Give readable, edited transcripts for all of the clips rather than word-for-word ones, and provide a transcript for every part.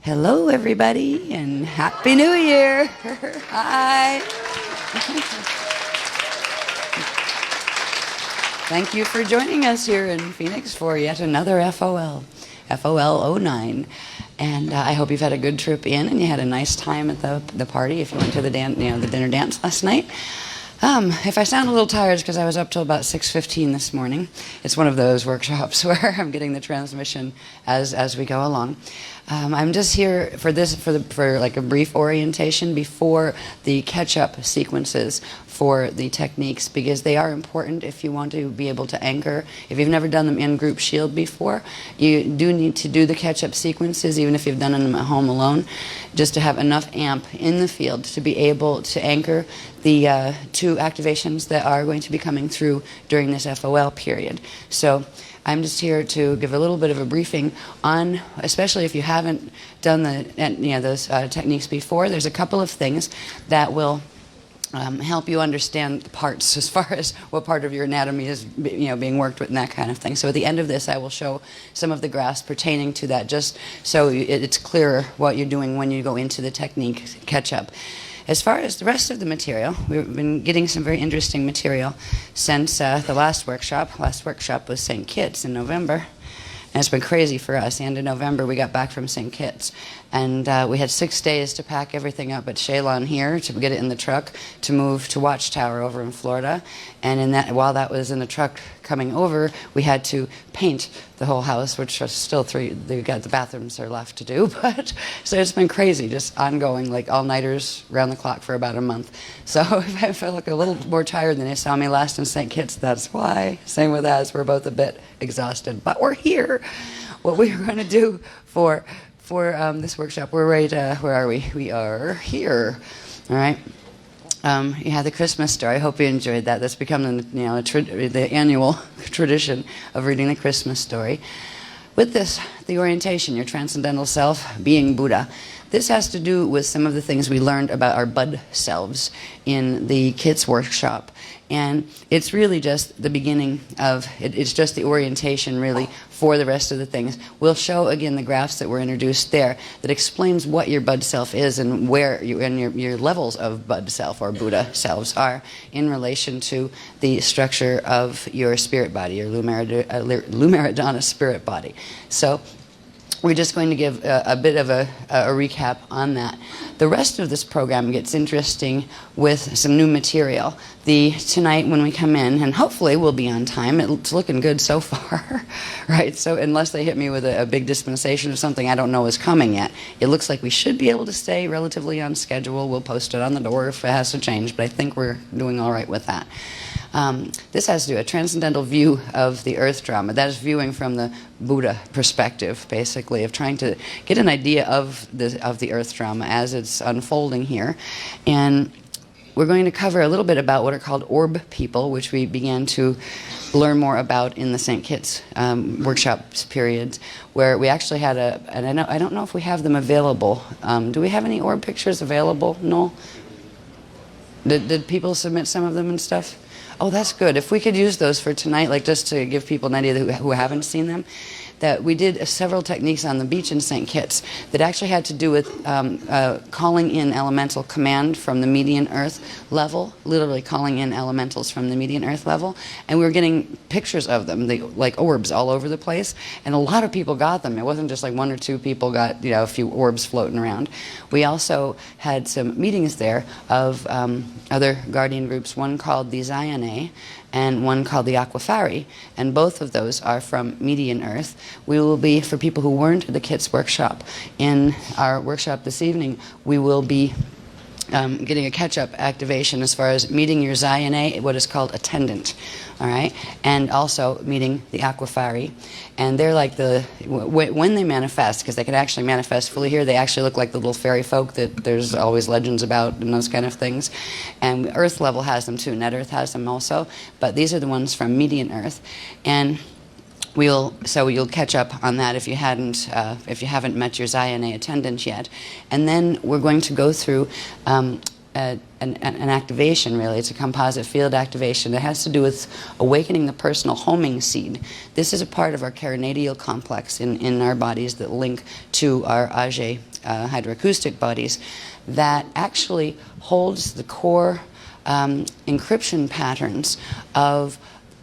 Hello, everybody, and Happy New Year! Hi! Thank you for joining us here in Phoenix for yet another FOL 09. And I hope you've had a good trip in and you had a nice time at the party if you went to the the dinner dance last night. If I sound a little tired, it's because I was up till about 6:15 this morning. It's one of those workshops where I'm getting the transmission as we go along. I'm just here for like a brief orientation before the catch-up sequences for the techniques, because they are important if you want to be able to anchor. If you've never done them in group shield before, you do need to do the catch-up sequences, even if you've done them at home alone, just to have enough amp in the field to be able to anchor the two activations that are going to be coming through during this FOL period. So I'm just here to give a little bit of a briefing on, especially if you haven't done those techniques before, there's a couple of things that will help you understand the parts as far as what part of your anatomy is being worked with and that kind of thing. So at the end of this, I will show some of the graphs pertaining to that, just so it's clearer what you're doing when you go into the technique catch-up. As far as the rest of the material, we've been getting some very interesting material since the last workshop. Last workshop was St. Kitts in November. And it's been crazy for us. The end of November, we got back from St. Kitts. And we had 6 days to pack everything up at Shalon here, to get it in the truck, to move to Watchtower over in Florida. And while that was in the truck coming over, we had to paint the whole house, which are still the bathrooms are left to do. But so it's been crazy, just ongoing, like all-nighters around the clock for about a month. So if I feel like a little more tired than they saw me last in St. Kitts, that's why. Same with us, we're both a bit exhausted, but we're here. What we are going to do for this workshop, we're right, where are we? We are here, all right? Yeah, the Christmas story. I hope you enjoyed that. That's become the annual tradition of reading the Christmas story. With this, the orientation, your transcendental self, being Buddha. This has to do with some of the things we learned about our bud selves in the Kitts workshop. And it's really just the beginning of, it's just the orientation really for the rest of the things. We'll show again the graphs that were introduced there that explains what your bud self is and where your levels of bud self or Buddha selves are in relation to the structure of your spirit body, your Lumaridana spirit body. So we're just going to give a bit of a recap on that. The rest of this program gets interesting with some new material. Tonight when we come in, and hopefully we'll be on time, it's looking good so far, right? So unless they hit me with a big dispensation or something I don't know is coming yet, it looks like we should be able to stay relatively on schedule. We'll post it on the door if it has to change, but I think we're doing all right with that. This has to do a transcendental view of the earth drama. That is viewing from the Buddha perspective, basically, of trying to get an idea of the earth drama as it's unfolding here. And we're going to cover a little bit about what are called orb people, which we began to learn more about in the St. Kitts workshops periods, where we actually had and I don't know if we have them available. Do we have any orb pictures available, Noel? Did people submit some of them and stuff? Oh, that's good. If we could use those for tonight, like just to give people an idea who haven't seen them, that we did several techniques on the beach in St. Kitts that actually had to do with calling in elemental command from the median earth level, literally calling in elementals from the median earth level, and we were getting pictures of them, like orbs all over the place, and a lot of people got them. It wasn't just like 1 or 2 people got a few orbs floating around. We also had some meetings there of other guardian groups, one called the Zion and one called the Aquafari, and both of those are from median earth. We will be, for people who weren't at the Kitts workshop, in our workshop this evening, we will be getting a catch-up activation as far as meeting your Zion, what is called attendant, all right, and also meeting the Aquafari. And they're like when they manifest, because they can actually manifest fully here, they actually look like the little fairy folk that there's always legends about and those kind of things. And Earth level has them too, Net Earth has them also, but these are the ones from median Earth. And so you'll catch up on that if you haven't met your Zion attendant yet. And then we're going to go through an activation, really. It's a composite field activation that has to do with awakening the personal homing seed. This is a part of our carinadial complex in our bodies that link to our Ajay hydroacoustic bodies, that actually holds the core encryption patterns of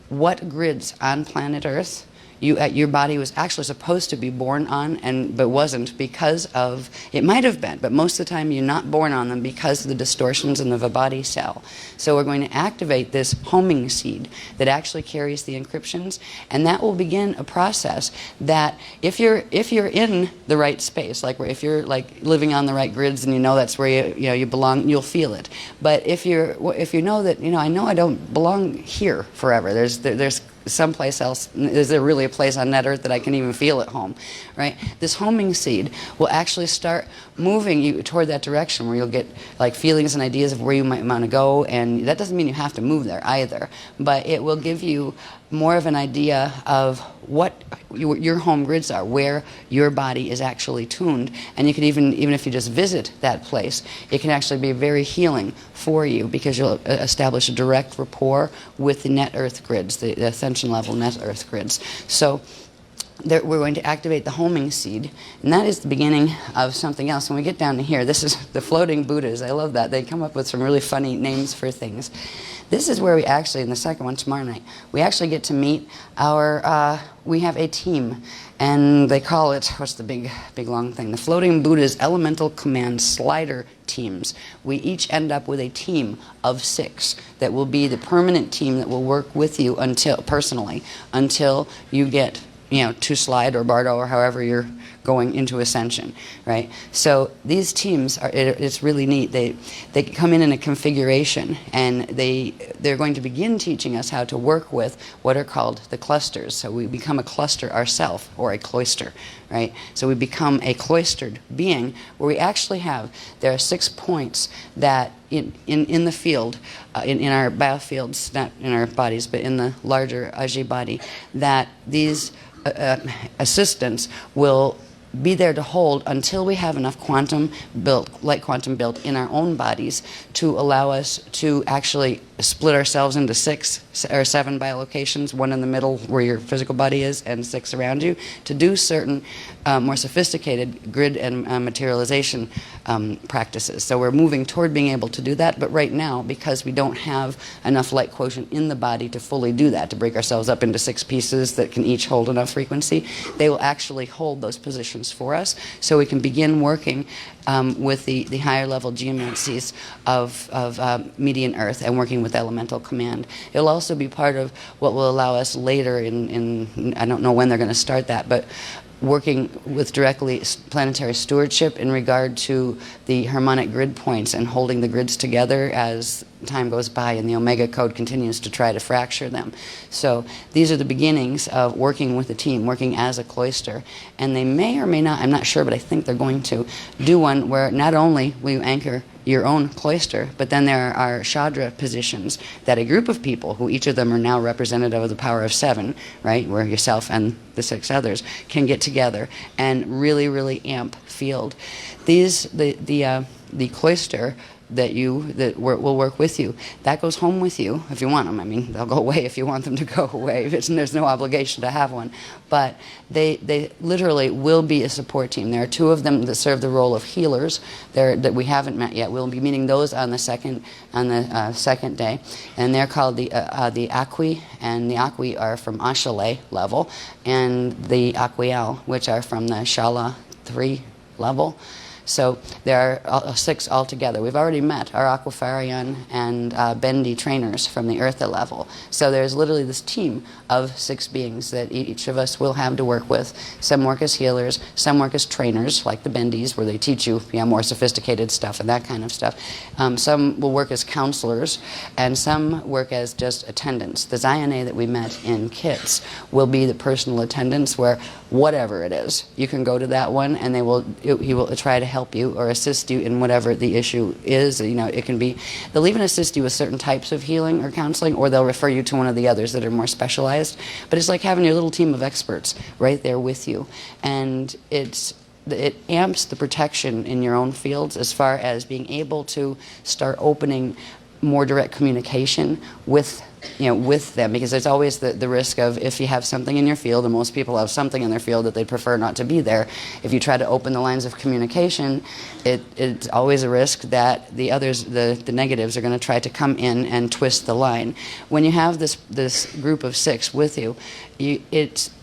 what grids on planet Earth your body was actually supposed to be born on, but wasn't because of, it might have been, but most of the time you're not born on them because of the distortions in the Vibody cell. So we're going to activate this homing seed that actually carries the encryptions, and that will begin a process that if you're in the right space, like if you're like living on the right grids and you know that's where you belong, you'll feel it. But if you know that, I know I don't belong here forever. There's someplace else. Is there really a place on net Earth that I can even feel at home, right? This homing seed will actually start moving you toward that direction where you'll get like feelings and ideas of where you might want to go, and that doesn't mean you have to move there either, but it will give you more of an idea of what your home grids are, where your body is actually tuned. And you could even if you just visit that place, it can actually be very healing for you because you'll establish a direct rapport with the net Earth grids, the ascension level net Earth grids. So we're going to activate the homing seed, and that is the beginning of something else. When we get down to here, this is the floating Buddhas. I love that. They come up with some really funny names for things. This is where we actually, in the second one tomorrow night, we actually get to meet we have a team, and they call it, what's the big long thing? The Floating Buddhas Elemental Command Slider Teams. We each end up with a team of 6 that will be the permanent team that will work with you personally until you get to Slide or Bardo or however you're going into ascension, right? So these teams it's really neat. They come in a configuration, and they're going to begin teaching us how to work with what are called the clusters. So we become a cluster ourselves, or a cloister, right? So we become a cloistered being where we actually there are 6 points that in the field, in our biofields, not in our bodies, but in the larger Aji body, that these assistants will be there to hold until we have enough light quantum built in our own bodies to allow us to actually split ourselves into 6 or 7 biolocations, 1 in the middle where your physical body is and 6 around you, to do certain more sophisticated grid and materialization practices. So we're moving toward being able to do that, but right now, because we don't have enough light quotient in the body to fully do that, to break ourselves up into 6 pieces that can each hold enough frequency, they will actually hold those positions for us, so we can begin working with the higher level geomancies of median Earth and working with elemental command. It'll also be part of what will allow us later in I don't know when they're going to start that, but working with directly planetary stewardship in regard to the harmonic grid points and holding the grids together as time goes by and the Omega Code continues to try to fracture them. So these are the beginnings of working with a team, working as a cloister. And they may or may not, I'm not sure, but I think they're going to do one where not only will you anchor your own cloister, but then there are Shadra positions that a group of people, who each of them are now representative of the power of 7, right, where yourself and the 6 others can get together and really, really amp field. The cloister that will work with you, that goes home with you if you want them. I mean, they'll go away if you want them to go away. There's no obligation to have one. But they literally will be a support team. There are 2 of them that serve the role of healers that we haven't met yet. We'll be meeting those on the second day, and they're called the Akwi, and the Akwi are from Ashale level, and the Akwiel, which are from the Shala 3 level. So there are 6 altogether. We've already met our Aquafarian and Bendy trainers from the Eartha level. So there's literally this team of 6 beings that each of us will have to work with. Some work as healers, some work as trainers, like the Bendys, where they teach you more sophisticated stuff and that kind of stuff. Some will work as counselors, and some work as just attendants. The Zion-A that we met in Kits will be the personal attendants, where whatever it is, you can go to that one, and he will try to help you or assist you in whatever the issue is. It can be, they'll even assist you with certain types of healing or counseling, or they'll refer you to one of the others that are more specialized. But it's like having your little team of experts right there with you, and it amps the protection in your own fields as far as being able to start opening more direct communication with with them, because there's always the risk of, if you have something in your field, and most people have something in their field that they prefer not to be there, if you try to open the lines of communication, it's always a risk that the others, the negatives, are going to try to come in and twist the line. When you have this group of 6 with you,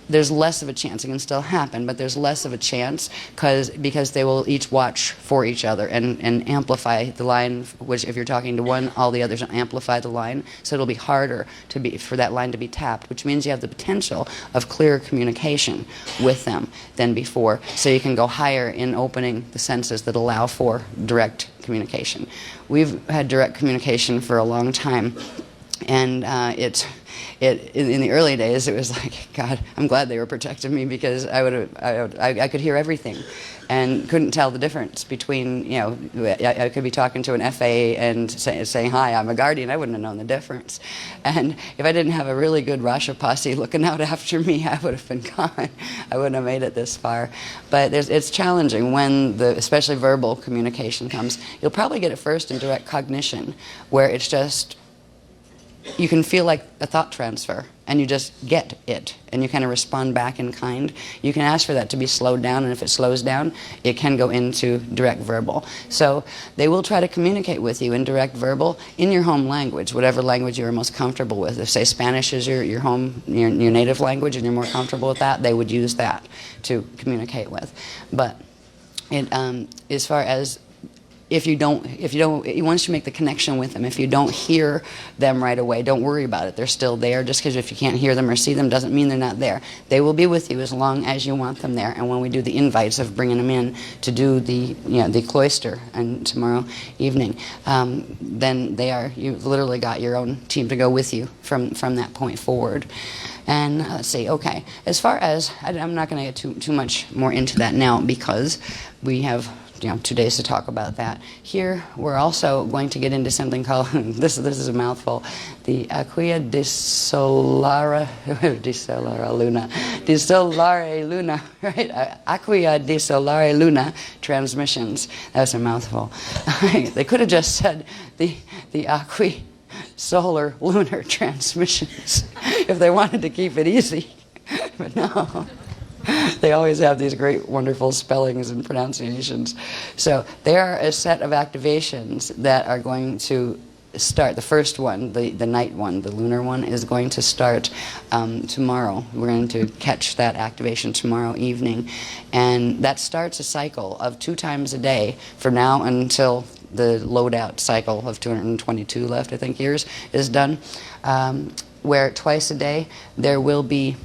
there's less of a chance. It can still happen, but there's less of a chance because they will each watch for each other and amplify the line, which if you're talking to one, all the others will amplify the line. So it'll be harder for that line to be tapped, which means you have the potential of clearer communication with them than before. So you can go higher in opening the senses that allow for direct communication. We've had direct communication for a long time, and in the early days, it was like, God, I'm glad they were protecting me, because I could hear everything and couldn't tell the difference between, I could be talking to an FA and saying, hi, I'm a guardian. I wouldn't have known the difference. And if I didn't have a really good Rasha posse looking out after me, I would have been gone. I wouldn't have made it this far. But it's challenging when especially verbal communication comes. You'll probably get it first in direct cognition, where it's just, you can feel like a thought transfer, and you just get it, and you kind of respond back in kind. You can ask for that to be slowed down, and if it slows down, it can go into direct verbal. So they will try to communicate with you in direct verbal in your home language, whatever language you're most comfortable with. If, say, Spanish is your native language, and you're more comfortable with that, they would use that to communicate with. But as far as if you don't, once you make the connection with them, if you don't hear them right away, don't worry about it. They're still there. Just because if you can't hear them or see them doesn't mean they're not there. They will be with you as long as you want them there. And when we do the invites of bringing them in to do the cloister and tomorrow evening, then you've literally got your own team to go with you from that point forward. And let's see, okay. As far as, I'm not going to get too much more into that now, because we have 2 days to talk about that. Here, we're also going to get into something called, this is a mouthful, the Acquia de Solare Luna, right? Acquia de Solare Luna transmissions. That's a mouthful. They could have just said the Acqui Solar Lunar transmissions if they wanted to keep it easy, but no. They always have these great, wonderful spellings and pronunciations. So they are a set of activations that are going to start. The first one, the night one, the lunar one, is going to start tomorrow. We're going to catch that activation tomorrow evening. And that starts a cycle of 2 times a day from now until the loadout cycle of 222 left, I think, years is done, where twice a day there will be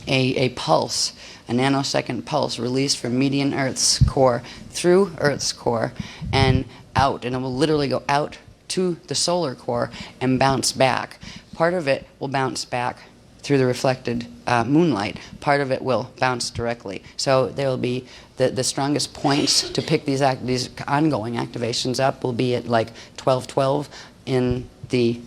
a pulse, a nanosecond pulse released from median Earth's core through Earth's core and out, and it will literally go out to the solar core and bounce back. Part of it will bounce back through the reflected moonlight. Part of it will bounce directly. So there will be the strongest points to pick these ongoing activations up will be at like 12:12 in the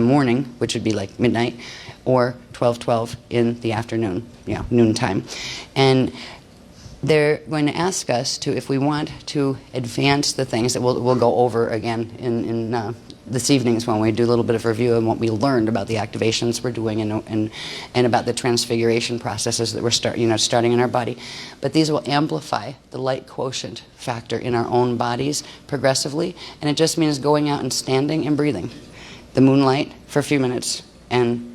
morning, which would be like midnight, or 12:12 in the afternoon, noontime. And they're going to ask us if we want to advance the things that we'll go over again in this evening's when we do a little bit of review and what we learned about the activations we're doing and about the transfiguration processes that we're starting in our body. But these will amplify the light quotient factor in our own bodies progressively, and it just means going out and standing and breathing the moonlight for a few minutes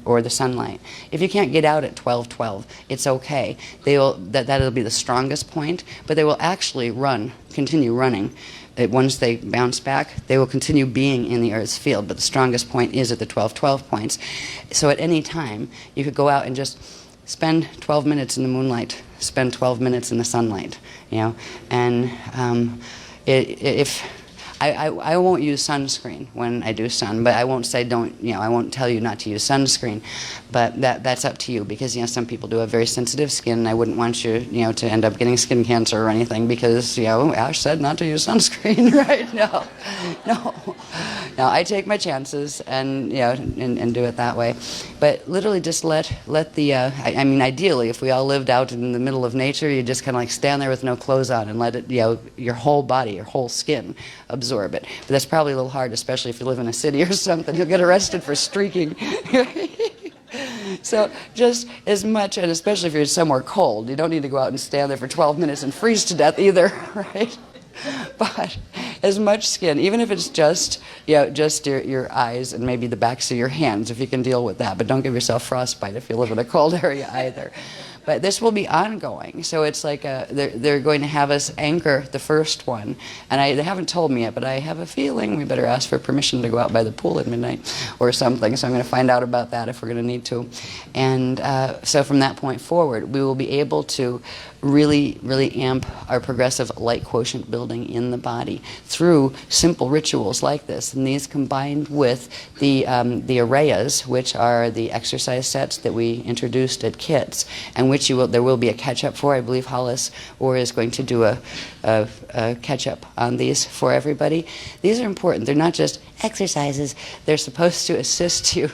or the sunlight. If you can't get out at 12:12, it's okay. That'll be the strongest point, but they will actually continue running. Once they bounce back, they will continue being in the Earth's field, but the strongest point is at the 12:12 points. So at any time, you could go out and just spend 12 minutes in the moonlight, spend 12 minutes in the sunlight, and if I won't use sunscreen when I do sun, but I won't say I won't tell you not to use sunscreen, but that's up to you, because some people do have very sensitive skin, and I wouldn't want you to end up getting skin cancer or anything because Ash said not to use sunscreen, right? No, I take my chances and and do it that way, but literally just let the ideally if we all lived out in the middle of nature, you just kind of like stand there with no clothes on and let it your whole body, your whole skin absorb absorb it. But that's probably a little hard, especially if you live in a city or something. You'll get arrested for streaking. So just as much, and especially if you're somewhere cold, you don't need to go out and stand there for 12 minutes and freeze to death either, right? But as much skin, even if it's just, just your eyes and maybe the backs of your hands, if you can deal with that. But don't give yourself frostbite if you live in a cold area either. But this will be ongoing, so it's like they're going to have us anchor the first one, and they haven't told me yet, but I have a feeling we better ask for permission to go out by the pool at midnight or something, so I'm going to find out about that if we're going to need to. And so from that point forward, we will be able to really, really amp our progressive light quotient building in the body through simple rituals like this. And these combined with the arrayas, which are the exercise sets that we introduced at KITS, and which there will be a catch-up for. I believe Hollis Orr is going to do a catch-up on these for everybody. These are important. They're not just exercises. They're supposed to assist you,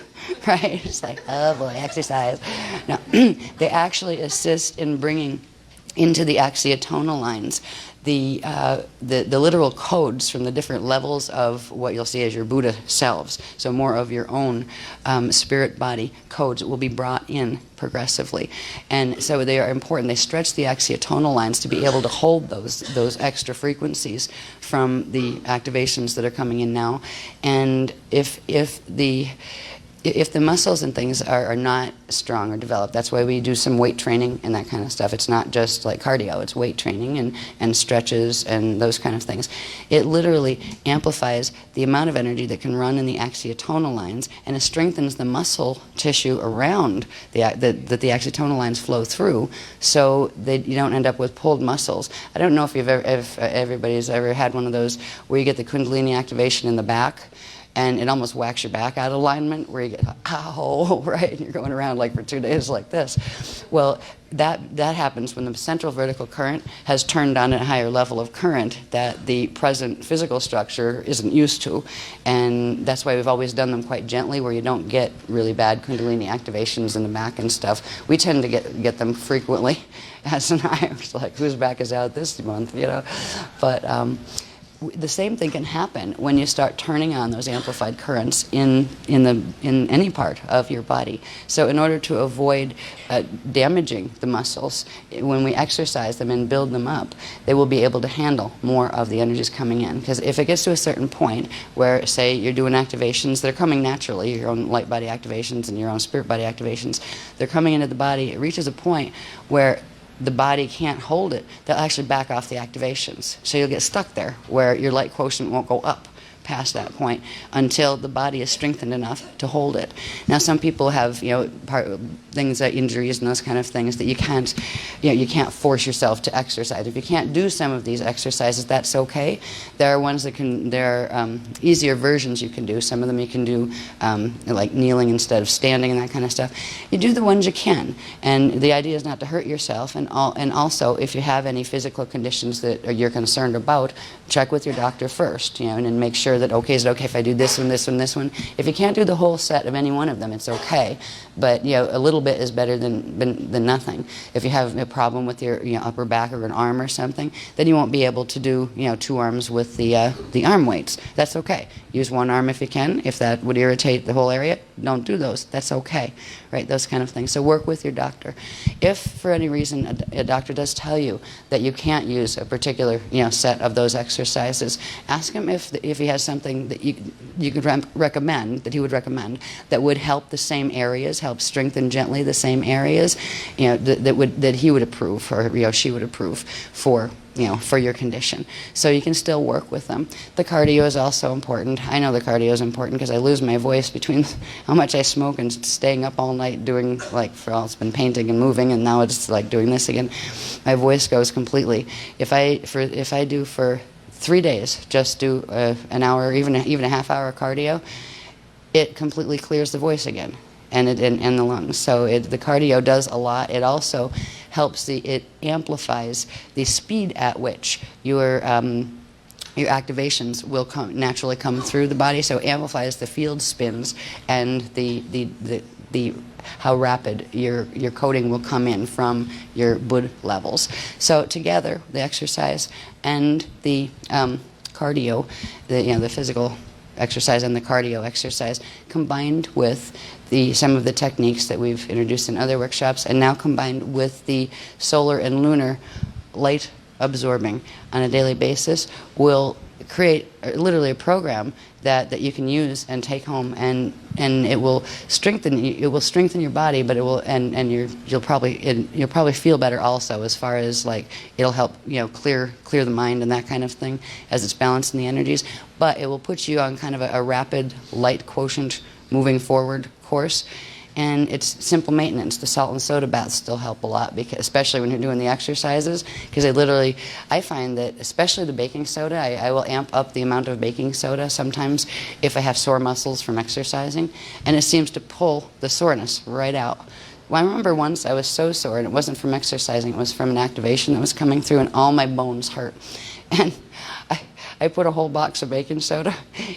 right? It's like, oh boy, exercise. No, they actually assist in bringing into the axiotonal lines the literal codes from the different levels of what you'll see as your Buddha selves. So more of your own spirit body codes will be brought in progressively. And so they are important. They stretch the axiotonal lines to be able to hold those extra frequencies from the activations that are coming in now. And if the muscles and things are not strong or developed, that's why we do some weight training and that kind of stuff. It's not just like cardio, it's weight training and stretches and those kind of things. It literally amplifies the amount of energy that can run in the axiotonal lines, and it strengthens the muscle tissue around that the axiotonal lines flow through, so that you don't end up with pulled muscles. I don't know if if everybody's ever had one of those where you get the Kundalini activation in the back, and it almost whacks your back out of alignment, where you get, ow, right, and you're going around like for 2 days like this. Well, that happens when the central vertical current has turned on a higher level of current that the present physical structure isn't used to. And that's why we've always done them quite gently, where you don't get really bad Kundalini activations in the back and stuff. We tend to get them frequently. As an I was like, whose back is out this month, But the same thing can happen when you start turning on those amplified currents in any part of your body. So in order to avoid damaging the muscles, when we exercise them and build them up, they will be able to handle more of the energies coming in. Because if it gets to a certain point where, say, you're doing activations that are coming naturally, your own light body activations and your own spirit body activations, they're coming into the body, it reaches a point where the body can't hold it, they'll actually back off the activations. So you'll get stuck there where your light quotient won't go up past that point until the body is strengthened enough to hold it. Now some people have things like injuries and those kind of things that you can't force yourself to exercise. If you can't do some of these exercises, that's okay. There are ones there are easier versions you can do. Some of them you can do like kneeling instead of standing and that kind of stuff. You do the ones you can, and the idea is not to hurt yourself. And also, if you have any physical conditions that you're concerned about, check with your doctor first, and make sure that, okay, is it okay if I do this one, this one, this one? If you can't do the whole set of any one of them, it's okay. But a little bit is better than nothing. If you have a problem with your upper back or an arm or something, then you won't be able to do 2 arms with the arm weights. That's okay. Use 1 arm if you can. If that would irritate the whole area, don't do those. That's okay, right? Those kind of things. So work with your doctor. If for any reason a doctor does tell you that you can't use a particular set of those exercises, ask him if he has something that you could recommend, that he would recommend, that would help the same areas, help strengthen gently the same areas, that he would approve, or she would approve for your condition. So you can still work with them. The cardio is also important. I know the cardio is important because I lose my voice between how much I smoke and staying up all night doing, it's been painting and moving, and now it's like doing this again. My voice goes completely. If I do for 3 days, just do an hour, or even a half hour cardio, it completely clears the voice again. And the lungs. So the cardio does a lot. It also helps it amplifies the speed at which your activations will naturally come through the body. So it amplifies the field spins and the how rapid your coding will come in from your Bud levels. So together, the exercise and the cardio, the physical exercise and the cardio exercise, combined with some of the techniques that we've introduced in other workshops, and now combined with the solar and lunar light absorbing on a daily basis, will create literally a program that you can use and take home, and it will strengthen your body, but it will you'll probably feel better also, as far as like it'll help clear the mind and that kind of thing as it's balancing the energies. But it will put you on kind of a rapid light quotient moving forward course. And it's simple maintenance. The salt and soda baths still help a lot, because, especially when you're doing the exercises, because I find that, especially the baking soda, I will amp up the amount of baking soda sometimes if I have sore muscles from exercising, and it seems to pull the soreness right out. Well, I remember once I was so sore, and it wasn't from exercising, it was from an activation that was coming through, and all my bones hurt. And I put a whole box of baking soda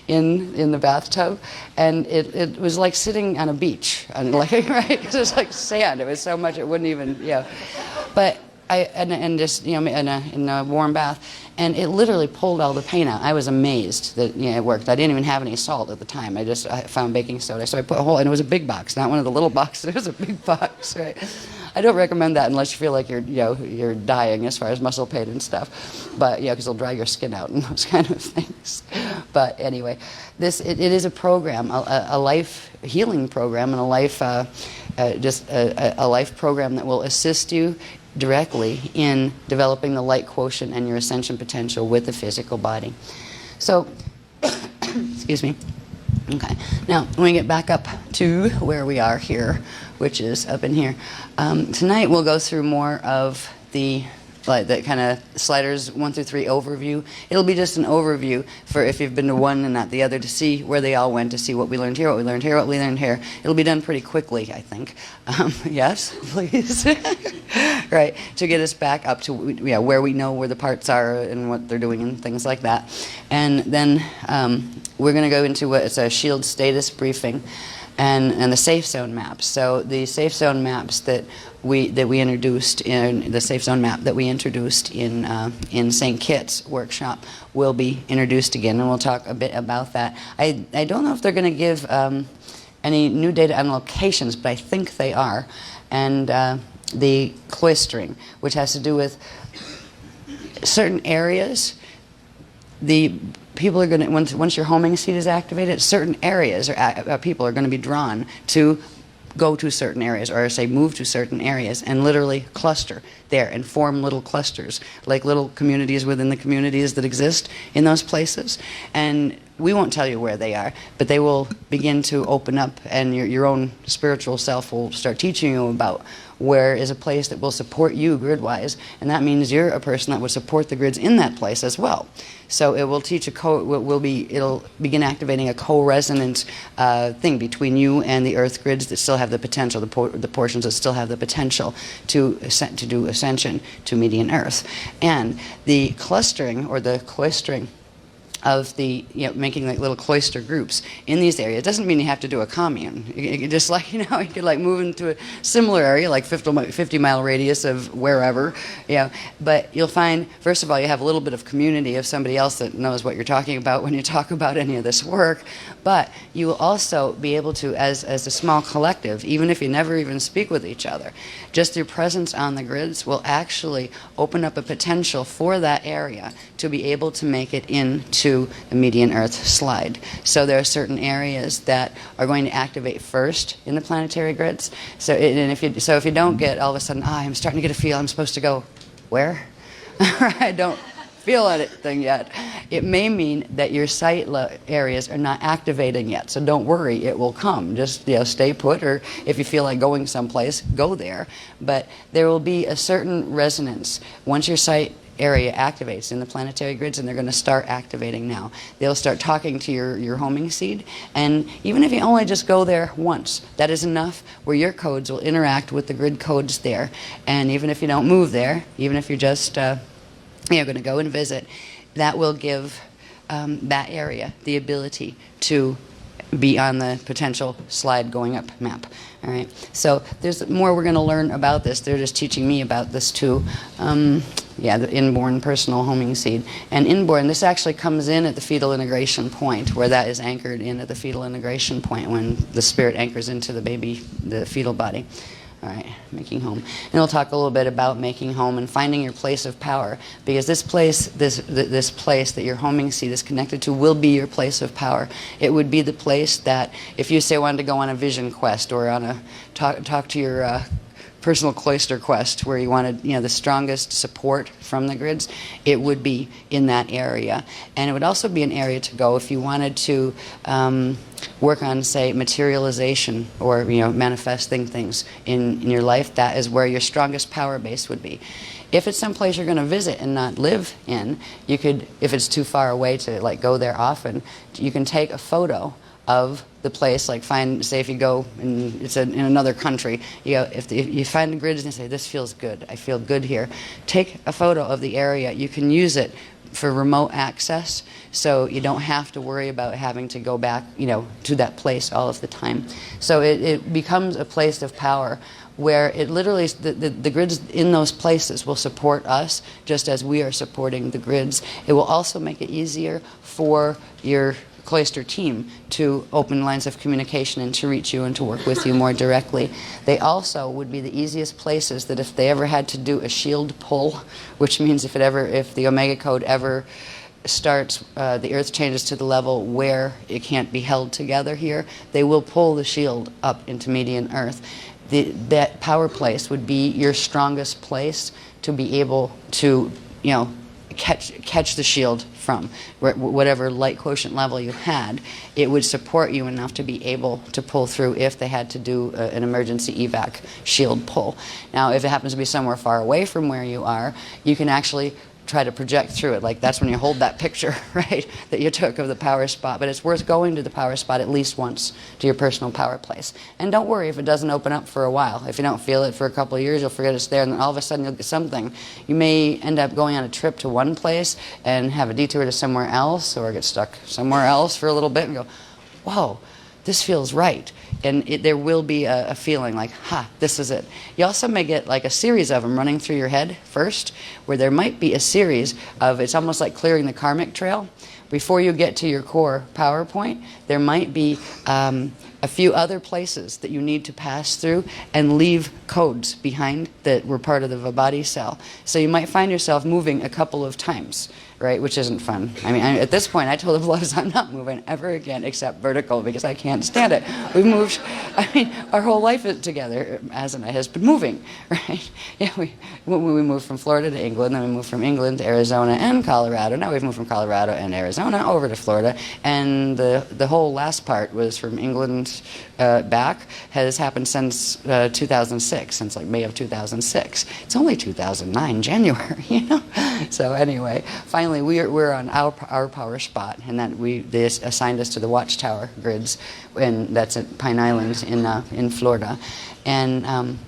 in the bathtub, and it was like sitting on a beach, and like right, it was like sand. It was so much it wouldn't even But just in a warm bath, and it literally pulled all the pain out. I was amazed that it worked. I didn't even have any salt at the time. I found baking soda, so I put a whole, and it was a big box, not one of the little boxes. It was a big box, right? I don't recommend that unless you feel like you're dying as far as muscle pain and stuff, but because it'll dry your skin out and those kind of things. But anyway, it is a program, a life healing program, and a life a life program that will assist you directly in developing the light quotient and your ascension potential with the physical body. So, excuse me. Okay, now when we get back up to where we are here, which is up in here, tonight we'll go through more of the kind of sliders 1 through 3 overview. It'll be just an overview for if you've been to one and not the other, to see where they all went, to see what we learned here, what we learned here, what we learned here. It'll be done pretty quickly, I think. Yes, please. Right, to get us back up to where we know where the parts are and what they're doing and things like that. And then we're going to go into it's a shield status briefing and the safe zone maps. So the safe zone maps that we introduced in the safe zone map that we introduced in St. Kitts workshop will be introduced again, and we'll talk a bit about that. I don't know if they're going to give any new data on locations, but I think they are. And the cloistering, which has to do with certain areas. The people are going to, once your homing seed is activated, certain areas or people are going to be drawn to go to certain areas, or say move to certain areas, and literally cluster there and form little clusters, like little communities within the communities that exist in those places. And we won't tell you where they are, but they will begin to open up, and your own spiritual self will start teaching you about where is a place that will support you grid-wise, and that means you're a person that would support the grids in that place as well. So it will teach it'll begin activating a co-resonant thing between you and the Earth grids that still have the potential, the portions that still have the potential to do ascension to median Earth. And the clustering, or the cloistering of the, making like little cloister groups in these areas. It doesn't mean you have to do a commune. You could just you could like move into a similar area, like 50-mile radius of wherever, But you'll find, first of all, you have a little bit of community of somebody else that knows what you're talking about when you talk about any of this work. But you will also be able to, as a small collective, even if you never even speak with each other, just your presence on the grids will actually open up a potential for that area to be able to make it into the median Earth slide. So there are certain areas that are going to activate first in the planetary grids. So if you don't get all of a sudden, I'm starting to get a feel, I'm supposed to go where? I don't feel anything yet. It may mean that your site areas are not activating yet. So don't worry, it will come. Just stay put, or if you feel like going someplace, go there. But there will be a certain resonance once your site area activates in the planetary grids, and they're going to start activating now. They'll start talking to your homing seed, and even if you only just go there once, that is enough where your codes will interact with the grid codes there. And even if you don't move there, even if you're just going to go and visit, that will give that area the ability to be on the potential slide going up map. All right. So there's more we're going to learn about this. They're just teaching me about this too. Yeah, the inborn personal homing seed. And inborn, this actually comes in at the fetal integration point, where that is anchored in at the fetal integration point when the spirit anchors into the baby, the fetal body. All right, making home. And we'll talk a little bit about making home and finding your place of power, because this place, this place that your homing seed is connected to will be your place of power. It would be the place that, if you say wanted to go on a vision quest or on a talk to your personal cloister quest where you wanted, the strongest support from the grids, it would be in that area. And it would also be an area to go if you wanted to work on, say, materialization or, manifesting things in your life. That is where your strongest power base would be. If it's someplace you're going to visit and not live in, you could, if it's too far away to go there often, you can take a photo of the place, say if you go and it's in another country, if you find the grids and say, this feels good, I feel good here, take a photo of the area. You can use it for remote access, so you don't have to worry about having to go back, to that place all of the time. So it becomes a place of power where it literally, the grids in those places will support us just as we are supporting the grids. It will also make it easier for your cloister team to open lines of communication and to reach you and to work with you more directly. They also would be the easiest places that if they ever had to do a shield pull, which means if the Omega Code ever starts, the Earth changes to the level where it can't be held together here, they will pull the shield up into median Earth. That power place would be your strongest place to be able to, catch the shield from whatever light quotient level you had. It would support you enough to be able to pull through if they had to do an emergency evac shield pull. Now, if it happens to be somewhere far away from where you are, you can actually try to project through it. That's when you hold that picture, right, that you took of the power spot. But it's worth going to the power spot at least once, to your personal power place. And don't worry if it doesn't open up for a while. If you don't feel it for a couple of years, you'll forget it's there, and then all of a sudden you'll get something. You may end up going on a trip to one place and have a detour to somewhere else, or get stuck somewhere else for a little bit and go, whoa, this feels right. And there will be a feeling like, this is it. You also may get a series of them running through your head first, where there might be a series of, it's almost like clearing the karmic trail. Before you get to your core power point, there might be a few other places that you need to pass through and leave codes behind that were part of the Vibhati cell. So you might find yourself moving a couple of times, right, which isn't fun. At this point, I told the Bloods I'm not moving ever again except vertical because I can't stand it. We've moved, our whole life together, Az and I, has been moving, right? Yeah, we moved from Florida to England, then we moved from England to Arizona and Colorado. Now we've moved from Colorado and Arizona over to Florida, and the whole last part was from England back, has happened since 2006, since May of 2006. It's only 2009, January, So anyway, finally we're on our power spot, and that they assigned us to the Watchtower grids, and that's at Pine Island in Florida. And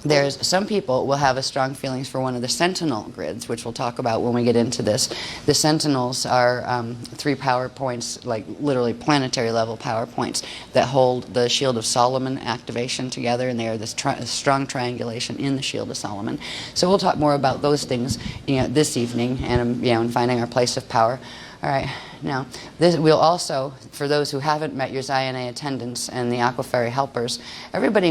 there's some people will have a strong feelings for one of the Sentinel grids, which we'll talk about when we get into this. The Sentinels are 3 power points, literally planetary level power points, that hold the Shield of Solomon activation together, and they are this strong triangulation in the Shield of Solomon. So we'll talk more about those things this evening, and finding our place of power. All right, now, we'll also, for those who haven't met your Zion-A attendants and the Aquafairy helpers, everybody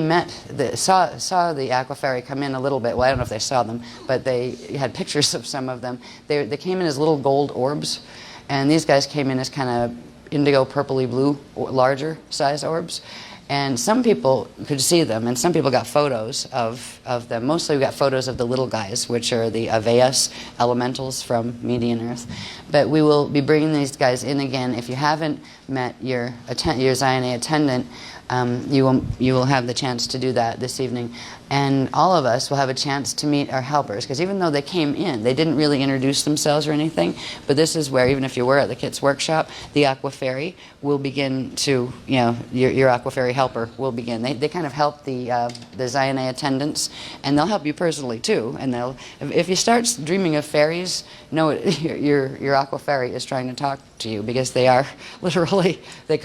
saw the Aquafairy come in a little bit. Well, I don't know if they saw them, but they had pictures of some of them. They came in as little gold orbs, and these guys came in as kind of indigo, purpley blue, larger size orbs. And some people could see them, and some people got photos of them. Mostly we got photos of the little guys, which are the Aveas elementals from Median Earth. But we will be bringing these guys in again. If you haven't met your Zion-A attendant, you will have the chance to do that this evening. And all of us will have a chance to meet our helpers, because even though they came in, they didn't really introduce themselves or anything. But this is where, even if you were at the Kits workshop, the Aquafairy will begin to, your Aquafairy helper will begin. They kind of help the Zion-A attendants, and they'll help you personally too. And if you start dreaming of fairies, know your Aquafairy is trying to talk to you, because they are literally, they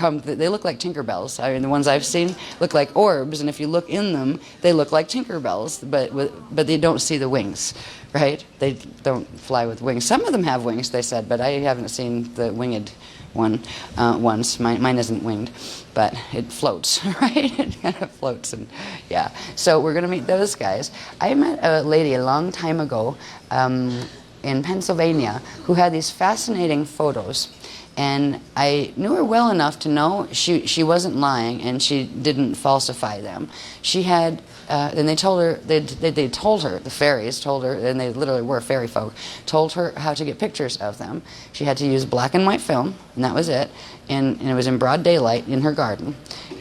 look like Tinkerbells. The ones I've seen look like orbs, and if you look in them, they look like Tinkerbells, but they don't see the wings, right? They don't fly with wings. Some of them have wings, they said, but I haven't seen the winged one once. Mine isn't winged, but it floats, right? It kind of floats, and yeah. So we're going to meet those guys. I met a lady a long time ago in Pennsylvania who had these fascinating photos. And I knew her well enough to know she wasn't lying, and she didn't falsify them. She had, and they told her, they told her, the fairies told her, and they literally were fairy folk, told her how to get pictures of them. She had to use black and white film, and that was it. And it was in broad daylight in her garden.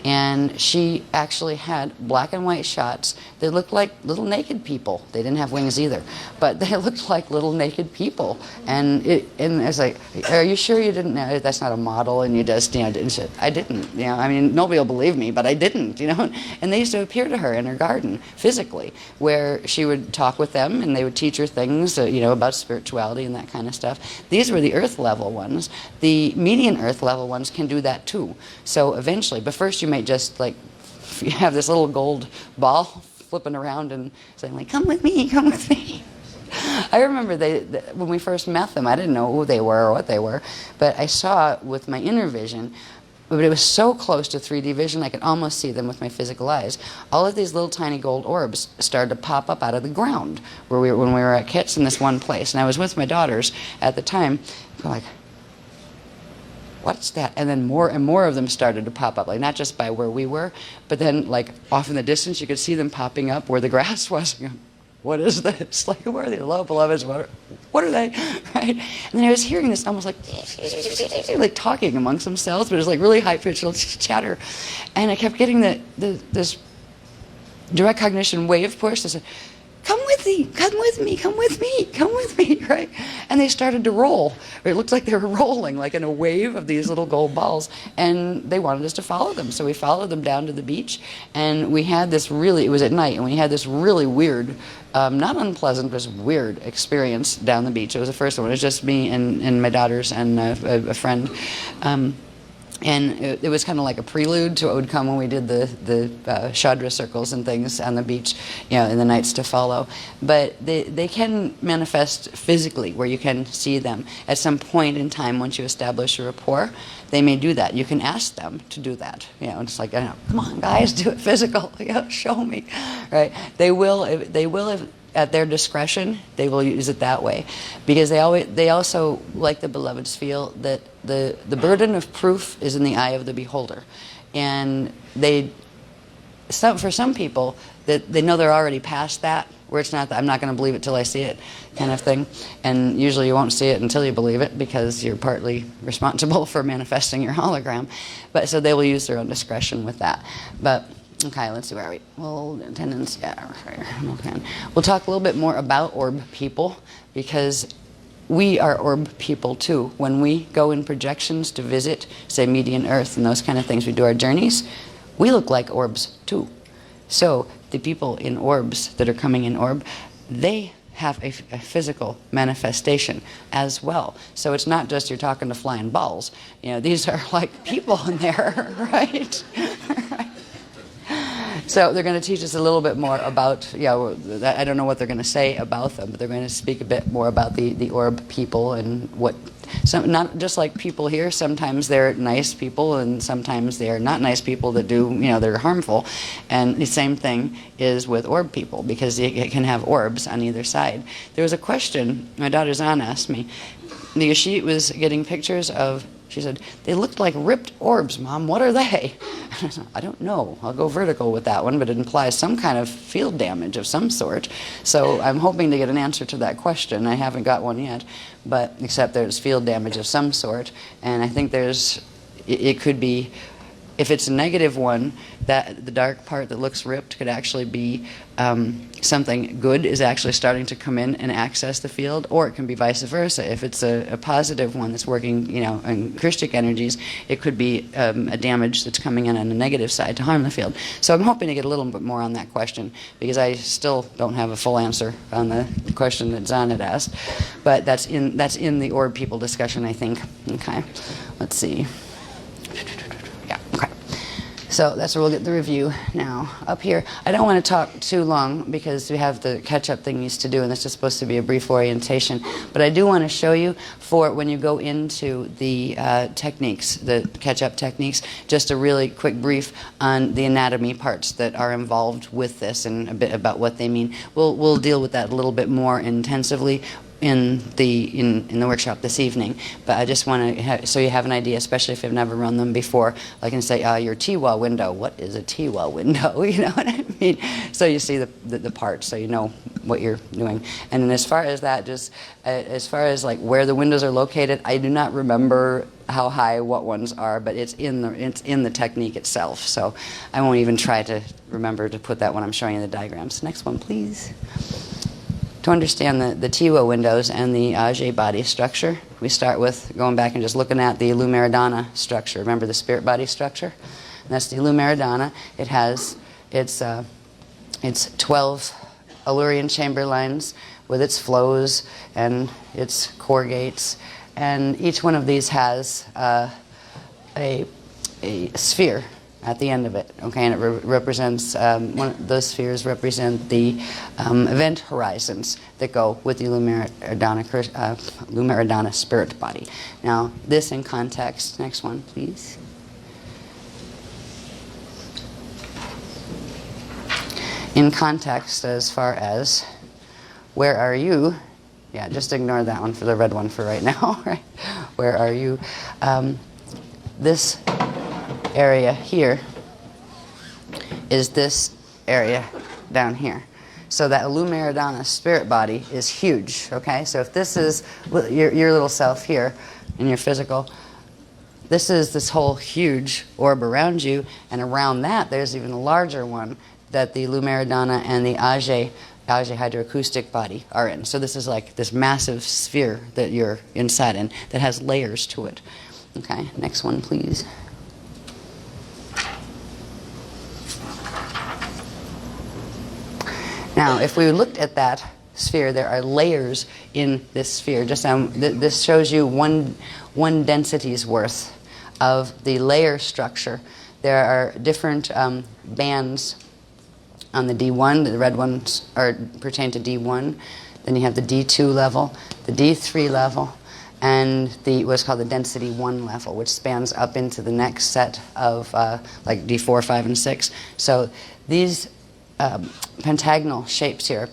And she actually had black and white shots. They looked like little naked people. They didn't have wings either, but they looked like little naked people. And it's like, are you sure you didn't know that's not a model? And you just, didn't say, I didn't. I mean, nobody will believe me, but I didn't. And they used to appear to her in her garden physically, where she would talk with them, and they would teach her things, about spirituality and that kind of stuff. These were the earth level ones. The median earth level ones can do that too. So eventually, but first you might just you have this little gold ball flipping around and saying like, come with me, come with me. I remember when we first met them, I didn't know who they were or what they were, but I saw with my inner vision, but it was so close to 3D vision I could almost see them with my physical eyes. All of these little tiny gold orbs started to pop up out of the ground when we were at Kits in this one place, and I was with my daughters at the time, like, what's that? And then more and more of them started to pop up, like not just by where we were, but then like off in the distance you could see them popping up where the grass was. What is this? Like, where are they? Hello, beloveds. What are they? Right? And then I was hearing this almost like talking amongst themselves, but it was like really high-pitched little chatter. And I kept getting this direct cognition wave push that said, come with me, come with me, come with me, come with me, right? And they started to roll. It looked like they were rolling, like in a wave of these little gold balls, and they wanted us to follow them. So we followed them down to the beach, and we had this it was at night, and we had this really weird, not unpleasant, but weird experience down the beach. It was the first one. It was just me and my daughters and a friend. And it was kind of like a prelude to what would come when we did the Chandra circles and things on the beach, in the nights to follow. But they can manifest physically, where you can see them. At some point in time, once you establish a rapport, they may do that. You can ask them to do that. It's like, come on, guys, do it physical. Show me, right? They will at their discretion, they will use it that way, because they also, like the beloveds, feel that the burden of proof is in the eye of the beholder, and for some people that they know they're already past that, where it's not that I'm not going to believe it till I see it kind of thing, and usually you won't see it until you believe it because you're partly responsible for manifesting your hologram, but so they will use their own discretion with that. But okay, let's see, where are we? Well, attendance, yeah, okay. We'll talk a little bit more about orb people, because we are orb people too. When we go in projections to visit, say, median Earth and those kind of things, we do our journeys, we look like orbs too. So the people in orbs that are coming in orb, they have a physical manifestation as well. So it's not just you're talking to flying balls. These are like people in there, right? So they're going to teach us a little bit more about, I don't know what they're going to say about them, but they're going to speak a bit more about the orb people and not just like people here. Sometimes they're nice people, and sometimes they're not nice people that do, they're harmful. And the same thing is with orb people, because it can have orbs on either side. There was a question my daughter Zan asked me, because she was getting pictures of, she said, they looked like ripped orbs, Mom. What are they? I said, I don't know. I'll go vertical with that one, but it implies some kind of field damage of some sort. So I'm hoping to get an answer to that question. I haven't got one yet, but except there's field damage of some sort. And I think it could be, if it's a negative one, that the dark part that looks ripped could actually be something good is actually starting to come in and access the field, or it can be vice versa. If it's a positive one that's working, in Christic energies, it could be a damage that's coming in on the negative side to harm the field. So I'm hoping to get a little bit more on that question, because I still don't have a full answer on the question that Zan had asked. But that's in the orb people discussion, I think. Okay, let's see. So that's where we'll get the review now. Up here, I don't want to talk too long because we have the catch-up things to do, and this is supposed to be a brief orientation. But I do want to show you, for when you go into the techniques, the catch-up techniques, just a really quick brief on the anatomy parts that are involved with this and a bit about what they mean. We'll deal with that a little bit more intensively in the workshop this evening, but I just want to so you have an idea, especially if you've never run them before. I can say your TWA window. What is a TWA window? You know what I mean? So you see the parts, so you know what you're doing. And then as far as that, just as far as like where the windows are located, I do not remember how high what ones are, but it's in the technique itself. So I won't even try to remember to put that when I'm showing you the diagrams. Next one, please. To understand the TWA windows and the Ajay body structure, we start with going back and just looking at the Lumeradana structure. Remember the spirit body structure? And that's the Lumeradana. It has its 12 Allurian chamber lines with its flows and its core gates. And each one of these has a sphere at the end of it, okay, and it represents, those spheres represent the event horizons that go with the Lumeradana spirit body. Now, this in context, next one, please. In context, as far as where are you, yeah, just ignore that one for the red one for right now, right? Where are you? This area here is this area down here. So that Lumeradana spirit body is huge, okay? So if this is your little self here in your physical, this is this whole huge orb around you, and around that there's even a larger one that the Lumeradana and the Ajay hydroacoustic body are in. So this is like this massive sphere that you're inside in that has layers to it. Okay, next one please. Now, if we looked at that sphere, there are layers in this sphere. Just this shows you one density's worth of the layer structure. There are different bands on the D1. The red ones pertain to D1. Then you have the D2 level, the D3 level, and what's called the density 1 level, which spans up into the next set of like D4, 5, and 6. So these pentagonal shapes here,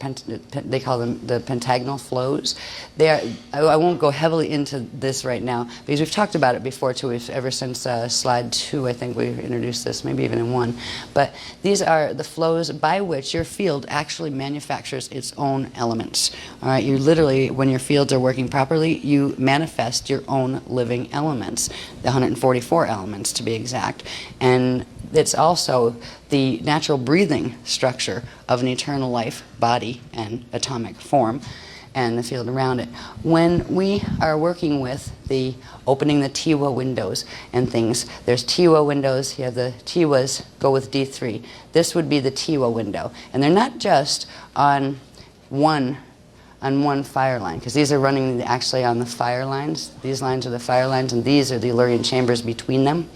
they call them the pentagonal flows. I won't go heavily into this right now because we've talked about it before too. Ever since slide 2, I think we introduced this, maybe even in 1. But these are the flows by which your field actually manufactures its own elements. All right, you literally, when your fields are working properly, you manifest your own living elements, the 144 elements to be exact. And it's also the natural breathing structure of an eternal life, body, and atomic form, and the field around it. When we are working with opening the TWA windows and things, there's TWA windows, you have the TWAs go with D3. This would be the TWA window. And they're not just on one fire line, because these are running actually on the fire lines. These lines are the fire lines, and these are the Allurian chambers between them.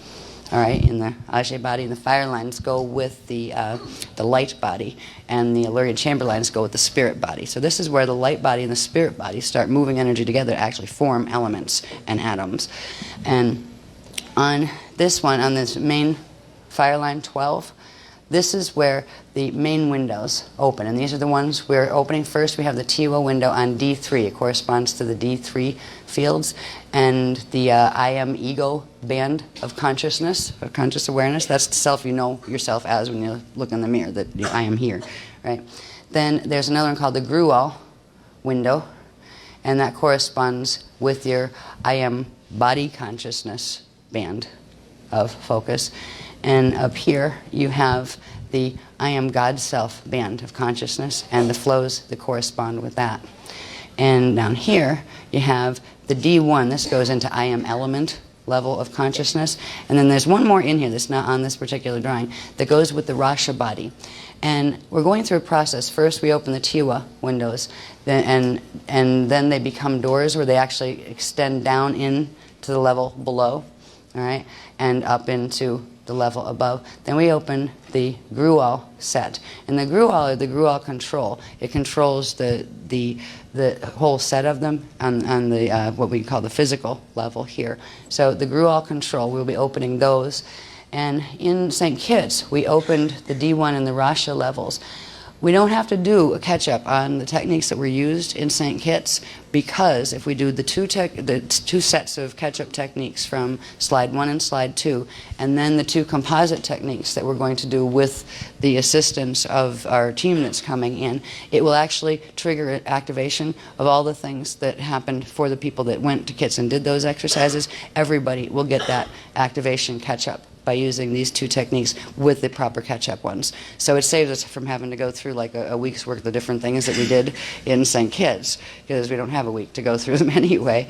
All right, in the Ajay body, and the fire lines go with the light body, and the Allurian chamber lines go with the spirit body. So this is where the light body and the spirit body start moving energy together to actually form elements and atoms. And on this one, on this main fire line 12, this is where the main windows open, and these are the ones we're opening first. We have the TWA window on D3. It corresponds to the D3 fields, and the I am ego band of consciousness, of conscious awareness. That's the self you know yourself as when you look in the mirror, that I am here, right? Then there's another one called the Grual window, and that corresponds with your I am body consciousness band of focus. And up here you have the I am God self band of consciousness and the flows that correspond with that. And down here you have the D1. This goes into I am element level of consciousness. And then there's one more in here that's not on this particular drawing that goes with the Rasha body. And we're going through a process. First we open the TWA windows, and then they become doors where they actually extend down in to the level below, all right, and up into the level above. Then we open the Gruol set. And the Gruol, or the Gruol control, it controls the whole set of them on the what we call the physical level here. So the Gruol control, we'll be opening those. And in St. Kitts, we opened the D1 and the Rasha levels. We don't have to do a catch-up on the techniques that were used in St. Kitts, because if we do the two sets of catch-up techniques from slide 1 and slide 2, and then the 2 composite techniques that we're going to do with the assistance of our team that's coming in, it will actually trigger an activation of all the things that happened for the people that went to Kitts and did those exercises. Everybody will get that activation catch-up by using these 2 techniques with the proper catch-up ones. So it saves us from having to go through like a week's worth of different things that we did in St. Kitts, because we don't have a week to go through them anyway.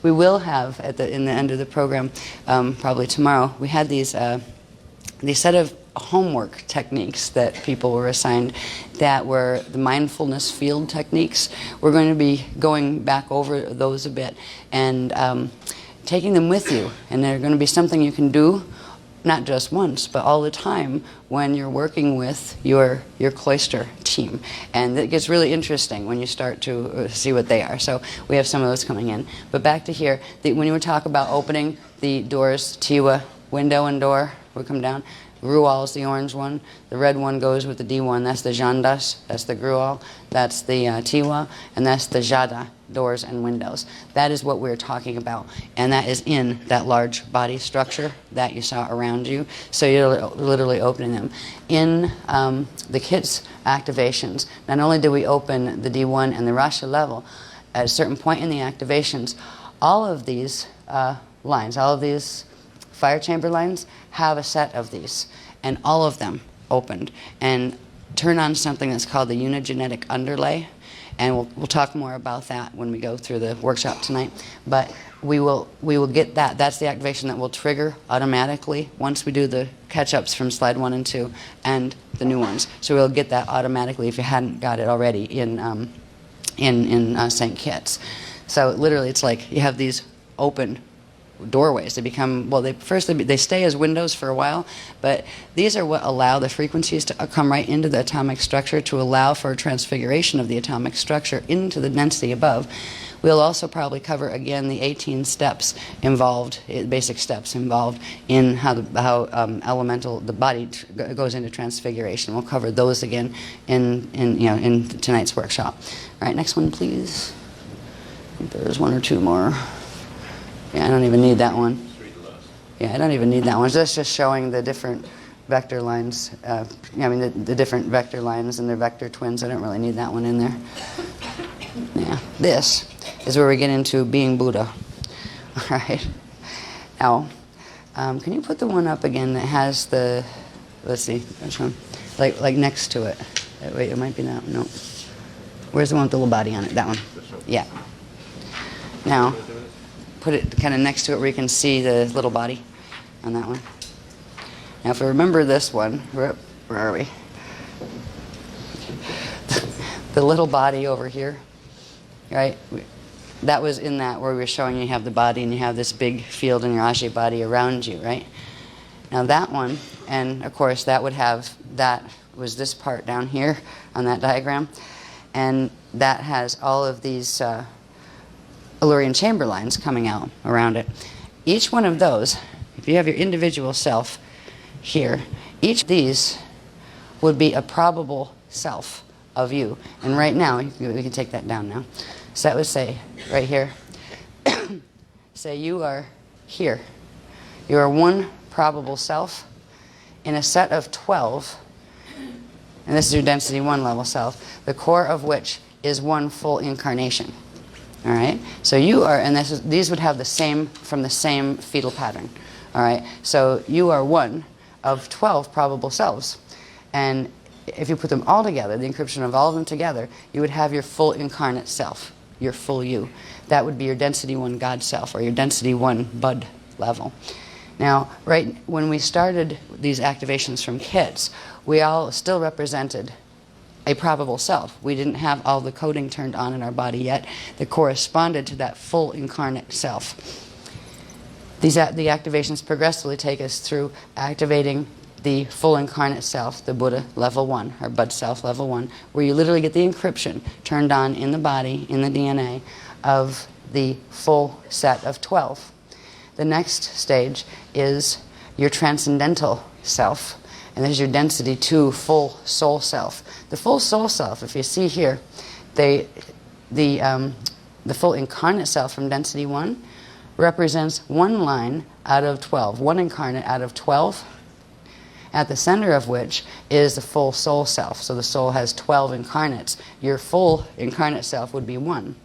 We will have, in the end of the program, probably tomorrow, we had these set of homework techniques that people were assigned that were the mindfulness field techniques. We're going to be going back over those a bit and taking them with you, and they're going to be something you can do not just once, but all the time when you're working with your cloister team. And it gets really interesting when you start to see what they are. So we have some of those coming in. But back to here, when you talk about opening the doors, Tiwa, window and door, we come down. Gruol is the orange one. The red one goes with the D1. That's the Jandas. That's the Gruol. That's the Tiwa. And that's the Jada, doors and windows. That is what we're talking about. And that is in that large body structure that you saw around you. So you're literally opening them. In the Kitts activations, not only do we open the D1 and the Rasha level, at a certain point in the activations, all of these lines, all of these fire chamber lines have a set of these, and all of them opened and turn on something that's called the unigenetic underlay, and we'll talk more about that when we go through the workshop tonight. But we will get that. That's the activation that will trigger automatically once we do the catch-ups from slide 1 and 2 and the new ones. So we'll get that automatically if you hadn't got it already in St. Kitts. So literally, it's like you have these open doorways. They become, well, they stay as windows for a while, but these are what allow the frequencies to come right into the atomic structure to allow for transfiguration of the atomic structure into the density above. We'll also probably cover again the 18 steps involved, basic steps involved in how elemental the body goes into transfiguration. We'll cover those again in tonight's workshop. All right, next one, please. I think there's 1 or 2 more. Yeah, I don't even need that one. Yeah, I don't even need that one. So that's just showing the different vector lines. The different vector lines and their vector twins. I don't really need that one in there. Yeah, this is where we get into being Buddha. All right. Now, can you put the one up again that has the? Let's see, which one? Like next to it. Wait, it might be that one. No. Where's the one with the little body on it? That one. Yeah. Now, put it kind of next to it where you can see the little body on that one. Now, if we remember this one, where are we? The little body over here, right? That was in that where we were showing you have the body and you have this big field in your Ajay body around you, right? Now that one, and of course that was this part down here on that diagram, and that has all of these Illyrian chamber lines coming out around it. Each one of those, if you have your individual self here, each of these would be a probable self of you. And right now, we can take that down now. So that would say, right here, say you are here. You are one probable self in a set of 12, and this is your density 1 level self, the core of which is one full incarnation. All right, so you are, and these would have the same, from the same fetal pattern. All right, so you are one of 12 probable selves. And if you put them all together, the encryption of all of them together, you would have your full incarnate self, your full you. That would be your density 1 God self, or your density 1 bud level. Now, right when we started these activations from Kitts, we all still represented a probable self. We didn't have all the coding turned on in our body yet that corresponded to that full incarnate self. The activations progressively take us through activating the full incarnate self, the Buddha level 1, or Bud self level 1, where you literally get the encryption turned on in the body, in the DNA, of the full set of 12. The next stage is your transcendental self, and there's your density 2 full soul self. The full soul self, if you see here, the full incarnate self from density 1 represents one line out of 12, one incarnate out of 12, at the center of which is the full soul self. So the soul has 12 incarnates. Your full incarnate self would be 1.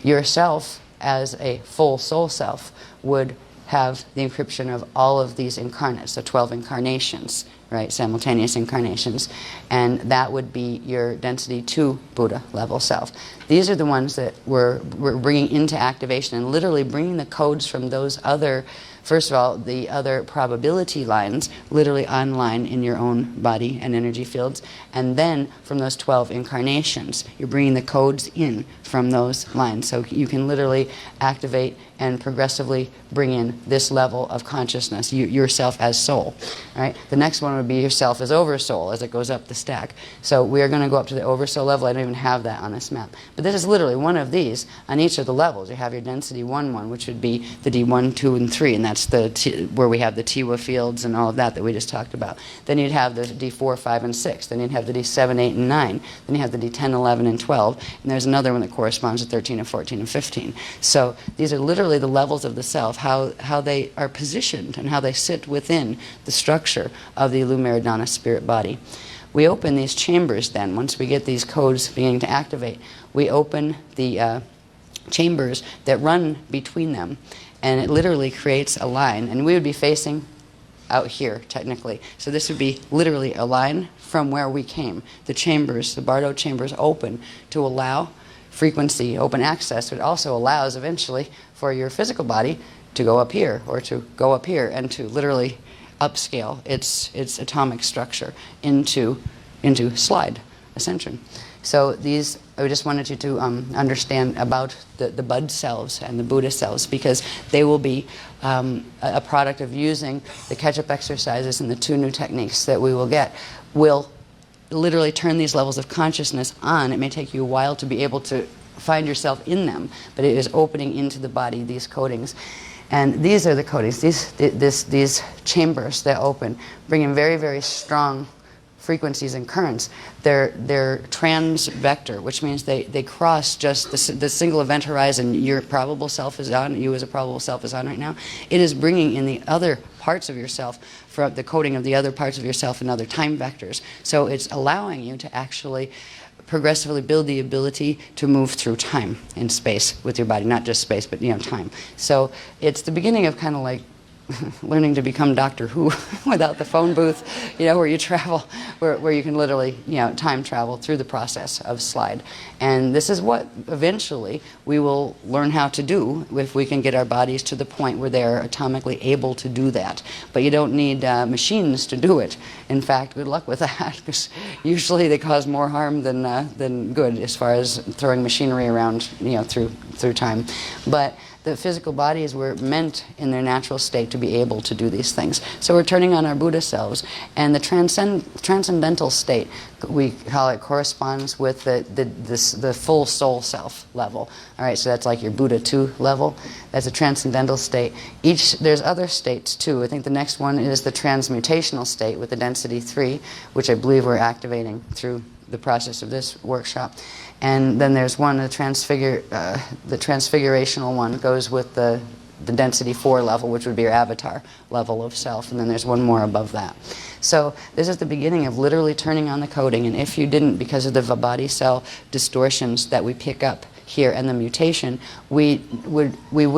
Yourself, as a full soul self, would have the encryption of all of these incarnates, so 12 incarnations, right, simultaneous incarnations, and that would be your density 2 Buddha level self. These are the ones that we're bringing into activation and literally bringing the codes from those other, first of all, the other probability lines literally online in your own body and energy fields, and then from those 12 incarnations, you're bringing the codes in from those lines. So you can literally activate and progressively bring in this level of consciousness, yourself as soul. Right? The next one would be yourself as oversoul as it goes up the stack. So we are going to go up to the oversoul level. I don't even have that on this map. But this is literally one of these on each of the levels. You have your density 1, which would be the D1, 2, and 3, and that's where we have the Tiwa fields and all of that we just talked about. Then you'd have the D4, 5, and 6. Then you'd have the D7, 8, and 9. Then you have the D10, 11, and 12. And there's another one that corresponds to 13 and 14 and 15. So these are literally the levels of the self, how they are positioned and how they sit within the structure of the Illuminaridana spirit body. We open these chambers then, once we get these codes beginning to activate, we open the chambers that run between them, and it literally creates a line, and we would be facing out here technically. So this would be literally a line from where we came. The chambers, the Bardo chambers, open to allow frequency, open access. It also allows eventually for your physical body to go up here, or to go up here, and to literally upscale its atomic structure into slide ascension. So these, I just wanted you to understand about the Bud selves and the Buddha selves, because they will be a product of using the catch-up exercises and the 2 new techniques that we will get will literally turn these levels of consciousness on. It may take you a while to be able to find yourself in them, but it is opening into the body these codings. And these are the codings, these chambers that open, bring in very, very strong frequencies and currents. They're trans-vector, which means they cross just the single event horizon your probable self is on, you as a probable self is on right now. It is bringing in the other parts of yourself, from the coding of the other parts of yourself in other time vectors. So it's allowing you to actually progressively build the ability to move through time and space with your body, not just space, but time. So it's the beginning of kind of like learning to become Doctor Who without the phone booth, where you travel, where you can literally, time travel through the process of slide. And this is what eventually we will learn how to do if we can get our bodies to the point where they're atomically able to do that. But you don't need machines to do it. In fact, good luck with that, because usually they cause more harm than good as far as throwing machinery around, through time. But the physical bodies were meant in their natural state to be able to do these things. So we're turning on our Buddha selves, and the transcendental state, we call it, corresponds with the full soul self level. All right, so that's like your Buddha 2 level. That's a transcendental state. There's other states too. I think the next one is the transmutational state with the density 3, which I believe we're activating through the process of this workshop. And then there's one, the transfigurational one goes with the density 4 level, which would be your avatar level of self, and then there's one more above that. So this is the beginning of literally turning on the coding, and if you didn't, because of the body cell distortions that we pick up here and the mutation, we would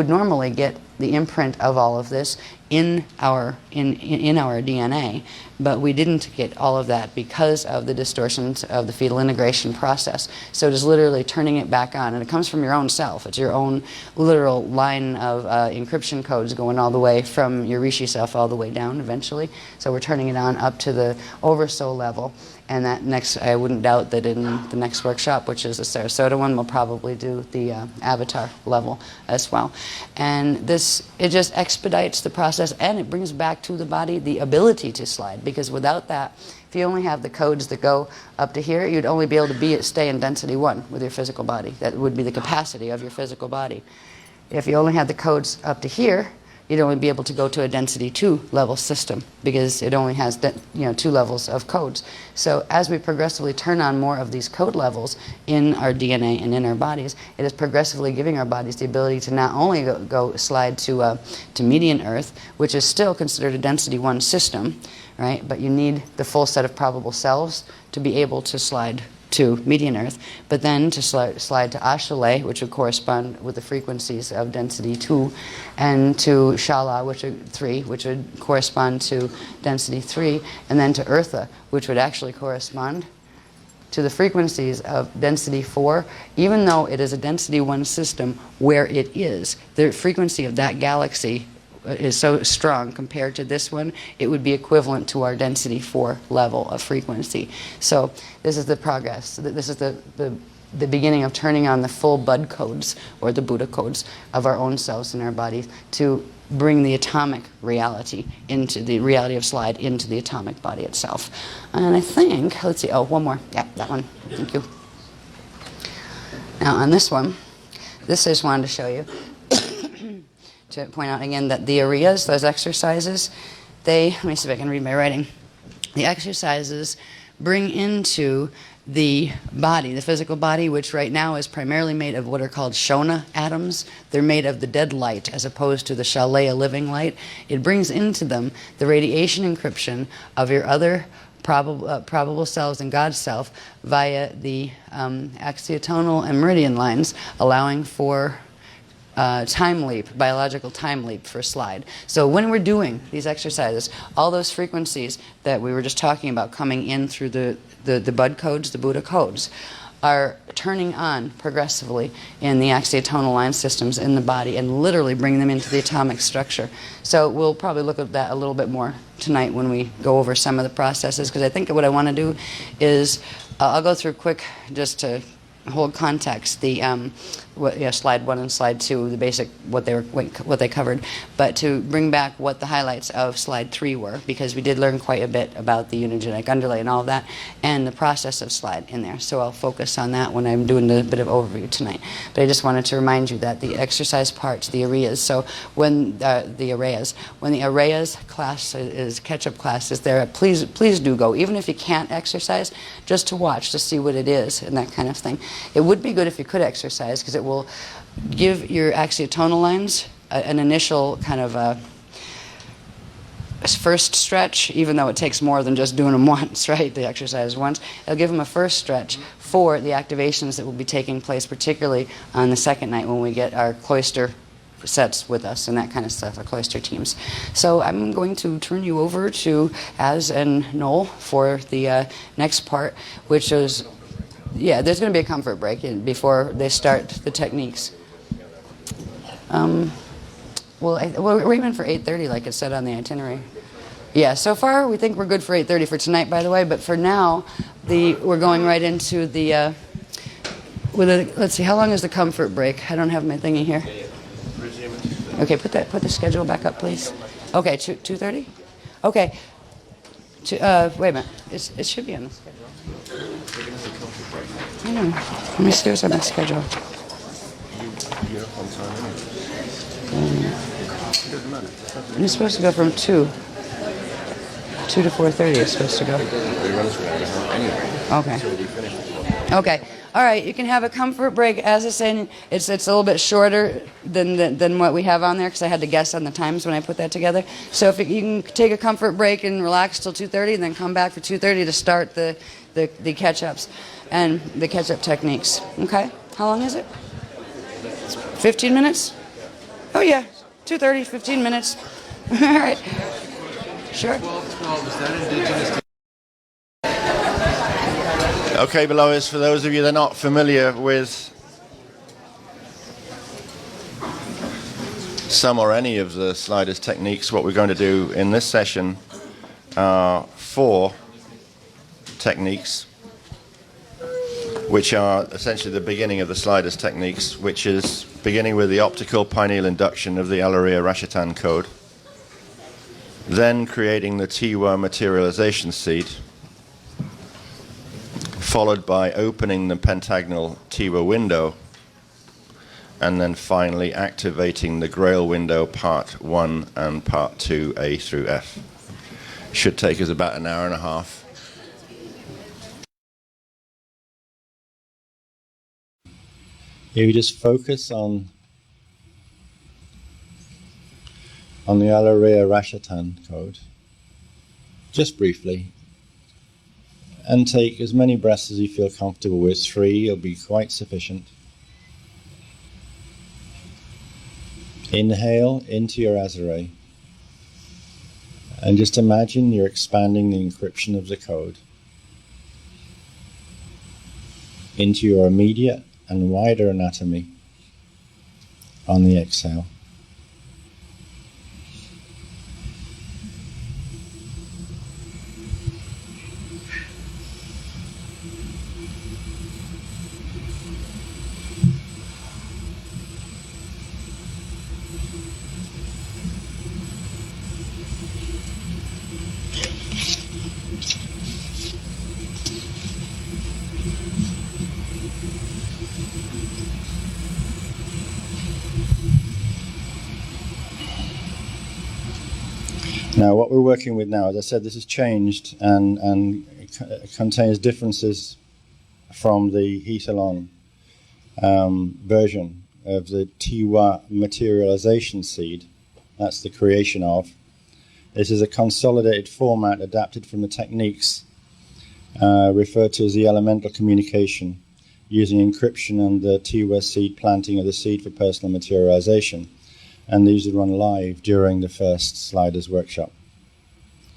normally get the imprint of all of this in our DNA, but we didn't get all of that because of the distortions of the fetal integration process. So it is literally turning it back on, and it comes from your own self. It's your own literal line of encryption codes going all the way from your Rishi self all the way down eventually. So we're turning it on up to the oversoul level, And that next, I wouldn't doubt that in the next workshop, which is the Sarasota one, we'll probably do the avatar level as well. And this, it just expedites the process, and it brings back to the body the ability to slide, because without that, if you only have the codes that go up to here, you'd only be able to stay in density 1 with your physical body. That would be the capacity of your physical body. If you only had the codes up to here, you'd only be able to go to a density 2 level system, because it only has 2 levels of codes. So as we progressively turn on more of these code levels in our DNA and in our bodies, it is progressively giving our bodies the ability to not only go slide to median Earth, which is still considered a density 1 system, right? But you need the full set of probable selves to be able to slide to median Earth, but then to slide to Ashale, which would correspond with the frequencies of density 2, and to Shala, which are 3, which would correspond to density 3, and then to Eartha, which would actually correspond to the frequencies of density 4, even though it is a density 1 system where it is. The frequency of that galaxy is so strong compared to this one, it would be equivalent to our density 4 level of frequency. So this is the progress. This is the beginning of turning on the full bud codes, or the Buddha codes, of our own selves in our bodies, to bring the atomic reality into the reality of slide into the atomic body itself. And I think, let's see, oh, one more. Yeah, that one. Thank you. Now on this one, this I just wanted to show you, to point out again that the areas, those exercises, let me see if I can read my writing. The exercises bring into the body, the physical body, which right now is primarily made of what are called Shona atoms. They're made of the dead light as opposed to the Shalaya living light. It brings into them the radiation encryption of your other probable selves and God's self via the axiotonal and meridian lines, allowing for time leap, biological time leap for slide. So when we're doing these exercises, all those frequencies that we were just talking about coming in through the bud codes, the Buddha codes, are turning on progressively in the axiotonal line systems in the body and literally bring them into the atomic structure. So we'll probably look at that a little bit more tonight when we go over some of the processes, because I think what I want to do is, I'll go through quick just to hold context, the slide 1 and slide 2, the basic what they covered, but to bring back what the highlights of slide 3 were, because we did learn quite a bit about the unigenic underlay and all of that, and the process of slide in there. So I'll focus on that when I'm doing a bit of overview tonight. But I just wanted to remind you that the exercise parts, the areas. So when the arrayas class is catch-up class is there, please do go, even if you can't exercise, just to watch to see what it is and that kind of thing. It would be good if you could exercise, because it will give your axiotonal lines an initial kind of a first stretch, even though it takes more than just doing them once, right? The exercise once. It'll give them a first stretch for the activations that will be taking place, particularly on the second night when we get our cloister sets with us and that kind of stuff, our cloister teams. So I'm going to turn you over to Az and Noel for the next part, which is, yeah, there's going to be a comfort break before they start the techniques. We're aiming for 8:30, like it said on the itinerary. Yeah, so far we think we're good for 8:30 for tonight, by the way. But for now, we're going right into the. Let's see, how long is the comfort break? I don't have my thingy here. Okay, put the schedule back up, please. Okay, 2:30. Okay. Wait a minute. It should be on the schedule. I know. Let me see what's on my schedule. It's supposed to go from 2 to 4:30. It's supposed to go. Okay. Okay. All right. You can have a comfort break. As I said, it's a little bit shorter than what we have on there, because I had to guess on the times when I put that together. So if you can take a comfort break and relax till 2:30, and then come back for 2:30 to start the catch-ups and the catch-up techniques. Okay. How long is it? 15 minutes? Oh yeah. 2:30, 15 minutes. All right. Sure. Okay, beloveds, for those of you that are not familiar with some or any of the sliders techniques, what we're going to do in this session are 4 techniques, which are essentially the beginning of the sliders techniques, which is beginning with the optical pineal induction of the Alaria-Rashatan code, then creating the Tiwa materialization seed, followed by opening the pentagonal Tiwa window, and then finally activating the Grail window part 1 and part 2, A through F. Should take us about an hour and a half. If you just focus on the Alaria-Rashatan code, just briefly, and take as many breaths as you feel comfortable with. 3 will be quite sufficient. Inhale into your Azare, and just imagine you're expanding the encryption of the code into your immediate and wider anatomy on the exhale. Now, what we're working with now, as I said, this has changed and contains differences from the Heathalon version of the Tiwa materialization seed. That's the creation of. This is a consolidated format adapted from the techniques referred to as the elemental communication, using encryption and the Tiwa seed planting of the seed for personal materialization. And these would run live during the first Sliders workshop.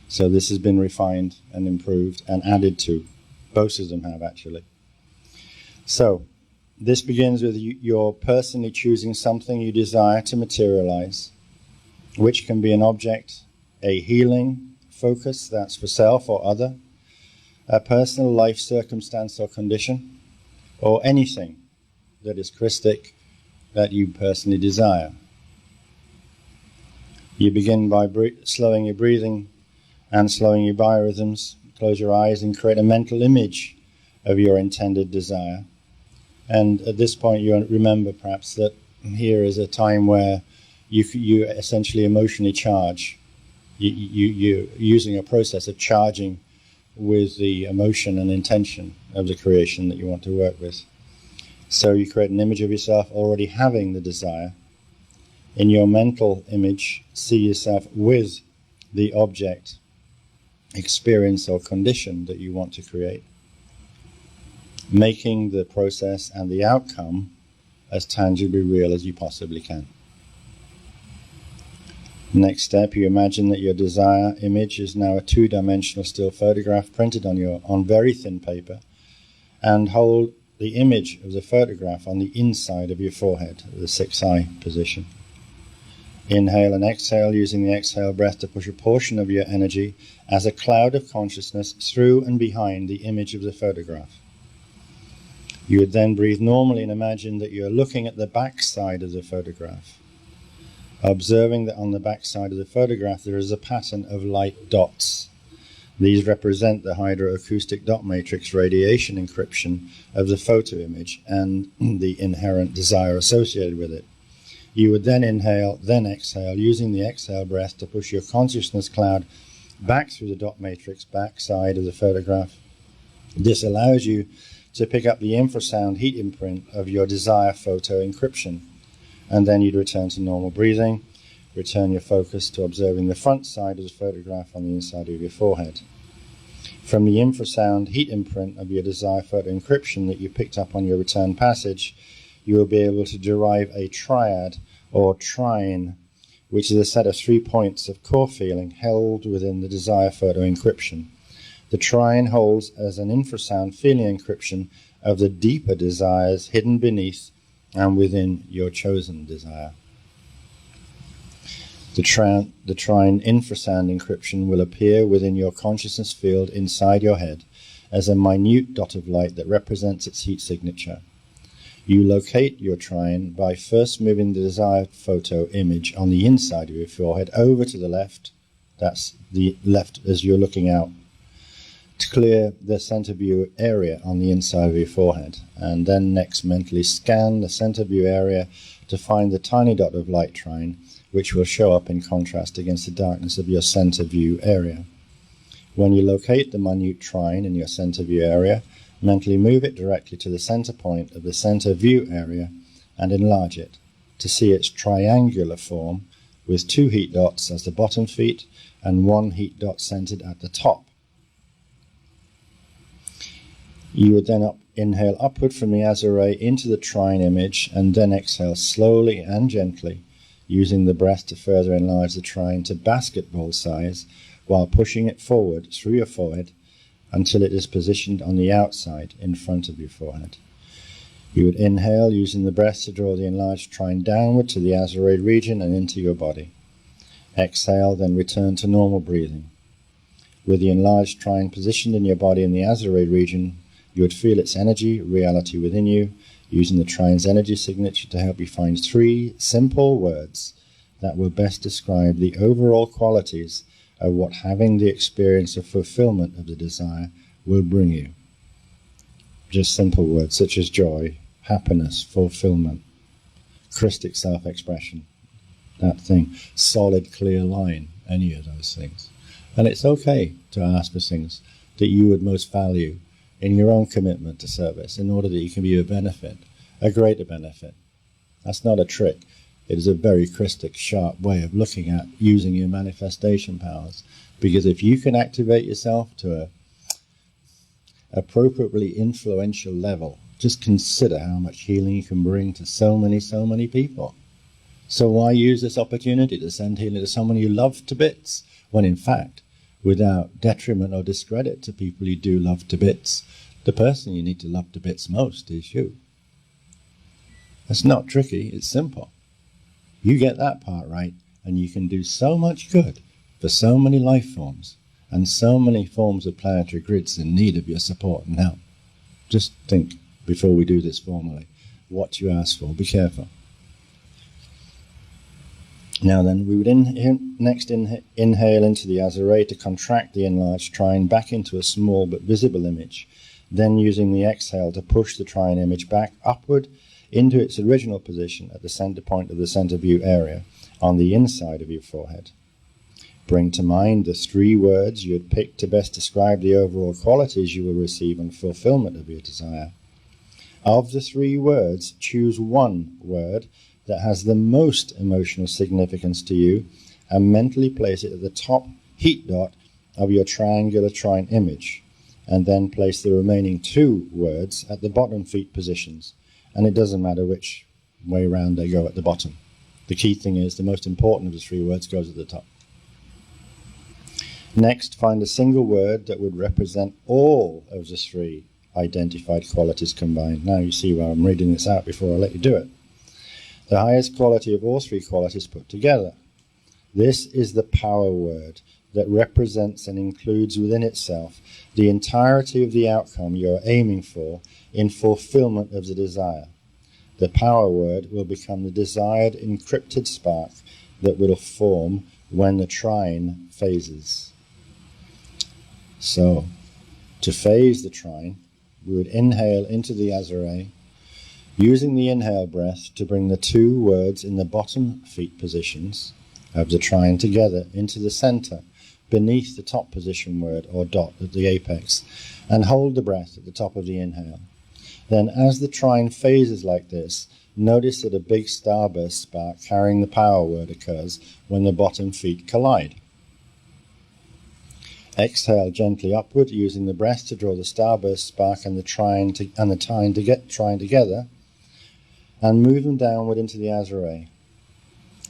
So this has been refined and improved and added to. Both of them have, actually. So this begins with your personally choosing something you desire to materialize, which can be an object, a healing focus, that's for self or other, a personal life circumstance or condition, or anything that is Christic that you personally desire. You begin by slowing your breathing and slowing your biorhythms. Close your eyes and create a mental image of your intended desire. And at this point, you remember perhaps that here is a time where you essentially emotionally charge. You're using a process of charging with the emotion and intention of the creation that you want to work with. So you create an image of yourself already having the desire. In your mental image, see yourself with the object, experience or condition that you want to create, making the process and the outcome as tangibly real as you possibly can. Next step, you imagine that your desire image is now a 2-dimensional still photograph printed on very thin paper, and hold the image of the photograph on the inside of your forehead, the 6-eye position. Inhale and exhale, using the exhale breath to push a portion of your energy as a cloud of consciousness through and behind the image of the photograph. You would then breathe normally and imagine that you're looking at the back side of the photograph, observing that on the back side of the photograph there is a pattern of light dots. These represent the hydroacoustic dot matrix radiation encryption of the photo image and the inherent desire associated with it. You would then inhale, then exhale, using the exhale breath to push your consciousness cloud back through the dot matrix back side of the photograph. This allows you to pick up the infrasound heat imprint of your desire photo encryption. And then you'd return to normal breathing, return your focus to observing the front side of the photograph on the inside of your forehead. From the infrasound heat imprint of your desire photo encryption that you picked up on your return passage, you will be able to derive a triad or trine, which is a set of 3 points of core feeling held within the desire photo encryption. The trine holds as an infrasound feeling encryption of the deeper desires hidden beneath and within your chosen desire. The trine infrasound encryption will appear within your consciousness field inside your head as a minute dot of light that represents its heat signature. You locate your trine by first moving the desired photo image on the inside of your forehead over to the left. That's the left as you're looking out, to clear the center view area on the inside of your forehead. And then next mentally scan the center view area to find the tiny dot of light trine, which will show up in contrast against the darkness of your center view area. When you locate the minute trine in your center view area, mentally move it directly to the center point of the center view area and enlarge it to see its triangular form with 2 heat dots as the bottom feet and 1 heat dot centered at the top. You would then inhale upward from the azure into the trine image and then exhale slowly and gently, using the breath to further enlarge the trine to basketball size while pushing it forward through your forehead until it is positioned on the outside in front of your forehead. You would inhale using the breath to draw the enlarged trine downward to the azure region and into your body. Exhale, then return to normal breathing. With the enlarged trine positioned in your body in the azure region, you would feel its energy, reality within you, using the trine's energy signature to help you find 3 simple words that will best describe the overall qualities of what having the experience of fulfillment of the desire will bring you. Just simple words such as joy, happiness, fulfillment, Christic self-expression, that thing, solid, clear line, any of those things. And it's okay to ask for things that you would most value in your own commitment to service in order that you can be a benefit, a greater benefit. That's not a trick. It is a very Christic, sharp way of looking at using your manifestation powers. Because if you can activate yourself to a appropriately influential level, just consider how much healing you can bring to so many people. So why use this opportunity to send healing to someone you love to bits, when in fact, without detriment or discredit to people you do love to bits, the person you need to love to bits most is you. It's not tricky, it's simple. You get that part right, and you can do so much good for so many life forms and so many forms of planetary grids in need of your support and help. Just think, before we do this formally, what you ask for. Be careful. Now then, we would next inhale into the azure to contract the enlarged trine back into a small but visible image, then using the exhale to push the trine image back upward into its original position at the center point of the center view area on the inside of your forehead. Bring to mind the 3 words you had picked to best describe the overall qualities you will receive on fulfillment of your desire. Of the 3 words, choose 1 word that has the most emotional significance to you and mentally place it at the top heat dot of your triangular trine image, and then place the remaining 2 words at the bottom feet positions. And it doesn't matter which way round they go at the bottom. The key thing is the most important of the 3 words goes at the top. Next, find a single word that would represent all of the 3 identified qualities combined. Now you see why I'm reading this out before I let you do it. The highest quality of all 3 qualities put together. This is the power word that represents and includes within itself the entirety of the outcome you're aiming for in fulfillment of the desire. The power word will become the desired encrypted spark that will form when the trine phases. So, to phase the trine, we would inhale into the azure, using the inhale breath to bring the 2 words in the bottom feet positions of the trine together into the center, beneath the top position word or dot at the apex, and hold the breath at the top of the inhale. Then as the trine phases like this, notice that a big starburst spark carrying the power word occurs when the bottom feet collide. Exhale gently upward, using the breath to draw the starburst spark and the trine together, and move them downward into the azure.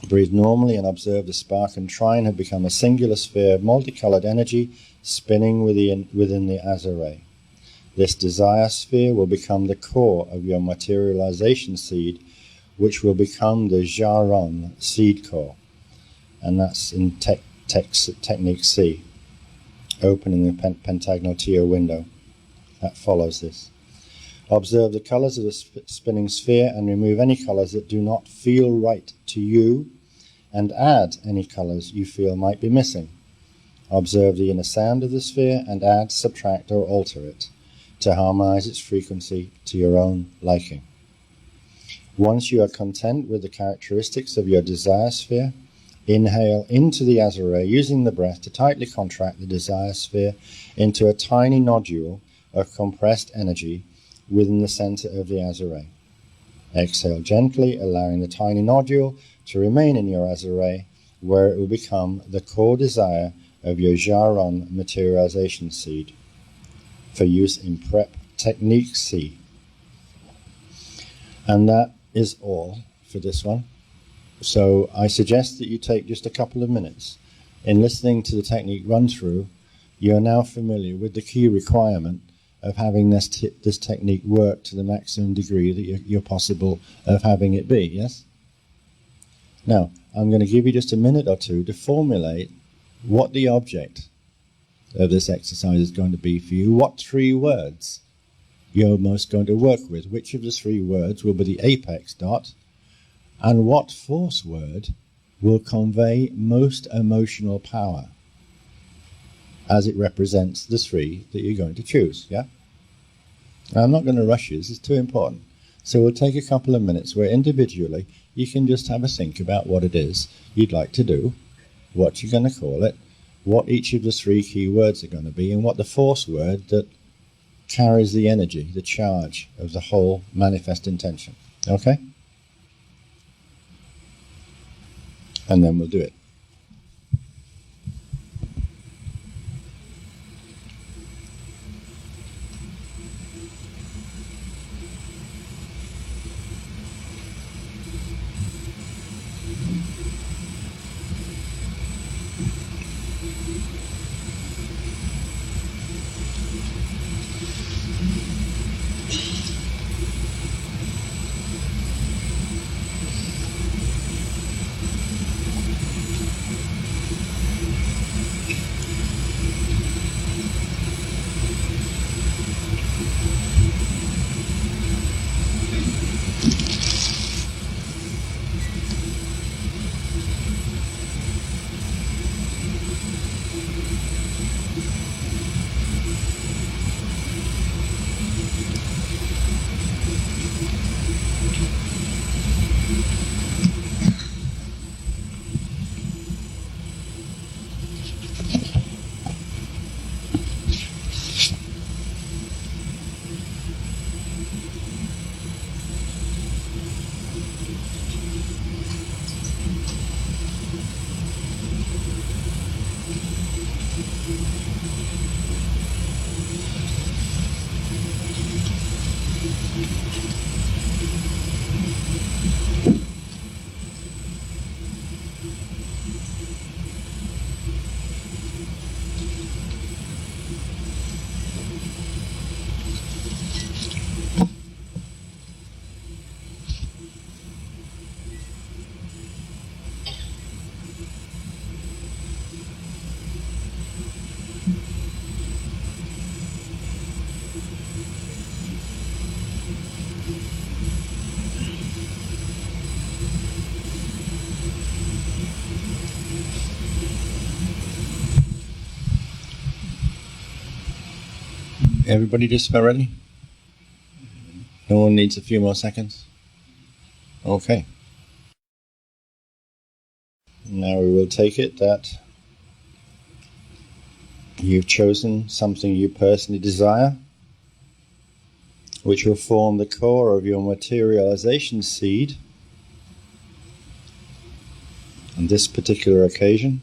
Breathe normally and observe the spark and trine have become a singular sphere of multicolored energy spinning within the azure. This desire sphere will become the core of your materialization seed, which will become the Jaron seed core. And that's in Technique C, opening the pentagonal Teo window. that follows this. Observe the colors of the spinning sphere and remove any colors that do not feel right to you, and add any colors you feel might be missing. Observe the inner sound of the sphere and add, subtract, or alter it to harmonize its frequency to your own liking. Once you are content with the characteristics of your desire sphere, inhale into the azure using the breath to tightly contract the desire sphere into a tiny nodule of compressed energy within the center of the azure. Exhale gently, allowing the tiny nodule to remain in your azure, where it will become the core desire of your Jaron materialization seed for use in Prep Technique C. And that is all for this one. So I suggest that you take just a couple of minutes. In listening to the technique run through, you are now familiar with the key requirement of having this technique work to the maximum degree that you're possible of having it be, yes? Now, I'm going to give you just a minute or two to formulate what the object of this exercise is going to be for you, what 3 words you're most going to work with, which of the 3 words will be the apex dot, and what force word will convey most emotional power as it represents the 3 that you're going to choose, yeah? Now, I'm not going to rush you, this is too important. So we'll take a couple of minutes where individually you can just have a think about what it is you'd like to do, what you're going to call it, what each of the 3 key words are going to be, and what the force word that carries the energy, the charge of the whole manifest intention. Okay? And then we'll do it. Everybody just about ready? No one needs a few more seconds? Okay. Now we will take it that you've chosen something you personally desire, which will form the core of your materialization seed on this particular occasion.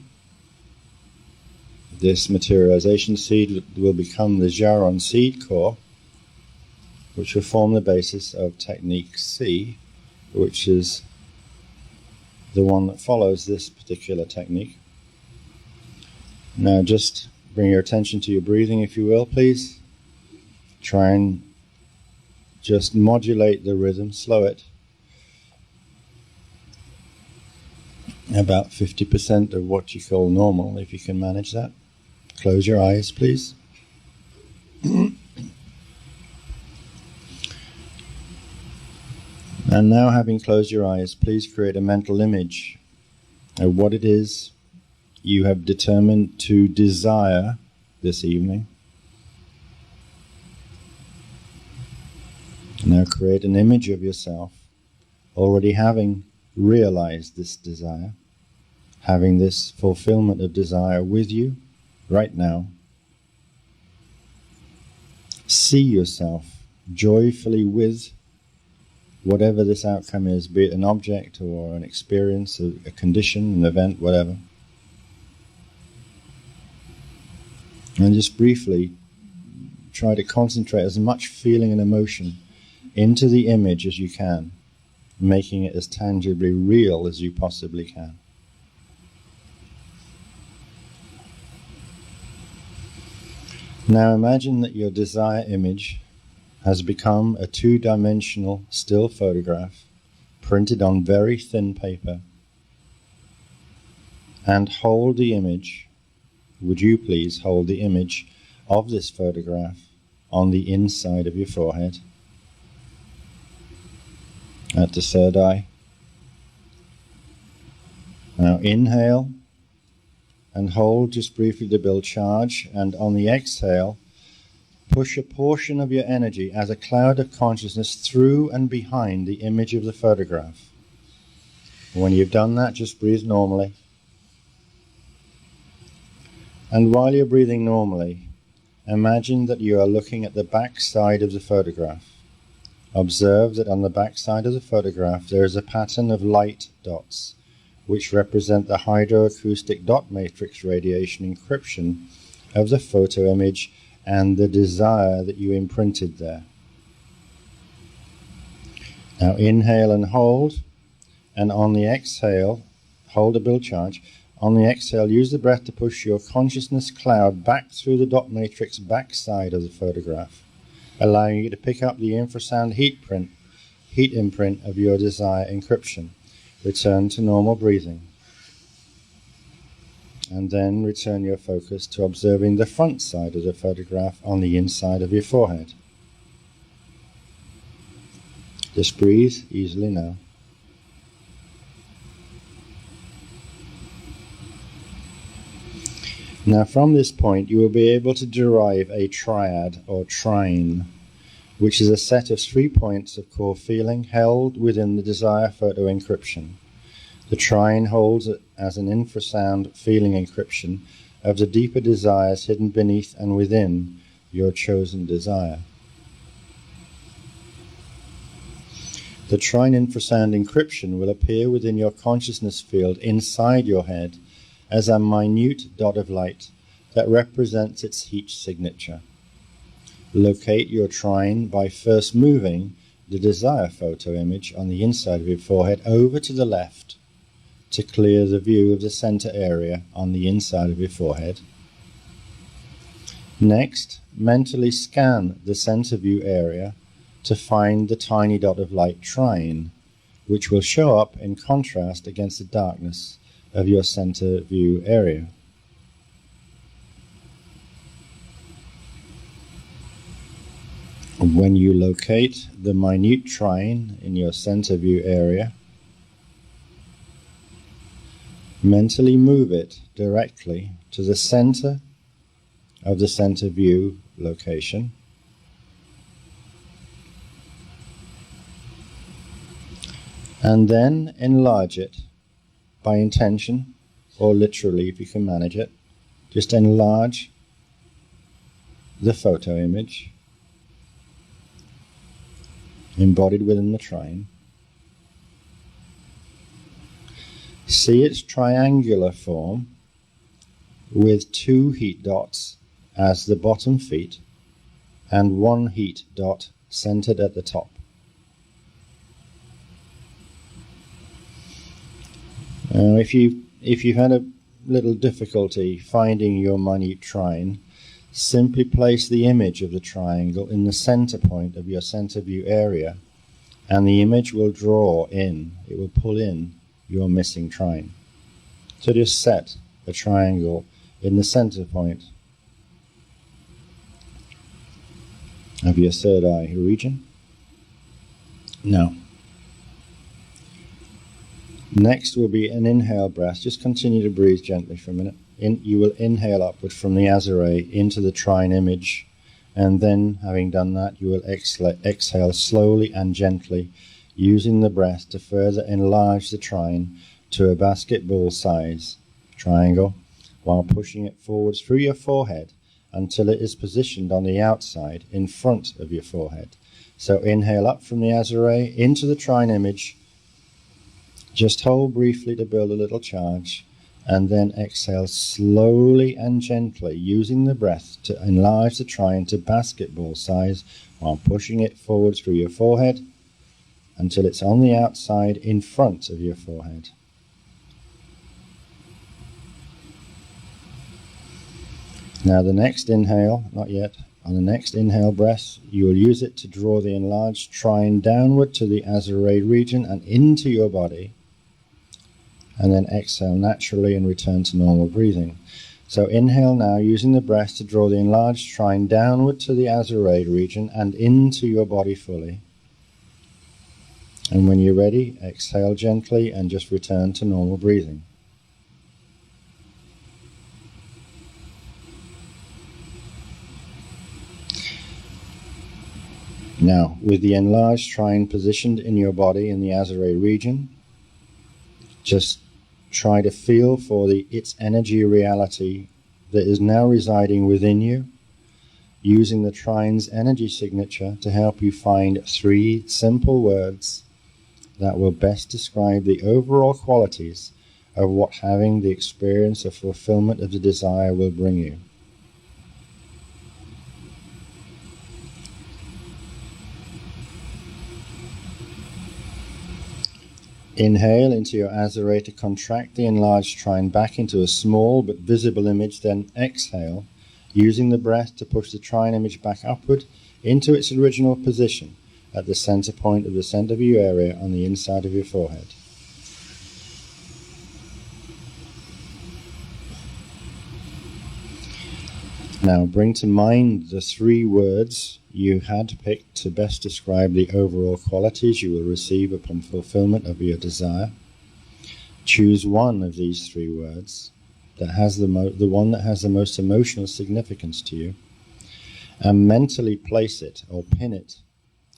This materialization seed will become the Jaron seed core, which will form the basis of Technique C, which is the one that follows this particular technique. Now just bring your attention to your breathing, if you will, please. Try and just modulate the rhythm, slow it. About 50% of what you call normal, if you can manage that. Close your eyes, please. And now, having closed your eyes, please create a mental image of what it is you have determined to desire this evening. Now create an image of yourself already having realized this desire, having this fulfillment of desire with you right now. See yourself joyfully with whatever this outcome is, be it an object or an experience, a condition, an event, whatever. And just briefly try to concentrate as much feeling and emotion into the image as you can, making it as tangibly real as you possibly can. Now imagine that your desire image has become a two-dimensional still photograph printed on very thin paper, and hold the image, would you please hold the image of this photograph on the inside of your forehead, at the third eye. Now inhale and hold just briefly to build charge, and on the exhale push a portion of your energy as a cloud of consciousness through and behind the image of the photograph. When you've done that, just breathe normally. And while you're breathing normally, imagine that you are looking at the back side of the photograph. Observe that on the back side of the photograph there is a pattern of light dots, which represent the hydroacoustic dot matrix radiation encryption of the photo image and the desire that you imprinted there. Now inhale and hold, and on the exhale, hold to build charge. On the exhale, use the breath to push your consciousness cloud back through the dot matrix backside of the photograph, allowing you to pick up the infrasound heat imprint of your desire encryption. Return to normal breathing. And then return your focus to observing the front side of the photograph on the inside of your forehead. Just breathe easily now. Now from this point you will be able to derive a triad or trine, which is a set of 3 points of core feeling held within the desire photo encryption. The trine holds it as an infrasound feeling encryption of the deeper desires hidden beneath and within your chosen desire. The trine infrasound encryption will appear within your consciousness field inside your head as a minute dot of light that represents its heat signature. Locate your trine by first moving the desire photo image on the inside of your forehead over to the left to clear the view of the center area on the inside of your forehead. Next, mentally scan the center view area to find the tiny dot of light trine, which will show up in contrast against the darkness of your center view area. When you locate the minute trine in your center view area, mentally move it directly to the center of the center view location. And then enlarge it by intention, or literally if you can manage it. Just enlarge the photo image embodied within the trine. See its triangular form with 2 heat dots as the bottom feet and 1 heat dot centered at the top. If you had a little difficulty finding your minute trine, simply place the image of the triangle in the center point of your center view area, and the image will draw in, it will pull in your missing trine. So just set a triangle in the center point of your third eye region. Now, Next will be an inhale breath. Just continue to breathe gently for a minute. You will inhale upward from the Azure into the trine image, and then, having done that, you will exhale slowly and gently, using the breath to further enlarge the trine to a basketball size triangle, while pushing it forwards through your forehead until it is positioned on the outside in front of your forehead. So inhale up from the Azure into the trine image. Just hold briefly to build a little charge, and then exhale slowly and gently, using the breath to enlarge the trine to basketball size while pushing it forward through your forehead until it's on the outside in front of your forehead. Now the next inhale, not yet, on the next inhale breath, you will use it to draw the enlarged trine downward to the Azure region and into your body, and then exhale naturally and return to normal breathing. So inhale now, using the breath to draw the enlarged trine downward to the Azure region and into your body fully. And when you're ready, exhale gently and just return to normal breathing. Now, with the enlarged trine positioned in your body in the Azure region, just try to feel for its energy reality that is now residing within you, using the trine's energy signature to help you find 3 simple words that will best describe the overall qualities of what having the experience of fulfillment of the desire will bring you. Inhale into your Azure to contract the enlarged trine back into a small but visible image, then exhale, using the breath to push the trine image back upward into its original position at the center point of the center view area on the inside of your forehead. Now bring to mind the 3 words you had picked to best describe the overall qualities you will receive upon fulfillment of your desire. Choose one of these 3 words that has the one that has the most emotional significance to you, and mentally place it or pin it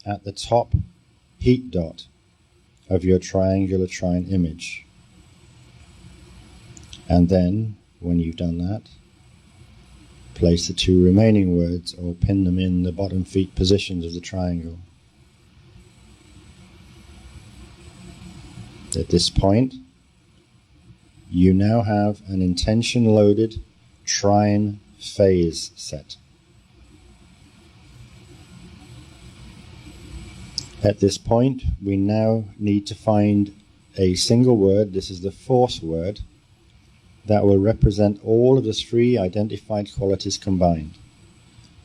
at the top heat dot of your triangular trine image. And then, when you've done that, place the 2 remaining words or pin them in the bottom feet positions of the triangle. At this point, you now have an intention-loaded trine phase set. At this point, we now need to find a single word, this is the 4th word, that will represent all of the 3 identified qualities combined,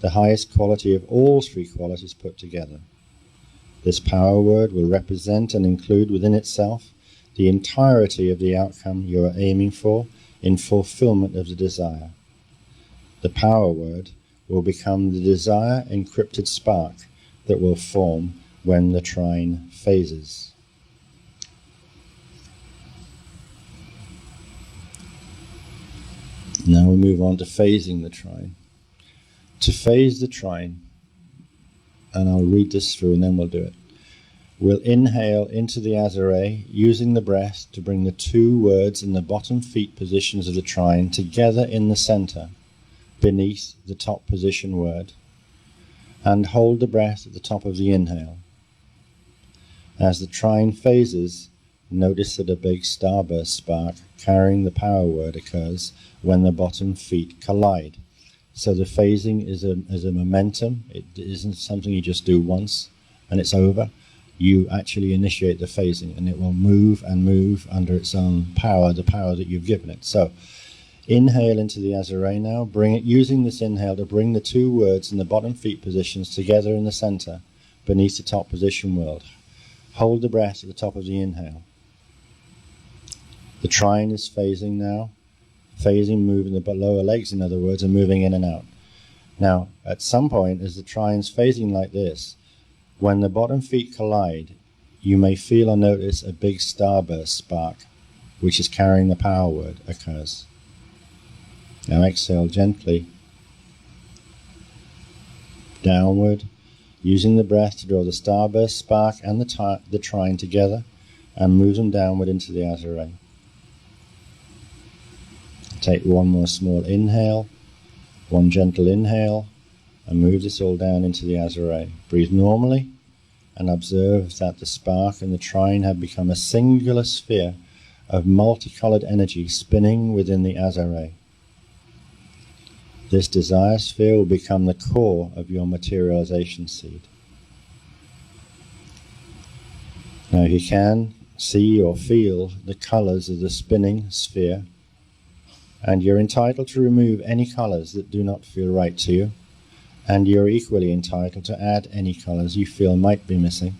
the highest quality of all 3 qualities put together. This power word will represent and include within itself the entirety of the outcome you are aiming for in fulfillment of the desire. The power word will become the desire encrypted spark that will form when the trine phases. Now we move on to phasing the trine. To phase the trine, and I'll read this through and then we'll do it. We'll inhale into the Azure, using the breath to bring the 2 words in the bottom feet positions of the trine together in the center, beneath the top position word, and hold the breath at the top of the inhale. As the trine phases, notice that a big starburst spark carrying the power word occurs when the bottom feet collide. So the phasing is a momentum. It isn't something you just do once and it's over. You actually initiate the phasing, and it will move and move under its own power, the power that you've given it. So inhale into the Azure now, bring it, using this inhale to bring the 2 words in the bottom feet positions together in the center, beneath the top position word. Hold the breath at the top of the inhale. The trine is phasing now. Phasing, moving the lower legs, in other words, are moving in and out. Now, at some point, as the trine's phasing like this, when the bottom feet collide, you may feel or notice a big starburst spark, which is carrying the power word, occurs. Now exhale gently downward, using the breath to draw the starburst spark and the trine together and move them downward into the Azure. Take one more small inhale, one gentle inhale, and move this all down into the Azure. Breathe normally and observe that the spark and the trine have become a singular sphere of multicolored energy spinning within the Azure. This desire sphere will become the core of your materialization seed. Now you can see or feel the colors of the spinning sphere, and you're entitled to remove any colors that do not feel right to you, and you're equally entitled to add any colors you feel might be missing.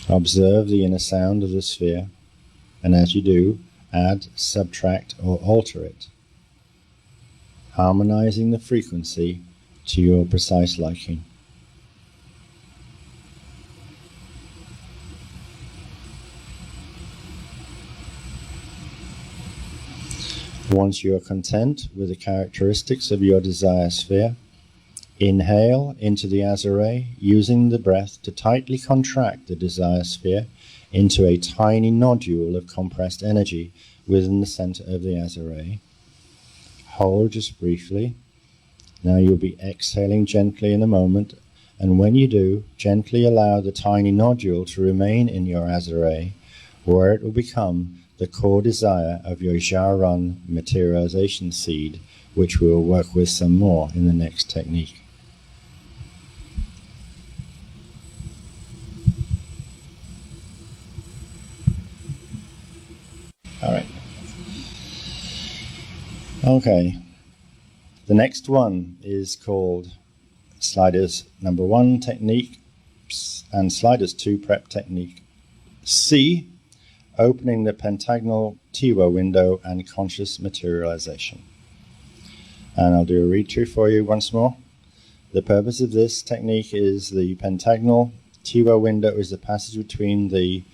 Observe the inner sound of the sphere, and as you do, add, subtract, or alter it, harmonizing the frequency to your precise liking. Once you are content with the characteristics of your desire sphere, inhale into the Azure, using the breath to tightly contract the desire sphere into a tiny nodule of compressed energy within the center of the Azure. Hold just briefly. Now you'll be exhaling gently in a moment, and when you do, gently allow the tiny nodule to remain in your Azure, where it will become the core desire of your Jaran materialization seed, which we'll work with some more in the next technique. All right. Okay. The next one is called Sliders number 1 technique and Sliders 2 prep technique. C, opening the pentagonal Tiwa window and conscious materialization. And I'll do a read through for you once more. The purpose of this technique is the pentagonal Tiwa window is the passage between the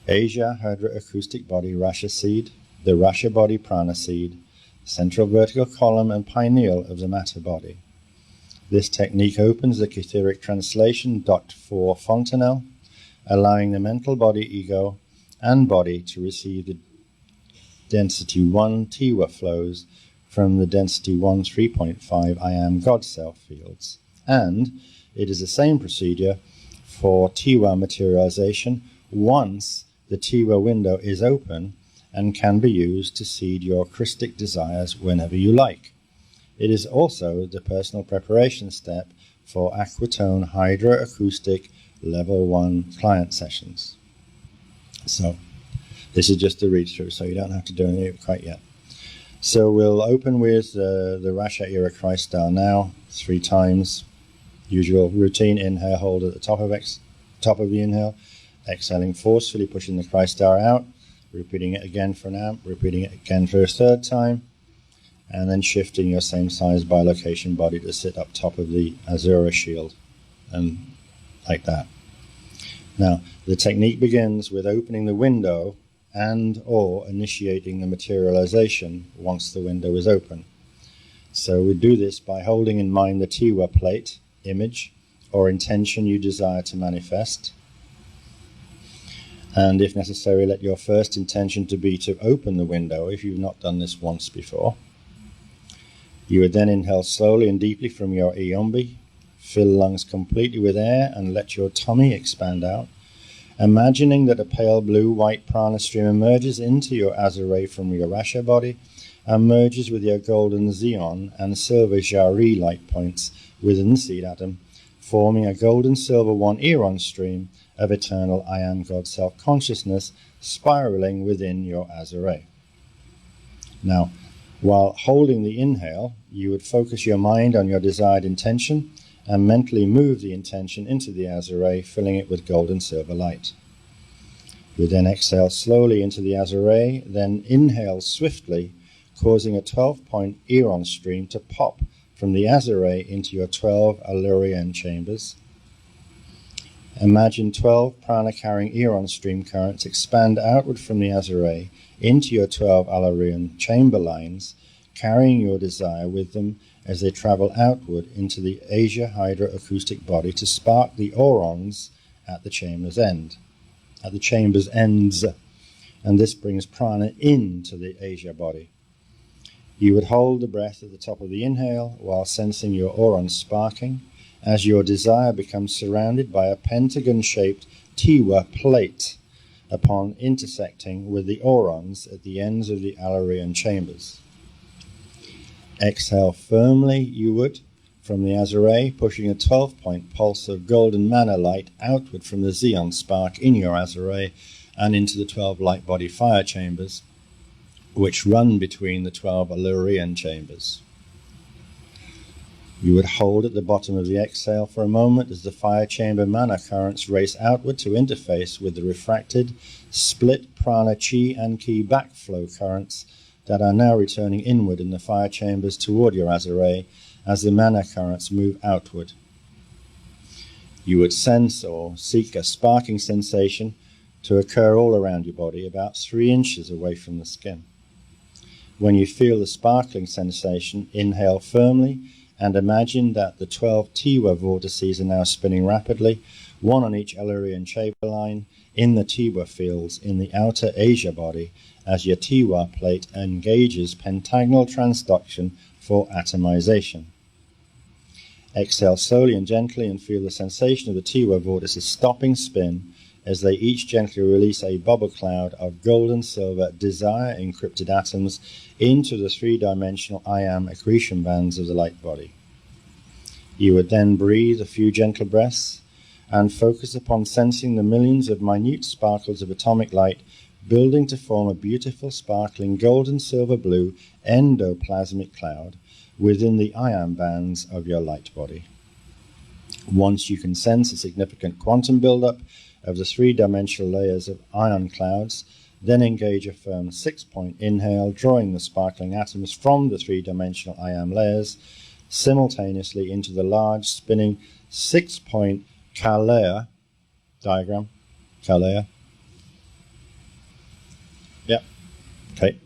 Asia Hydra acoustic body Rasha seed, the Rasha body prana seed, central vertical column and pineal of the matter body. This technique opens the Katheric translation dot 4 fontanelle, allowing the mental body, ego, and body to receive the density 1 Tiwa flows from the density 1 3.5 I am God self fields. And it is the same procedure for Tiwa materialization once the Tiwa window is open and can be used to seed your Christic desires whenever you like. It is also the personal preparation step for Aquatone Hydra Acoustic Level 1 client sessions. So this is just a read through, so you don't have to do anything quite yet. So we'll open with the Rasha era Christ star now, 3 times. Usual routine, inhale, hold at the top of the inhale, exhaling forcefully, pushing the Christ star out, repeating it again for an amp, repeating it again for a 3rd time, and then shifting your same size bilocation body to sit up top of the Azura shield, and like that. Now, the technique begins with opening the window and or initiating the materialization once the window is open. So we do this by holding in mind the Tiwa plate, image, or intention you desire to manifest. And if necessary, let your first intention to be to open the window if you've not done this once before. You would then inhale slowly and deeply from your Iyombi, fill lungs completely with air and let your tummy expand out, imagining that a pale blue-white prana stream emerges into your Azure from your Rasha body and merges with your golden Xeon and silver Jari light points within the seed atom, forming a golden silver 1 Eon stream of eternal I am God self-consciousness spiraling within your Azure. Now, while holding the inhale, you would focus your mind on your desired intention and mentally move the intention into the Azure, filling it with gold and silver light. You then exhale slowly into the Azure, then inhale swiftly, causing a 12-point Eon stream to pop from the Azure into your 12 Allurian chambers, Imagine 12 prana-carrying eon stream currents expand outward from the Azure into your 12 Alarian chamber lines, carrying your desire with them as they travel outward into the Asia Hydra acoustic body to spark the orons at the chamber's ends. And this brings prana into the Asia body. You would hold the breath at the top of the inhale while sensing your orons sparking as your desire becomes surrounded by a pentagon-shaped Tiwa plate upon intersecting with the orons at the ends of the Alarian chambers. Exhale firmly, you would, from the Azure, pushing a 12-point pulse of golden mana light outward from the Xeon spark in your Azure and into the 12 light body fire chambers, which run between the 12 Alurian chambers. You would hold at the bottom of the exhale for a moment as the fire chamber mana currents race outward to interface with the refracted, split prana chi and ki backflow currents that are now returning inward in the fire chambers toward your Azure as the mana currents move outward. You would sense or seek a sparking sensation to occur all around your body, about 3 inches away from the skin. When you feel the sparkling sensation, inhale firmly and imagine that the 12 Tiwa vortices are now spinning rapidly, one on each Alurian chamber line, in the Tiwa fields in the outer Asia body, as your Tiwa plate engages pentagonal transduction for atomization. Exhale slowly and gently and feel the sensation of the Tiwa vortices stopping spin as they each gently release a bubble cloud of gold-and-silver desire-encrypted atoms into the 3-dimensional I am accretion bands of the light body. You would then breathe a few gentle breaths and focus upon sensing the millions of minute sparkles of atomic light building to form a beautiful, sparkling gold-and-silver blue endoplasmic cloud within the ion bands of your light body. Once you can sense a significant quantum buildup of the 3-dimensional layers of ion clouds, then engage a firm 6-point inhale, drawing the sparkling atoms from the 3-dimensional ion layers simultaneously into the large spinning 6-point Kalea diagram. Kalea. Yep. Okay.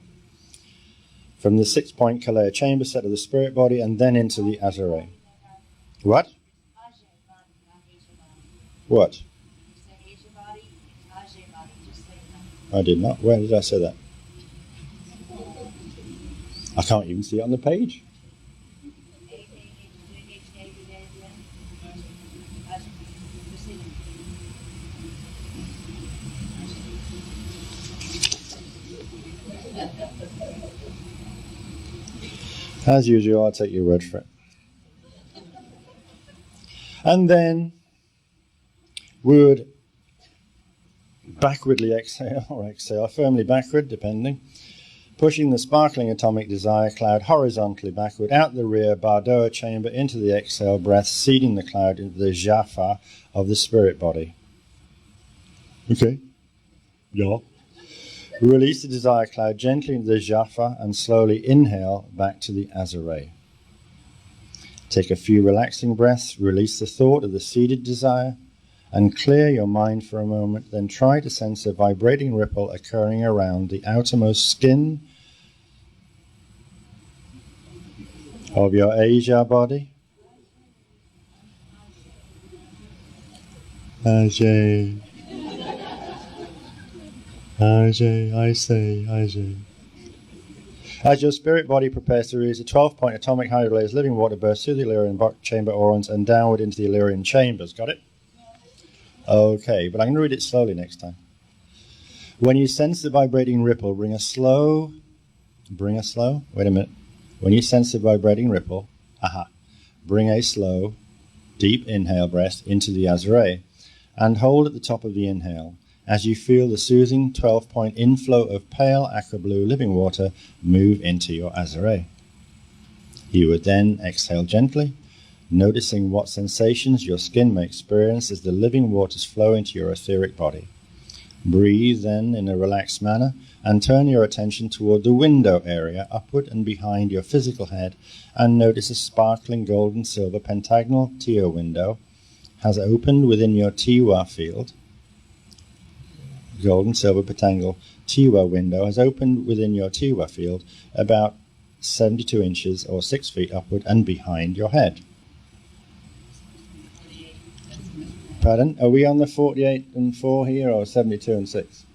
From the 6-point Kalea chamber set of the spirit body and then into the Azure. What? What? I did not. Where did I say that? I can't even see it on the page. As usual, I'll take your word for it. And then we would backwardly exhale, or exhale firmly backward, depending, pushing the sparkling atomic desire cloud horizontally backward out the rear Bardoa chamber into the exhale breath, seeding the cloud into the Jaffa of the spirit body. Okay. Yeah. Release the desire cloud gently into the Jaffa and slowly inhale back to the Azure. Take a few relaxing breaths, release the thought of the seeded desire, and clear your mind for a moment. Then try to sense a vibrating ripple occurring around the outermost skin of your Asia body. Ajay. Ajay, I say, Ajay. As your spirit body prepares to release a 12-point atomic hydro layers living water burst through the Illyrian chamber orons and downward into the Illyrian chambers. Got it? Okay, but I'm going to read it slowly next time. When you sense the vibrating ripple, bring a slow, wait a minute. When you sense the vibrating ripple, bring a slow, deep inhale breath into the Azure and hold at the top of the inhale as you feel the soothing 12-point inflow of pale aqua blue living water move into your Azure. You would then exhale gently, noticing what sensations your skin may experience as the living waters flow into your etheric body. Breathe then in a relaxed manner and turn your attention toward the window area upward and behind your physical head and notice a sparkling gold and silver pentagonal tear window has opened within your Tiwa field. Gold and silver pentangle Tiwa window has opened within your Tiwa field about 72 inches or 6 feet upward and behind your head. Pardon? Are we on the 48 and 4 here or 72 and 6?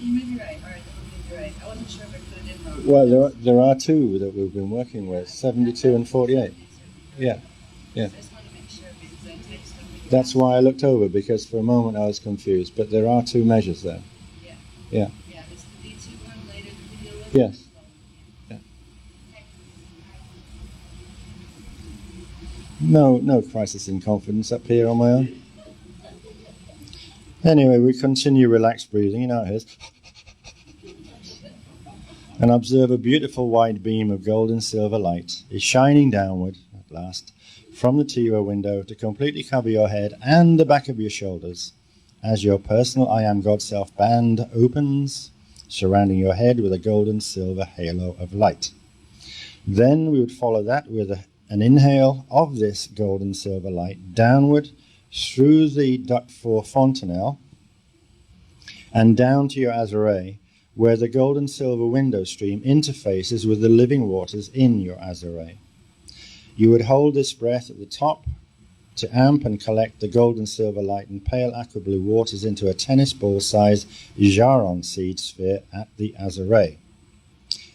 You may be right. All right, then you're right. I wasn't sure if I put it in wrong. Well, there are two that we've been working with, 72 and 48. Yeah, yeah. I just wanted to make sure because I typed stuff. That's why I looked over, because for a moment I was confused. But there are two measures there. Yeah. Yeah. Yeah, it's the D2 one later the video with. Yes. No crisis in confidence up here on my own. Anyway, we continue relaxed breathing. You know how it is. And observe a beautiful wide beam of gold and silver light is shining downward, at last, from the Tiwa window to completely cover your head and the back of your shoulders as your personal I Am God Self band opens, surrounding your head with a gold and silver halo of light. Then we would follow that with an inhale of this gold and silver light downward through the duct 4 fontanelle and down to your azare, where the gold and silver window stream interfaces with the living waters in your azare. You would hold this breath at the top to amp and collect the gold and silver light and pale aqua blue waters into a tennis ball size Jaron seed sphere at the azare.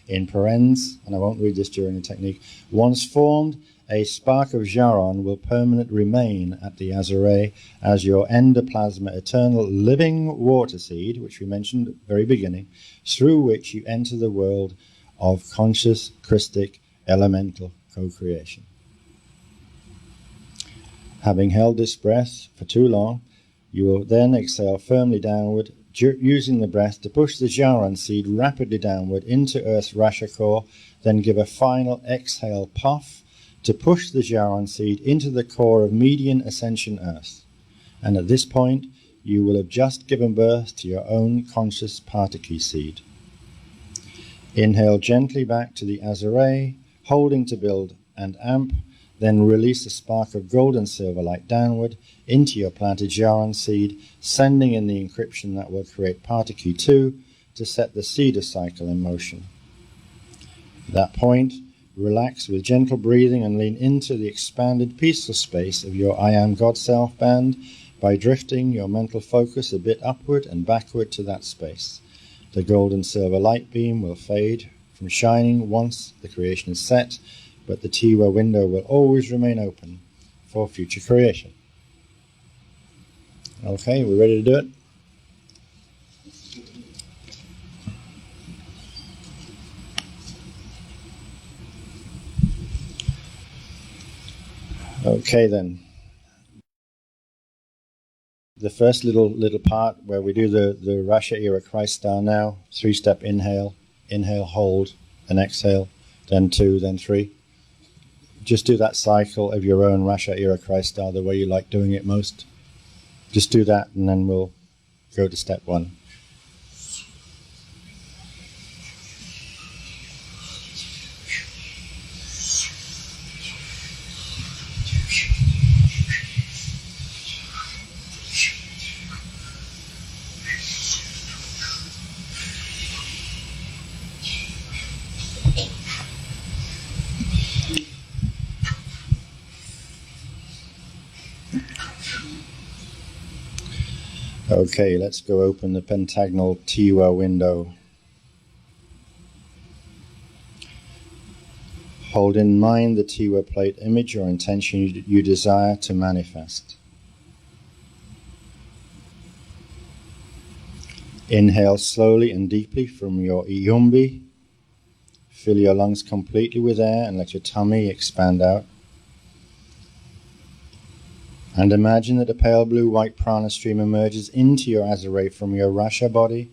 In parens, and I won't read this during the technique, once formed, a spark of Jaron will permanently remain at the azare as your endoplasma eternal living water seed, which we mentioned at the very beginning, through which you enter the world of conscious, Christic, elemental co-creation. Having held this breath for too long, you will then exhale firmly downward, using the breath to push the Jaron seed rapidly downward into Earth's Rasha core, then give a final exhale puff to push the Jaron seed into the core of Median Ascension Earth. And at this point, you will have just given birth to your own conscious Partiki seed. Inhale gently back to the azare, holding to build and amp, then release a spark of gold and silver light downward into your planted Jaron seed, sending in the encryption that will create Partiki 2 to set the seeder cycle in motion. At that point, relax with gentle breathing and lean into the expanded peaceful space of your I Am God Self band by drifting your mental focus a bit upward and backward to that space. The gold and silver light beam will fade from shining once the creation is set, but the Tiwa window will always remain open for future creation. Okay, we're ready to do it? Okay then. The first little part where we do the Rasha era Christ star now, 3-step inhale, hold, then exhale, then 2, then 3. Just do that cycle of your own Rasha era Christ star the way you like doing it most. Just do that and then we'll go to step 1. Okay, let's go open the pentagonal Tiwa window. Hold in mind the Tiwa plate image or intention you desire to manifest. Inhale slowly and deeply from your Iyumbi. Fill your lungs completely with air and let your tummy expand out. And imagine that a pale blue-white prana stream emerges into your azare from your Rasha body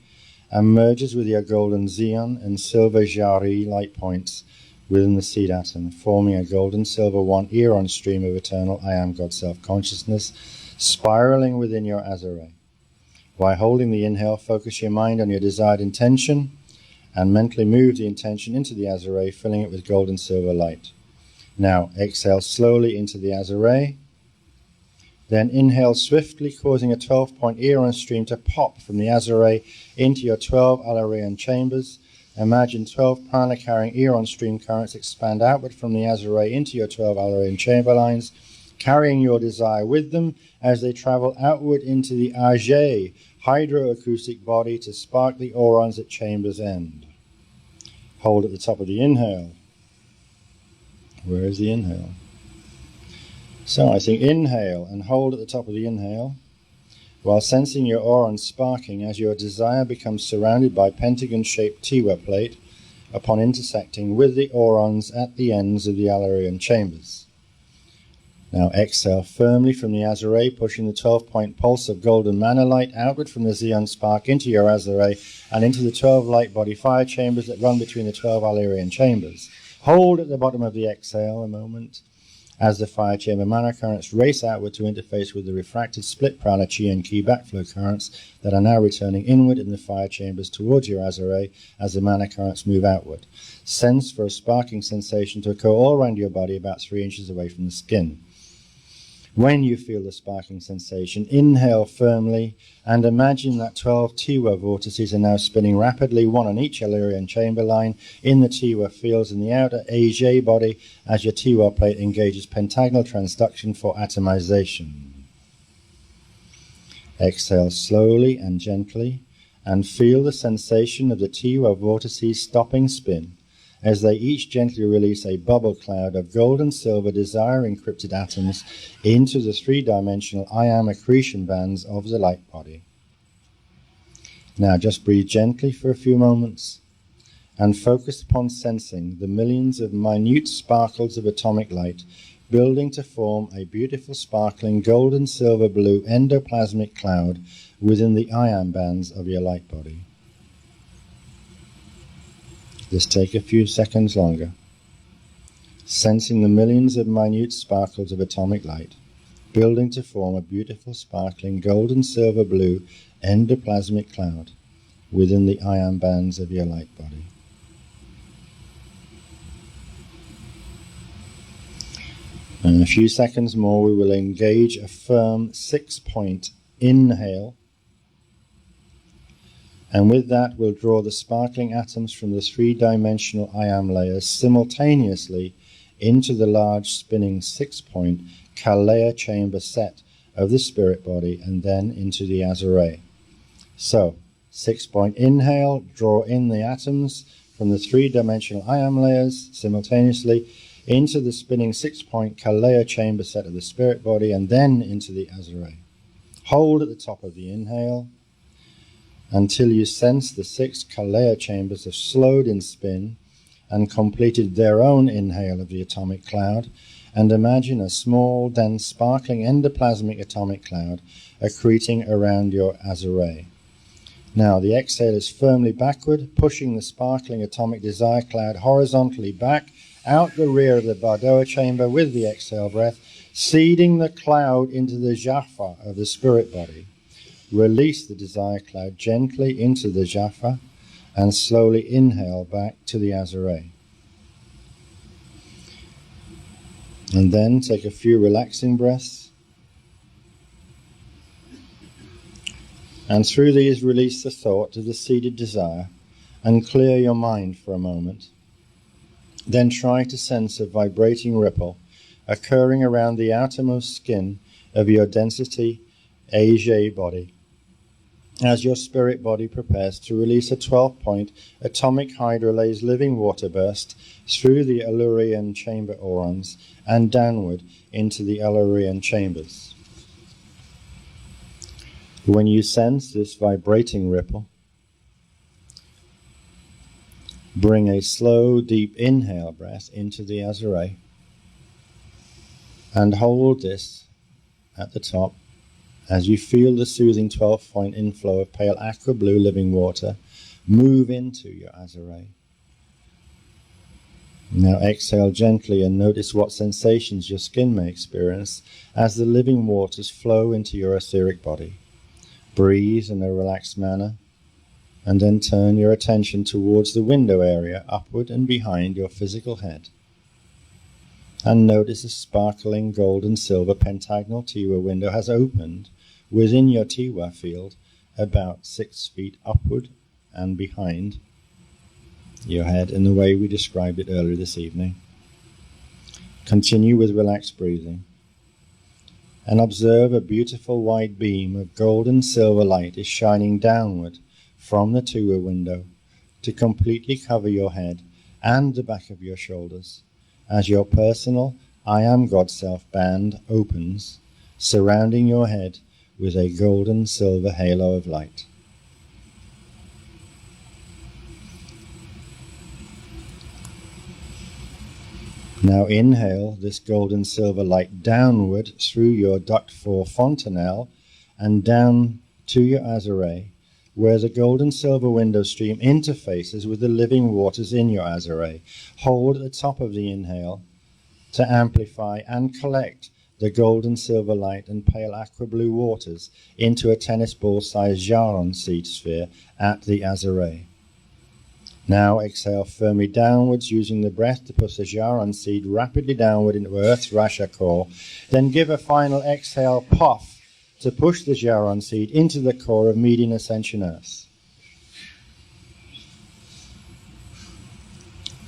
and merges with your golden Xion and silver Jari light points within the seed atom, forming a golden silver 1 eon stream of eternal I Am God Self-consciousness, spiraling within your azare. While holding the inhale, focus your mind on your desired intention and mentally move the intention into the azare, filling it with gold and silver light. Now exhale slowly into the Azure. Then inhale swiftly, causing a 12-point Aeon stream to pop from the Azure into your 12 Alarian chambers. Imagine 12 prana-carrying Aeon stream currents expand outward from the Azure into your 12 Alarian chamber lines, carrying your desire with them as they travel outward into the Ajay hydroacoustic body to spark the Aurons at chamber's end. Hold at the top of the inhale. Where is the inhale? So I think inhale and hold at the top of the inhale while sensing your Aurons sparking as your desire becomes surrounded by pentagon-shaped Tiwa plate upon intersecting with the Aurons at the ends of the Alarian chambers. Now exhale firmly from the Azure, pushing the 12-point pulse of golden mana light outward from the Xeon spark into your Azure and into the 12 light body fire chambers that run between the 12 Alarian chambers. Hold at the bottom of the exhale a moment as the fire chamber mana currents race outward to interface with the refracted split prana chi and ki backflow currents that are now returning inward in the fire chambers towards your Azure as the mana currents move outward. Sense for a sparking sensation to occur all around your body about 3 inches away from the skin. When you feel the sparking sensation, inhale firmly and imagine that 12 Tiwa vortices are now spinning rapidly, one on each Alarian chamber line, in the Tiwa fields in the outer Ajay body as your Tiwa plate engages pentagonal transduction for atomization. Exhale slowly and gently and feel the sensation of the Tiwa vortices stopping spin as they each gently release a bubble cloud of gold and silver desire-encrypted atoms into the three-dimensional I am accretion bands of the light body. Now just breathe gently for a few moments and focus upon sensing the millions of minute sparkles of atomic light building to form a beautiful sparkling gold and silver blue endoplasmic cloud within the ion bands of your light body. Just take a few seconds longer, sensing the millions of minute sparkles of atomic light, building to form a beautiful sparkling gold and silver blue endoplasmic cloud within the ion bands of your light body. And in a few seconds more we will engage a firm 6-point inhale. And with that, we'll draw the sparkling atoms from the three-dimensional ion layers simultaneously into the large spinning 6-point Kalea chamber set of the spirit body and then into the Azure. So, 6-point inhale, draw in the atoms from the three-dimensional ion layers simultaneously into the spinning 6-point Kalea chamber set of the spirit body and then into the Azure. Hold at the top of the inhale until you sense the 6 Kalea chambers have slowed in spin and completed their own inhale of the atomic cloud, and imagine a small, dense, sparkling endoplasmic atomic cloud accreting around your Azure. Now the exhale is firmly backward, pushing the sparkling atomic desire cloud horizontally back out the rear of the Bardoa chamber with the exhale breath, seeding the cloud into the Jaffa of the spirit body. Release the desire cloud gently into the Jaffa and slowly inhale back to the Azure. And then take a few relaxing breaths. And through these release the thought of the seeded desire and clear your mind for a moment. Then try to sense a vibrating ripple occurring around the outermost skin of your density Ajay body, as your spirit body prepares to release a 12-point atomic hydrolase living water burst through the Alarian chamber Aurons and downward into the Alarian chambers. When you sense this vibrating ripple, bring a slow, deep inhale breath into the Azure and hold this at the top as you feel the soothing 12-point inflow of pale aqua blue living water move into your Azure. Now exhale gently and notice what sensations your skin may experience as the living waters flow into your etheric body. Breathe in a relaxed manner and then turn your attention towards the window area upward and behind your physical head. And notice a sparkling gold and silver pentagonal Tiwa window has opened within your Tiwa field about 6 feet upward and behind your head in the way we described it earlier this evening. Continue with relaxed breathing and observe a beautiful wide beam of golden silver light is shining downward from the Tiwa window to completely cover your head and the back of your shoulders as your personal I Am God Self band opens, surrounding your head with a golden silver halo of light. Now inhale this golden silver light downward through your duct 4 fontanelle and down to your azare, where the golden silver window stream interfaces with the living waters in your azare. Hold at the top of the inhale to amplify and collect the golden silver light and pale aqua blue waters into a tennis ball sized Jaron seed sphere at the azare. Now exhale firmly downwards, using the breath to push the Jaron seed rapidly downward into Earth's Rasha core. Then give a final exhale puff to push the Jaron seed into the core of Median Ascension Earth.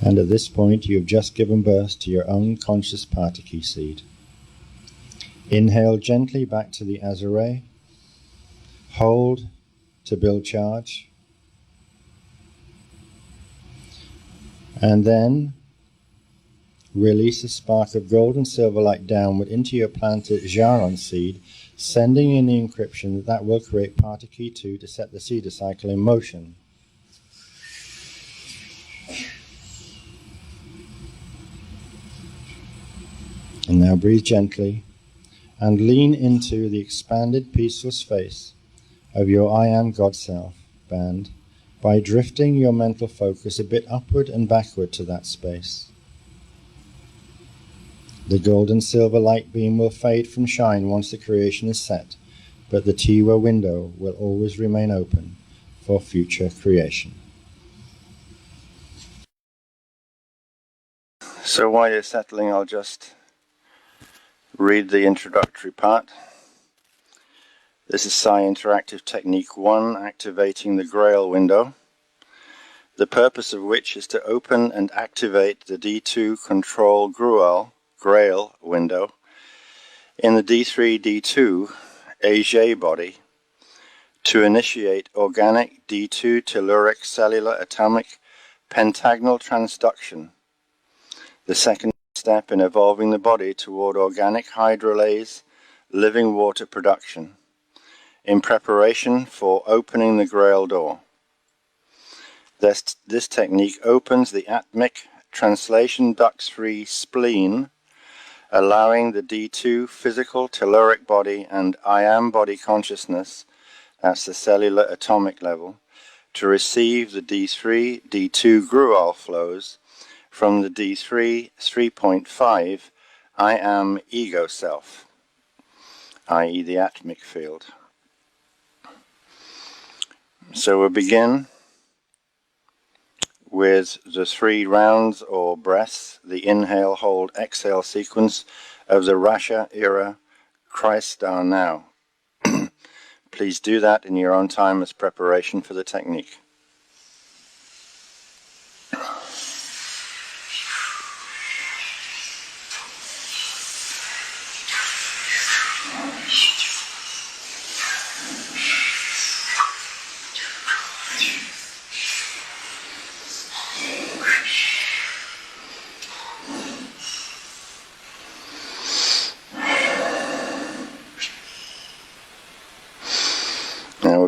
And at this point, you have just given birth to your own conscious Pataki seed. Inhale gently back to the azare. Hold to build charge. And then release a spark of gold and silver light downward into your planted Jaron seed, sending in the encryption that will create Pataki 2 to set the seeder cycle in motion. And now breathe gently and lean into the expanded peaceful space of your I Am God Self band by drifting your mental focus a bit upward and backward to that space. The gold and silver light beam will fade from shine once the creation is set, but the Tiwa window will always remain open for future creation. So while you're settling, I'll just read the introductory part. This is Psi Interactive Technique 1, activating the Grail window, the purpose of which is to open and activate the D2 Control Grail window in the D3-D2 Auger body to initiate organic D2 telluric cellular atomic pentagonal transduction, the second step in evolving the body toward organic hydrolase living water production, in preparation for opening the Grail door. This technique opens the atmic translation duct-free spleen, allowing the D2 physical telluric body and I Am body consciousness, that's the cellular atomic level, to receive the D3, D2 Grual flows from the D3 3.5 I Am ego self, i.e. the atmic field. So we'll begin with the 3 rounds or breaths, the inhale, hold, exhale sequence of the Rasha era Christ are now. Please do that in your own time as preparation for the technique.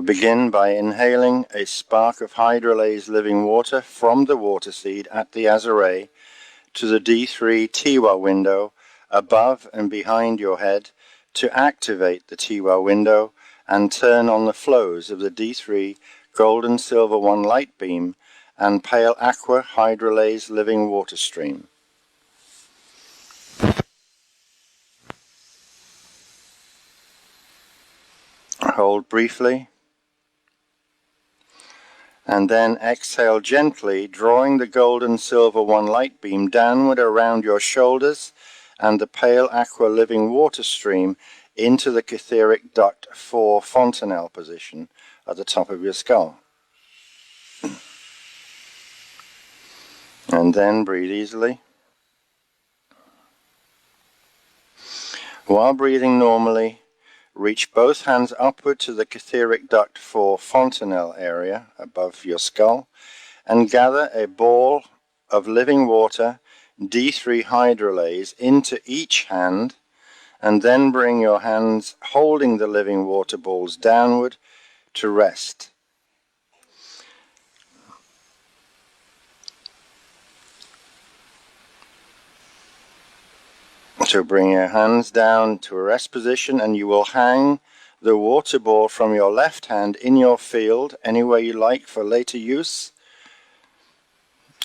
Begin by inhaling a spark of hydrolase living water from the water seed at the azare to the D3 Tiwa window above and behind your head to activate the Tiwa window and turn on the flows of the D3 gold and silver 1 light beam and pale aqua hydrolase living water stream. Hold briefly. And then exhale gently, drawing the gold and silver 1 light beam downward around your shoulders and the pale aqua living water stream into the catheric duct 4 fontanelle position at the top of your skull. And then breathe easily. While breathing normally, reach both hands upward to the catheric duct 4 fontanelle area above your skull and gather a ball of living water D3 hydrolase into each hand, and then bring your hands holding the living water balls downward to rest. So bring your hands down to a rest position, and you will hang the water ball from your left hand in your field anywhere you like for later use.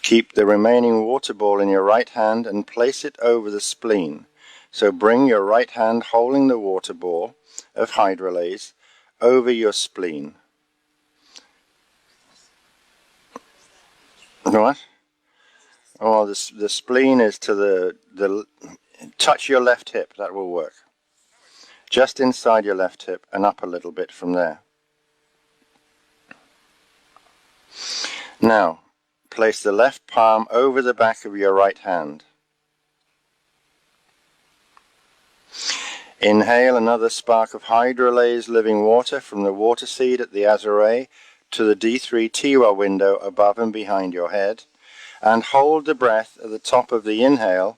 Keep the remaining water ball in your right hand and place it over the spleen. So bring your right hand holding the water ball of hydrolase over your spleen. What? Oh, the spleen is to the touch your left hip. That will work. Just inside your left hip and up a little bit from there. Now, place the left palm over the back of your right hand. Inhale another spark of hydrolase living water from the water seed at the azare to the D3 Tiwa window above and behind your head, and hold the breath at the top of the inhale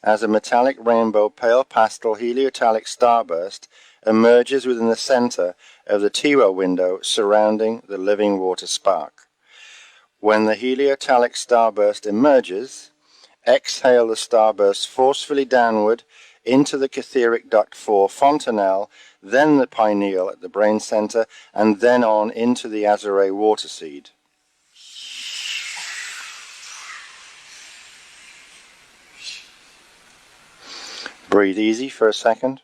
as a metallic rainbow pale pastel heliotalic starburst emerges within the center of the Tiwa window surrounding the living water spark. When the heliotalic starburst emerges, exhale the starburst forcefully downward into the catheric duct 4 fontanelle, then the pineal at the brain center, and then on into the azare water seed. Breathe easy for a second.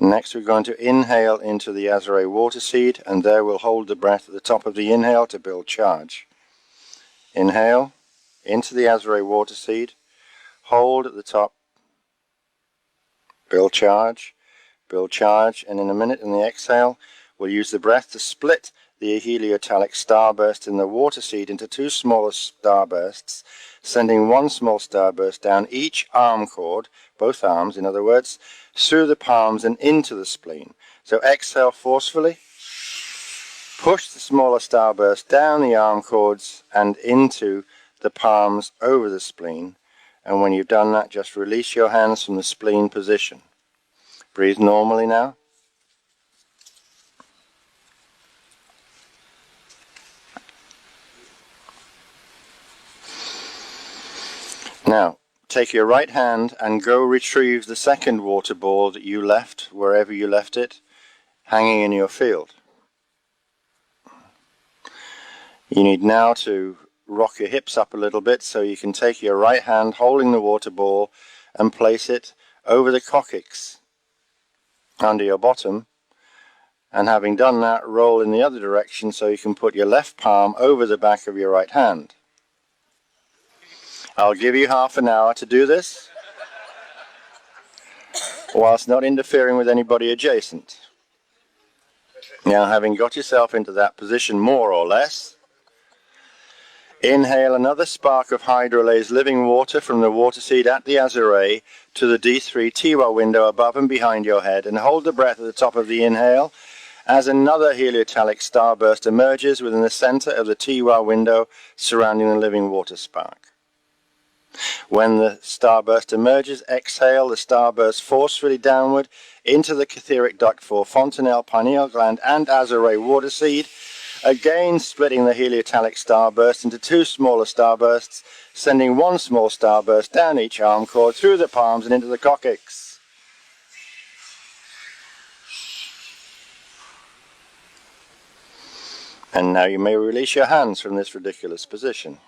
Next we're going to inhale into the azare water seed, and there we'll hold the breath at the top of the inhale to build charge. Inhale into the azare water seed, hold at the top, build charge, and in a minute in the exhale we'll use the breath to split the heliotalic starburst in the water seed into two smaller starbursts, sending one small starburst down each arm cord, both arms in other words, through the palms and into the spleen. So exhale forcefully, push the smaller starburst down the arm cords and into the palms over the spleen, and when you've done that, just release your hands from the spleen position. Breathe normally now. Now, take your right hand and go retrieve the second water ball that you left, wherever you left it, hanging in your field. You need now to rock your hips up a little bit so you can take your right hand holding the water ball and place it over the coccyx under your bottom, and having done that, roll in the other direction so you can put your left palm over the back of your right hand. I'll give you half an hour to do this whilst not interfering with anybody adjacent. Now, having got yourself into that position more or less, inhale another spark of hydrolase living water from the water seed at the azare to the D3 Tiwa window above and behind your head, and hold the breath at the top of the inhale as another heliotalic starburst emerges within the center of the Tiwa window surrounding the living water spark. When the starburst emerges, exhale the starburst forcefully downward into the catheric duct 4 fontanelle, pineal gland, and azare water seed, again splitting the heliotalic starburst into two smaller starbursts, sending one small starburst down each arm cord through the palms and into the coccyx. And now you may release your hands from this ridiculous position.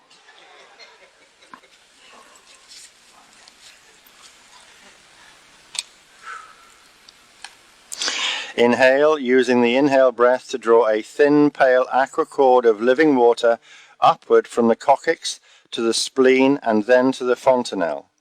Inhale, using the inhale breath to draw a thin, pale aqua cord of living water upward from the coccyx to the spleen and then to the fontanelle.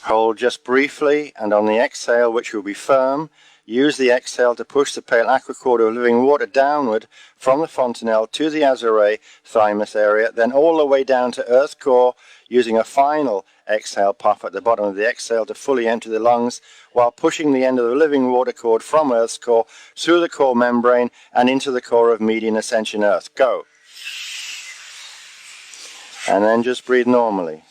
Hold just briefly, and on the exhale, which will be firm, use the exhale to push the pale aqua cord of living water downward from the fontanelle to the azure thymus area, then all the way down to earth core, using a final exhale puff at the bottom of the exhale to fully empty the lungs, while pushing the end of the living water cord from earth's core through the core membrane and into the core of median ascension earth. Go. And then just breathe normally.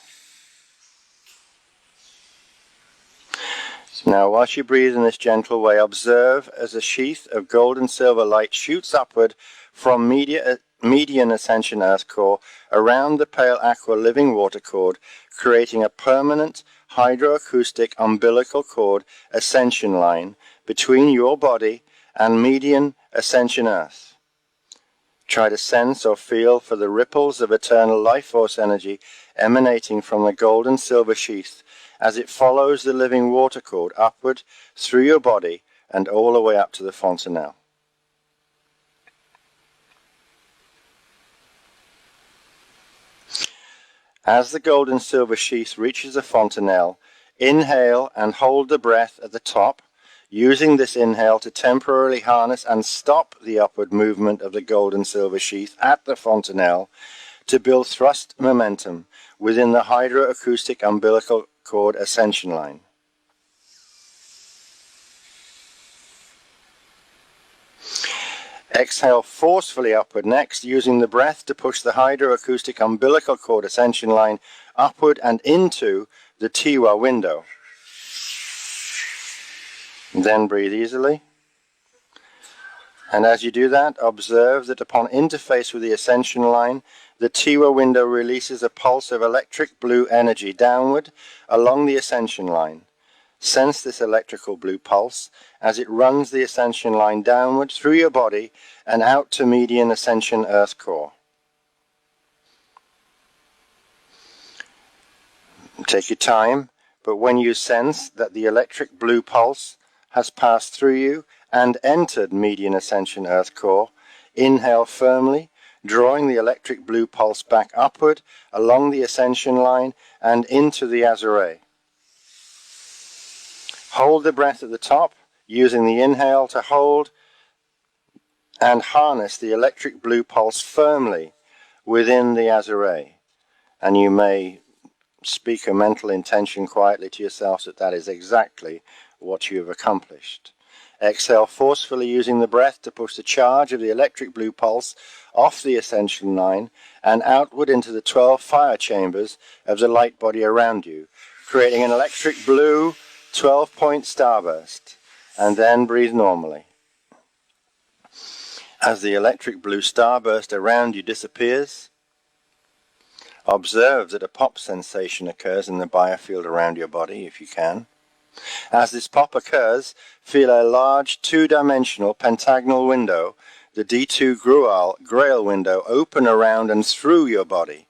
Now, whilst you breathe in this gentle way, observe as a sheath of gold and silver light shoots upward from median ascension earth core around the pale aqua living water cord, creating a permanent hydroacoustic umbilical cord ascension line between your body and median ascension earth. Try to sense or feel for the ripples of eternal life force energy emanating from the gold and silver sheath as it follows the living water cord upward through your body and all the way up to the fontanelle. As the gold and silver sheath reaches the fontanelle, inhale and hold the breath at the top, using this inhale to temporarily harness and stop the upward movement of the gold and silver sheath at the fontanelle to build thrust momentum within the hydroacoustic umbilical cord ascension line. Exhale forcefully upward next, using the breath to push the hydroacoustic umbilical cord ascension line upward and into the Tiwa window. Then breathe easily. And as you do that, observe that upon interface with the ascension line, the Tiwa window releases a pulse of electric blue energy downward along the ascension line. Sense this electrical blue pulse as it runs the ascension line downward through your body and out to median ascension earth core. Take your time, but when you sense that the electric blue pulse has passed through you and entered median ascension earth core, inhale firmly, drawing the electric blue pulse back upward along the ascension line and into the azure. Hold the breath at the top, using the inhale to hold and harness the electric blue pulse firmly within the azure. And you may speak a mental intention quietly to yourself that that is exactly what you have accomplished. Exhale forcefully, using the breath to push the charge of the electric blue pulse off the ascension line and outward into the 12 fire chambers of the light body around you, creating an electric blue 12-point starburst. And then breathe normally. As the electric blue starburst around you disappears, observe that a pop sensation occurs in the biofield around your body, if you can. As this pop occurs, feel a large two-dimensional pentagonal window, the D2 Grail window, open around and through your body.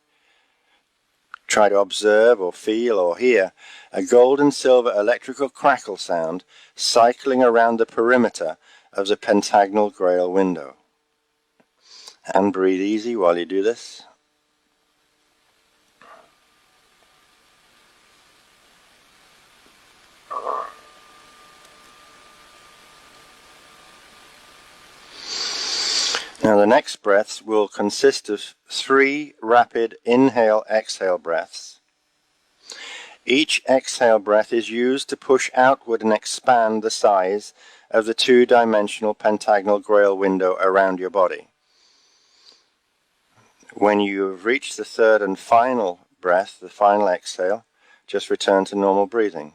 Try to observe or feel or hear a gold and silver electrical crackle sound cycling around the perimeter of the pentagonal Grail window. And breathe easy while you do this. Now the next breaths will consist of 3 rapid inhale-exhale breaths. Each exhale breath is used to push outward and expand the size of the two-dimensional pentagonal Grail window around your body. When you have reached the third and final breath, the final exhale, just return to normal breathing.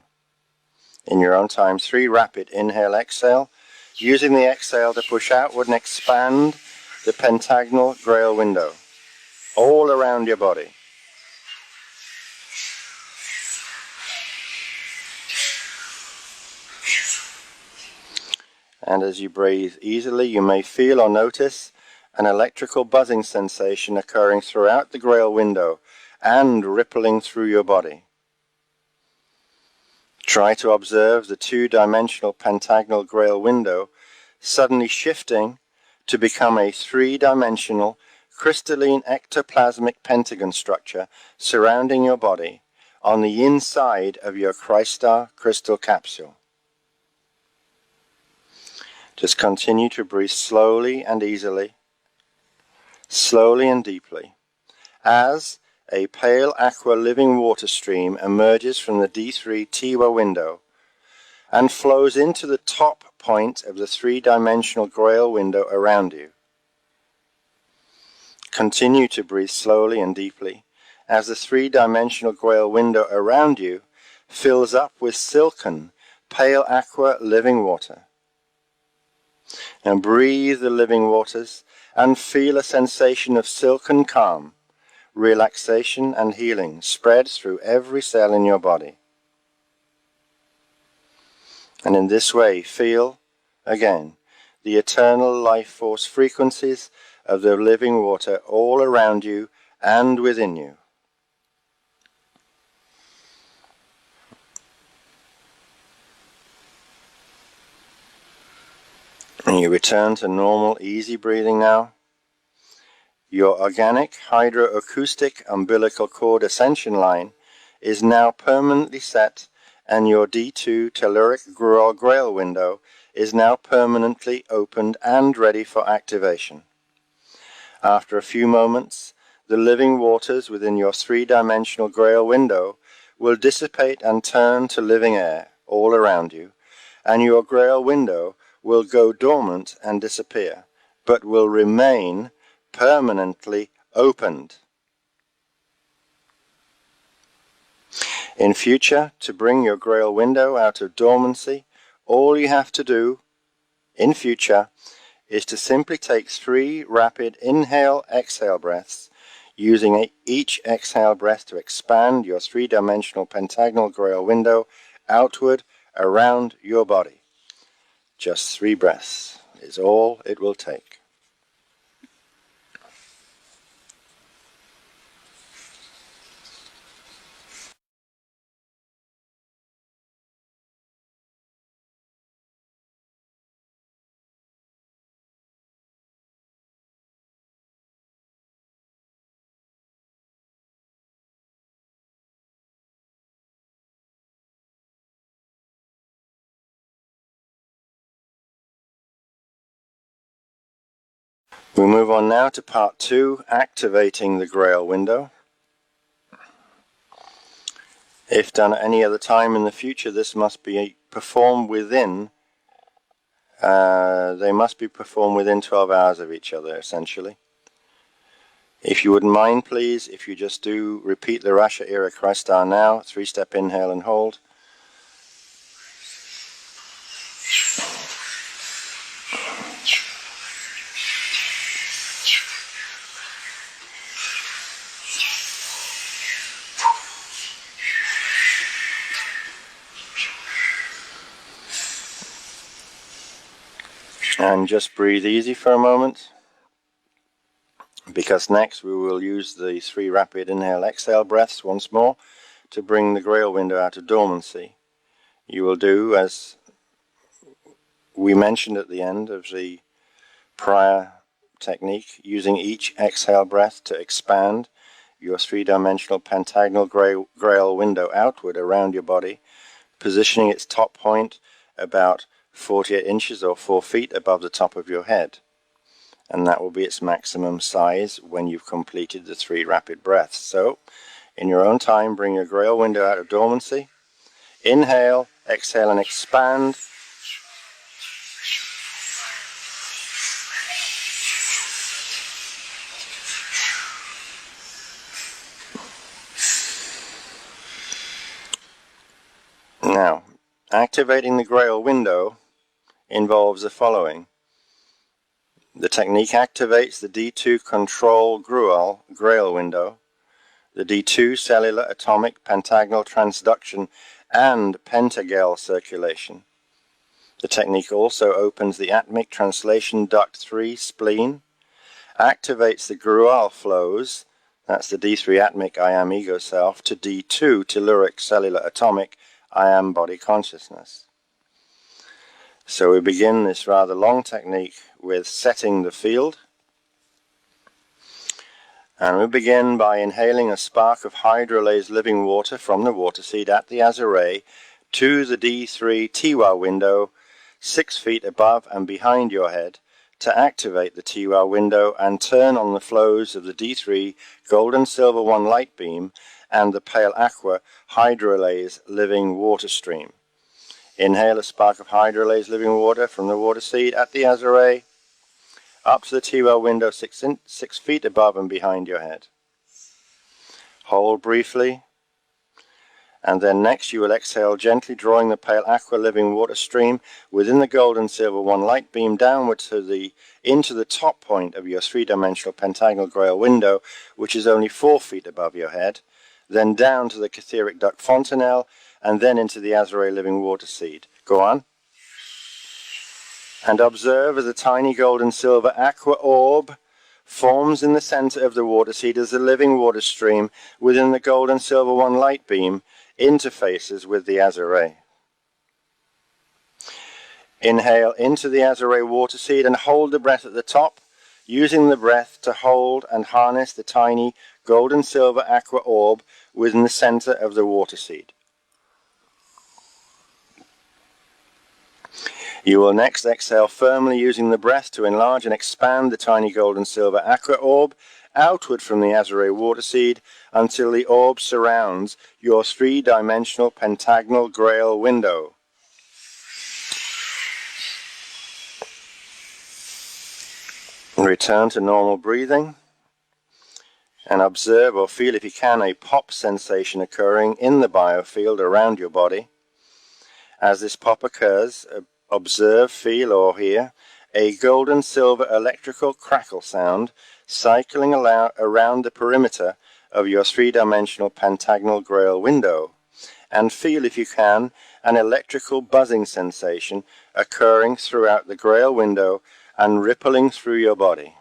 In your own time, 3 rapid inhale-exhale, using the exhale to push outward and expand the pentagonal Grail window all around your body. And as you breathe easily, you may feel or notice an electrical buzzing sensation occurring throughout the Grail window and rippling through your body. Try to observe the two-dimensional pentagonal Grail window suddenly shifting to become a 3-dimensional crystalline ectoplasmic pentagon structure surrounding your body, on the inside of your Crystar crystal capsule. Just continue to breathe slowly and easily, slowly and deeply, as a pale aqua living water stream emerges from the D3 TIWA window and flows into the top point of the three-dimensional Grail window around you. Continue to breathe slowly and deeply as the three-dimensional Grail window around you fills up with silken, pale aqua living water. And breathe the living waters and feel a sensation of silken calm, relaxation and healing spread through every cell in your body. And in this way, feel, again, the eternal life force frequencies of the living water all around you and within you. And you return to normal, easy breathing now. Your organic hydroacoustic umbilical cord ascension line is now permanently set, and your D2 telluric Grail window is now permanently opened and ready for activation. After a few moments, the living waters within your three-dimensional Grail window will dissipate and turn to living air all around you, and your Grail window will go dormant and disappear, but will remain permanently opened. In future, to bring your Grail window out of dormancy, all you have to do, in future, is to simply take 3 rapid inhale-exhale breaths, using each exhale breath to expand your three-dimensional pentagonal Grail window outward around your body. Just 3 breaths is all it will take. We move on now to part 2, activating the Grail window. If done at any other time in the future, this must be performed within, they must be performed within 12 hours of each other, essentially. If you wouldn't mind, please, if you just do repeat the Rasha Era Crystar now, 3-step inhale and hold. And just breathe easy for a moment, because next we will use the 3 rapid inhale-exhale breaths once more to bring the Grail window out of dormancy. You will do as we mentioned at the end of the prior technique, using each exhale breath to expand your three-dimensional pentagonal Grail window outward around your body, positioning its top point about 48 inches or 4 feet above the top of your head. And that will be its maximum size when you've completed the 3 rapid breaths. So, in your own time, bring your Grail window out of dormancy. Inhale, exhale, and expand. Now, activating the Grail window involves the following. The technique activates the D2 control Grail window, the D2 cellular atomic pentagonal transduction and pentagel circulation. The technique also opens the atmic translation duct 3 spleen, activates the Grual flows, that's the D3 atmic I am ego self, to D2 telluric cellular atomic I am body consciousness. So we begin this rather long technique with setting the field. And we begin by inhaling a spark of hydrolase living water from the water seed at the Azure to the D3 TWOW window 6 feet above and behind your head to activate the TWOW window and turn on the flows of the D3 gold and silver 1 light beam and the pale aqua hydrolase living water stream. Inhale a spark of hydrolase living water from the water seed at the Azure up to the TWOW window 6 feet above and behind your head. Hold briefly, and then next you will exhale, gently drawing the pale aqua living water stream within the gold and silver 1 light beam downward into the top point of your 3-dimensional pentagonal grail window, which is only 4 feet above your head, then down to the catheric duct fontanelle, and then into the Azure living water seed. Go on. And observe as a tiny gold and silver aqua orb forms in the center of the water seed as a living water stream within the gold and silver 1 light beam interfaces with the Azure. Inhale into the Azure water seed and hold the breath at the top, using the breath to hold and harness the tiny gold and silver aqua orb within the center of the water seed. You will next exhale firmly, using the breath to enlarge and expand the tiny gold and silver aqua orb outward from the Azure water seed until the orb surrounds your 3-dimensional pentagonal grail window. Return to normal breathing and observe or feel, if you can, a pop sensation occurring in the biofield around your body. As this pop occurs, observe, feel, or hear a gold and silver electrical crackle sound cycling around the perimeter of your 3-dimensional pentagonal grail window, and feel, if you can, an electrical buzzing sensation occurring throughout the grail window and rippling through your body.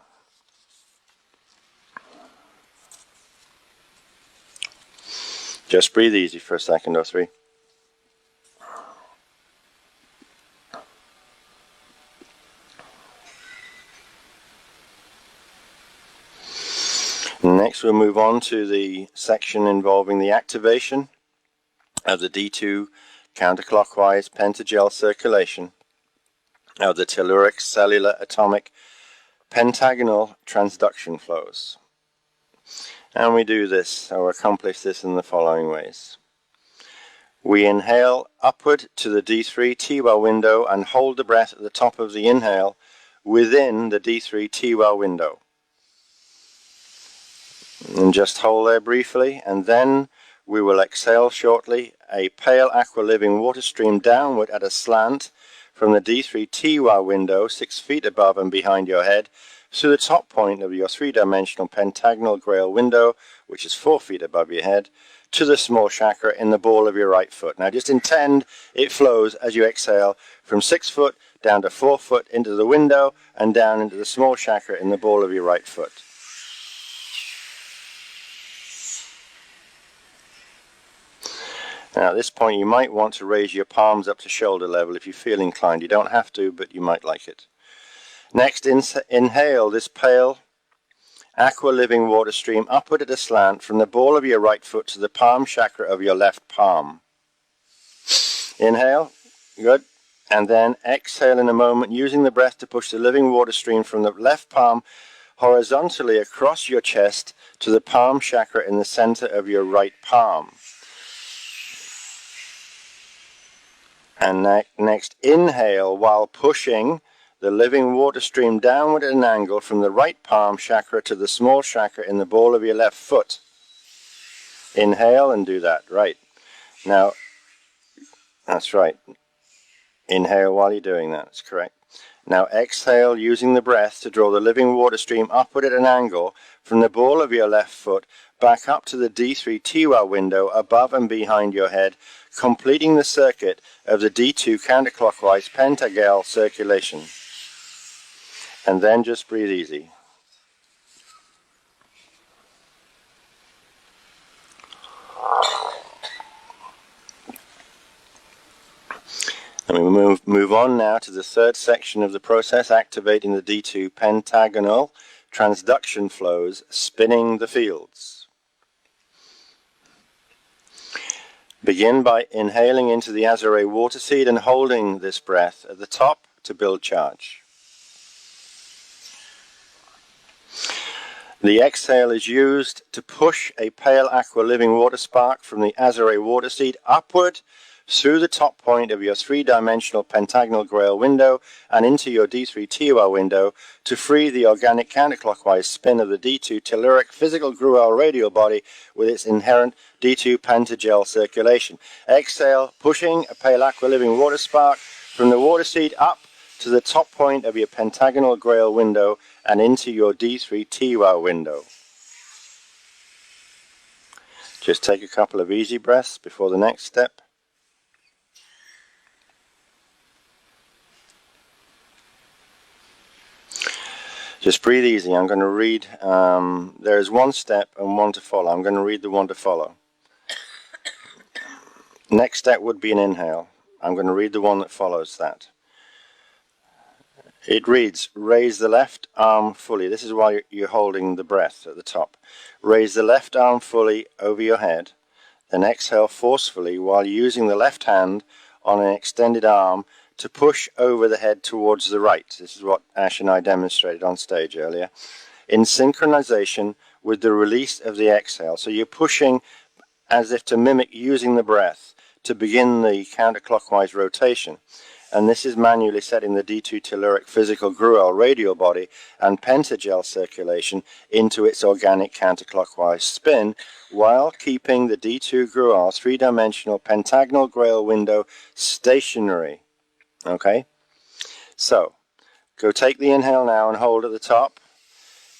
Just breathe easy for a second or 3. Next we'll move on to the section involving the activation of the D2 counterclockwise pentagel circulation of the telluric cellular atomic pentagonal transduction flows. And we do this, or accomplish this, in the following ways. We inhale upward to the D3 TWOW window and hold the breath at the top of the inhale within the D3 TWOW window. And just hold there briefly, and then we will exhale shortly, a pale aqua living water stream downward at a slant from the D3 TWOW window 6 feet above and behind your head through the top point of your 3-dimensional pentagonal grail window, which is 4 feet above your head, to the small chakra in the ball of your right foot. Now just intend it flows as you exhale from 6 foot down to 4 foot into the window and down into the small chakra in the ball of your right foot. Now at this point you might want to raise your palms up to shoulder level if you feel inclined. You don't have to, but you might like it. Next, inhale this pale aqua living water stream upward at a slant from the ball of your right foot to the palm chakra of your left palm. Inhale, good, and then exhale in a moment, using the breath to push the living water stream from the left palm horizontally across your chest to the palm chakra in the center of your right palm. And next, inhale while pushing the living water stream downward at an angle from the right palm chakra to the small chakra in the ball of your left foot. Inhale and do that. Right. Now, that's right. Inhale while you're doing that. That's correct. Now exhale, using the breath to draw the living water stream upward at an angle from the ball of your left foot back up to the D3 TWOW window above and behind your head, completing the circuit of the D2 counterclockwise pentagel circulation. And then just breathe easy. And we move on now to the third section of the process, activating the D2 pentagonal transduction flows spinning the fields. Begin by inhaling into the Azure water seed and holding this breath at the top to build charge. The exhale is used to push a pale aqua living water spark from the Azure water seed upward through the top point of your three-dimensional pentagonal grail window and into your D3 TUR window to free the organic counterclockwise spin of the D2 telluric physical Gruel radial body with its inherent D2 pentagel circulation. Exhale, pushing a pale aqua living water spark from the water seed up to the top point of your pentagonal grail window and into your D3 TUR window. Just take a couple of easy breaths before the next step. Just breathe easy. I'm going to read, there is one step and one to follow. I'm going to read the one to follow. Next step would be an inhale. I'm going to read the one that follows that. It reads, raise the left arm fully. This is while you're holding the breath at the top. Raise the left arm fully over your head. Then exhale forcefully while using the left hand on an extended arm to push over the head towards the right. This is what Ash and I demonstrated on stage earlier. In synchronization with the release of the exhale. So you're pushing as if to mimic using the breath to begin the counterclockwise rotation. And this is manually setting the D2 telluric physical Gruel radial body and pentagel circulation into its organic counterclockwise spin while keeping the D2 Gruel three-dimensional pentagonal grail window stationary. Okay, so go take the inhale now and hold at the top.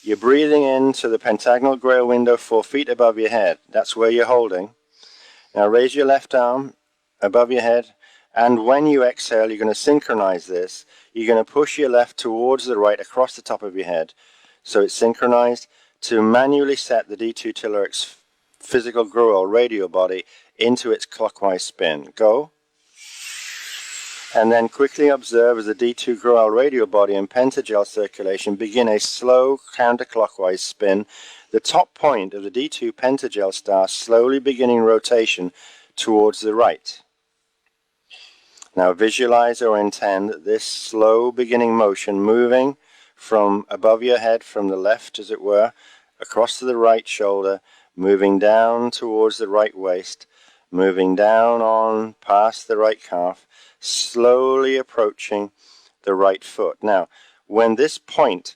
You're breathing into the pentagonal grail window 4 feet above your head. That's where you're holding. Now raise your left arm above your head, and when you exhale, you're going to synchronize this. You're going to push your left towards the right across the top of your head, so it's synchronized to manually set the D2 telluric's physical Gruel radial body into its clockwise spin. Go. And then quickly observe as the D2 Gruel radial body and pentagel circulation begin a slow counterclockwise spin. The top point of the D2 pentagel star slowly beginning rotation towards the right. Now visualize or intend this slow beginning motion moving from above your head, from the left as it were, across to the right shoulder, moving down towards the right waist, moving down on past the right calf, slowly approaching the right foot. Now, when this point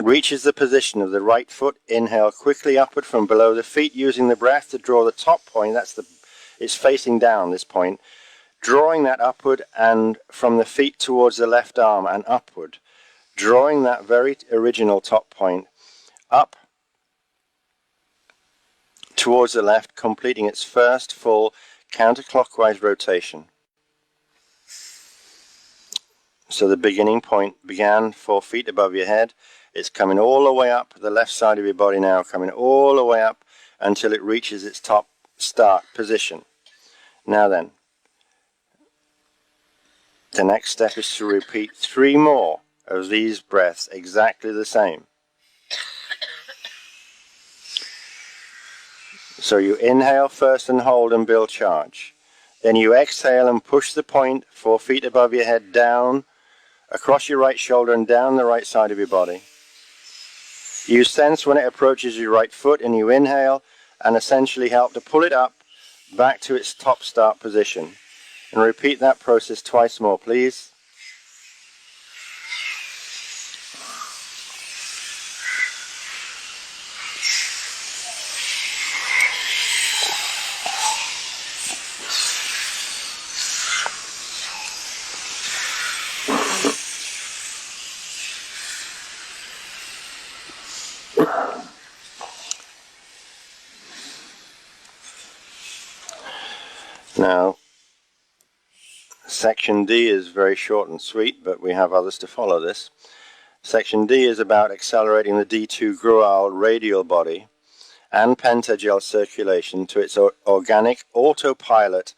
reaches the position of the right foot, inhale quickly upward from below the feet, using the breath to draw the top point. It's facing down, this point, drawing that upward and from the feet towards the left arm and upward, drawing that very original top point up towards the left, completing its first full counterclockwise rotation. So the beginning point began 4 feet above your head. It's coming all the way up the left side of your body now, coming all the way up until it reaches its top start position. Now then, the next step is to repeat 3 more of these breaths exactly the same. So you inhale first and hold and build charge. Then you exhale and push the point 4 feet above your head down, across your right shoulder and down the right side of your body. You sense when it approaches your right foot and you inhale and essentially help to pull it up back to its top start position. And repeat that process twice more, please. Now, Section D is very short and sweet, but we have others to follow this. Section D is about accelerating the D2 Gruel radial body and pentagel circulation to its organic autopilot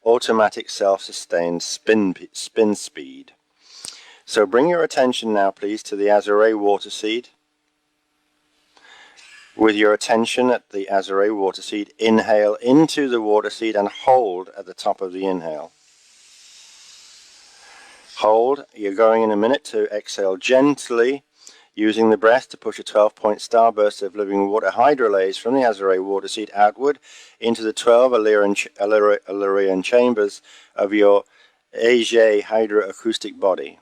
automatic self-sustained spin speed. So bring your attention now, please, to the Azure water seed. With your attention at the Azure water seed, inhale into the water seed and hold at the top of the inhale. Hold. You're going in a minute to exhale gently, using the breath to push a 12-point starburst of living water hydrolase from the Azure water seed outward into the 12 Illyrian chambers of your Ager hydroacoustic body.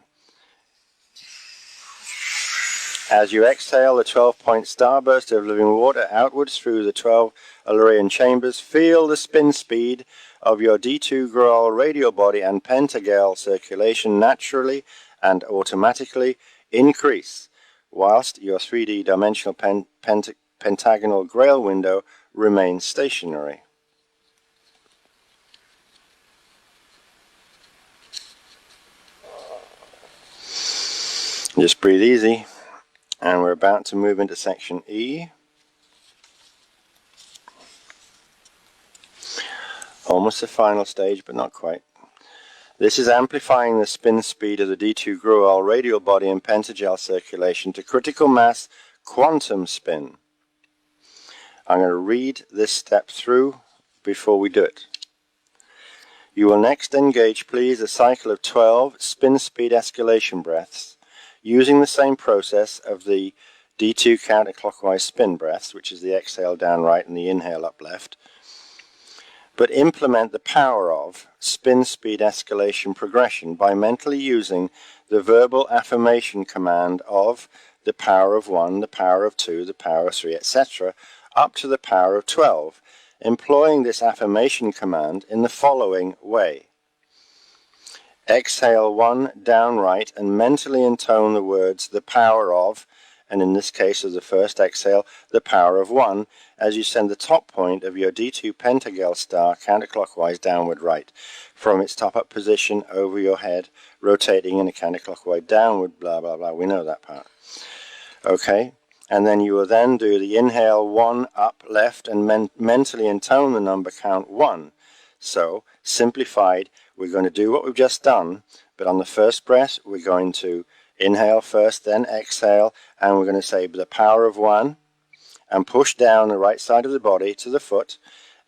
As you exhale the 12-point starburst of living water outwards through the 12 Illyrian chambers, feel the spin speed of your D2 Graal radial body and pentagal circulation naturally and automatically increase, whilst your 3D dimensional pentagonal Grail window remains stationary. Just breathe easy. And we're about to move into section E. Almost the final stage, but not quite. This is amplifying the spin speed of the D2 Graal radial body and pentagal circulation to critical mass quantum spin. I'm going to read this step through before we do it. You will next engage, please, a cycle of 12 spin speed escalation breaths, using the same process of the D2 counterclockwise spin breaths, which is the exhale down right and the inhale up left, but implement the power of spin speed escalation progression by mentally using the verbal affirmation command of the power of 1, the power of 2, the power of 3, etc., up to the power of 12, employing this affirmation command in the following way. Exhale 1 down right and mentally intone the words the power of, and in this case of the first exhale, the power of 1, as you send the top point of your D2 pentagal star counterclockwise downward right from its top up position over your head, rotating in a counterclockwise downward, blah blah blah. We know that part. Okay, and then you will then do the inhale 1 up left and mentally intone the number count 1. So, simplified, we're going to do what we've just done, but on the first breath, we're going to inhale first, then exhale, and we're going to say the power of 1, and push down the right side of the body to the foot,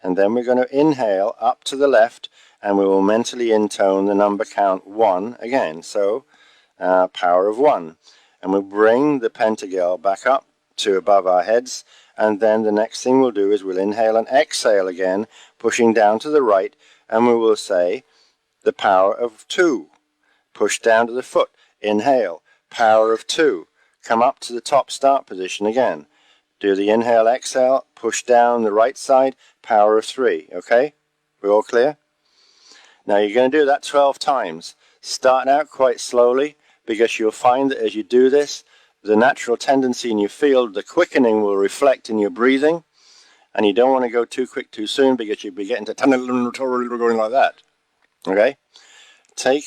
and then we're going to inhale up to the left, and we will mentally intone the number count 1 again. So, power of 1. And we'll bring the pentagal back up to above our heads, and then the next thing we'll do is we'll inhale and exhale again, pushing down to the right, and we will say the power of 2. Push down to the foot, inhale, power of 2. Come up to the top start position again. Do the inhale, exhale, push down the right side, power of 3. Okay? We're all clear? Now you're going to do that 12 times. Start out quite slowly, because you'll find that as you do this, the natural tendency in your field, the quickening will reflect in your breathing, and you don't want to go too quick too soon because you'll be getting to going like that. Okay? Take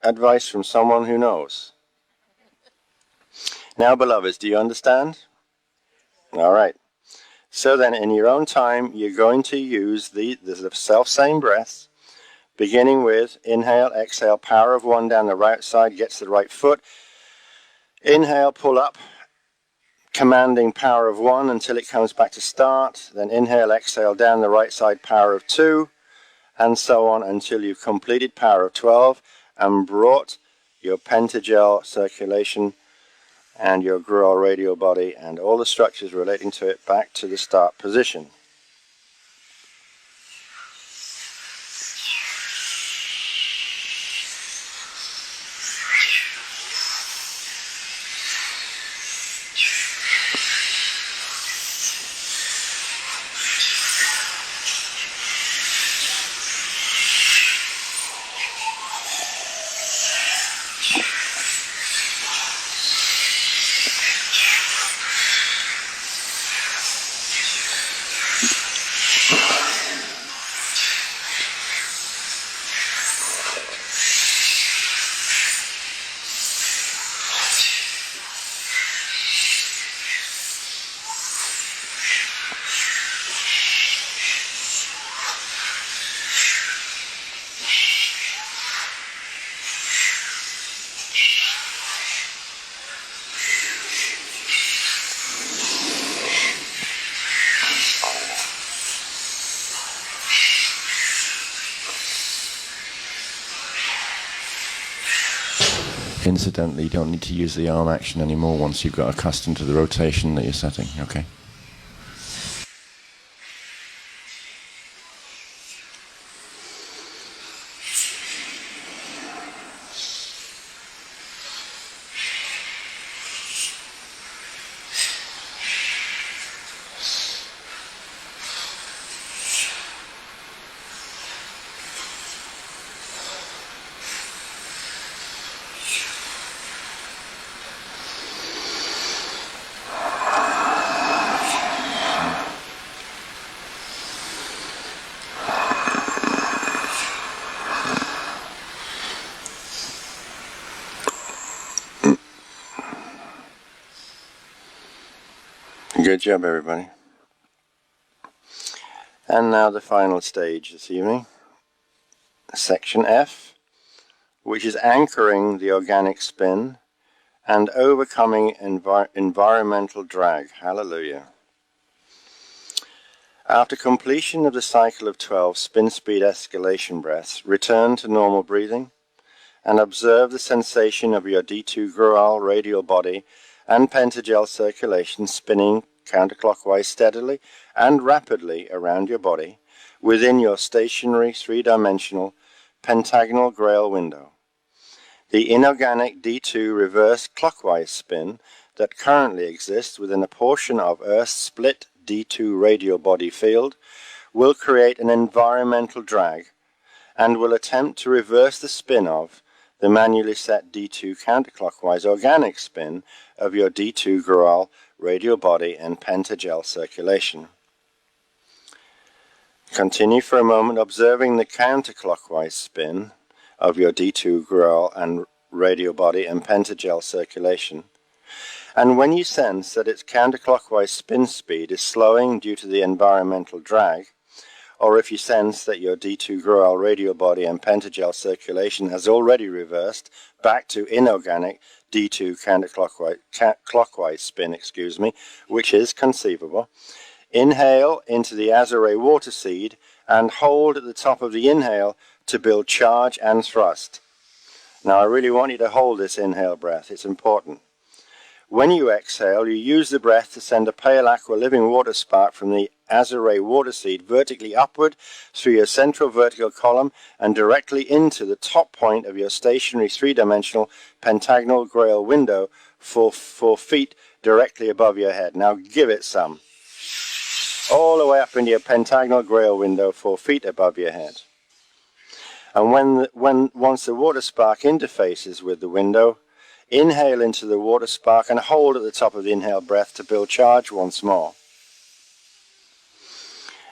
advice from someone who knows. Now, beloveds, do you understand? All right. So then, in your own time, you're going to use the self-same breaths, beginning with inhale, exhale, power of 1 down the right side, gets the right foot. Inhale, pull up, commanding power of 1 until it comes back to start. Then inhale, exhale, down the right side, power of 2, and so on until you've completed power of 12 and brought your pentagal circulation and your Graal radial body and all the structures relating to it back to the start position. Incidentally, you don't need to use the arm action anymore once you've got accustomed to the rotation that you're setting, okay? Good job, everybody. And now the final stage this evening, section F, which is anchoring the organic spin and overcoming environmental drag. Hallelujah. After completion of the cycle of 12 spin speed escalation breaths, return to normal breathing and observe the sensation of your D2 Grual radial body and pentagel circulation spinning counterclockwise steadily and rapidly around your body within your stationary three-dimensional pentagonal Grail window. The inorganic D2 reverse clockwise spin that currently exists within a portion of Earth's split D2 radial body field will create an environmental drag and will attempt to reverse the spin of the manually set D2 counterclockwise organic spin of your D2 Grual radial body and pentagel circulation. Continue for a moment observing the counterclockwise spin of your D2 Grual and radial body and pentagel circulation. And when you sense that its counterclockwise spin speed is slowing due to the environmental drag, or if you sense that your D2 Grual radial body and pentagel circulation has already reversed back to inorganic D2 counterclockwise spin, which is conceivable, inhale into the Azure water seed and hold at the top of the inhale to build charge and thrust. Now I really want you to hold this inhale breath, it's important. When you exhale, you use the breath to send a pale aqua living water spark from the Azure water seed vertically upward through your central vertical column and directly into the top point of your stationary three-dimensional pentagonal Grail window 4 feet directly above your head. Now give it some. All the way up into your pentagonal Grail window 4 feet above your head. And once the water spark interfaces with the window, inhale into the water spark and hold at the top of the inhale breath to build charge once more.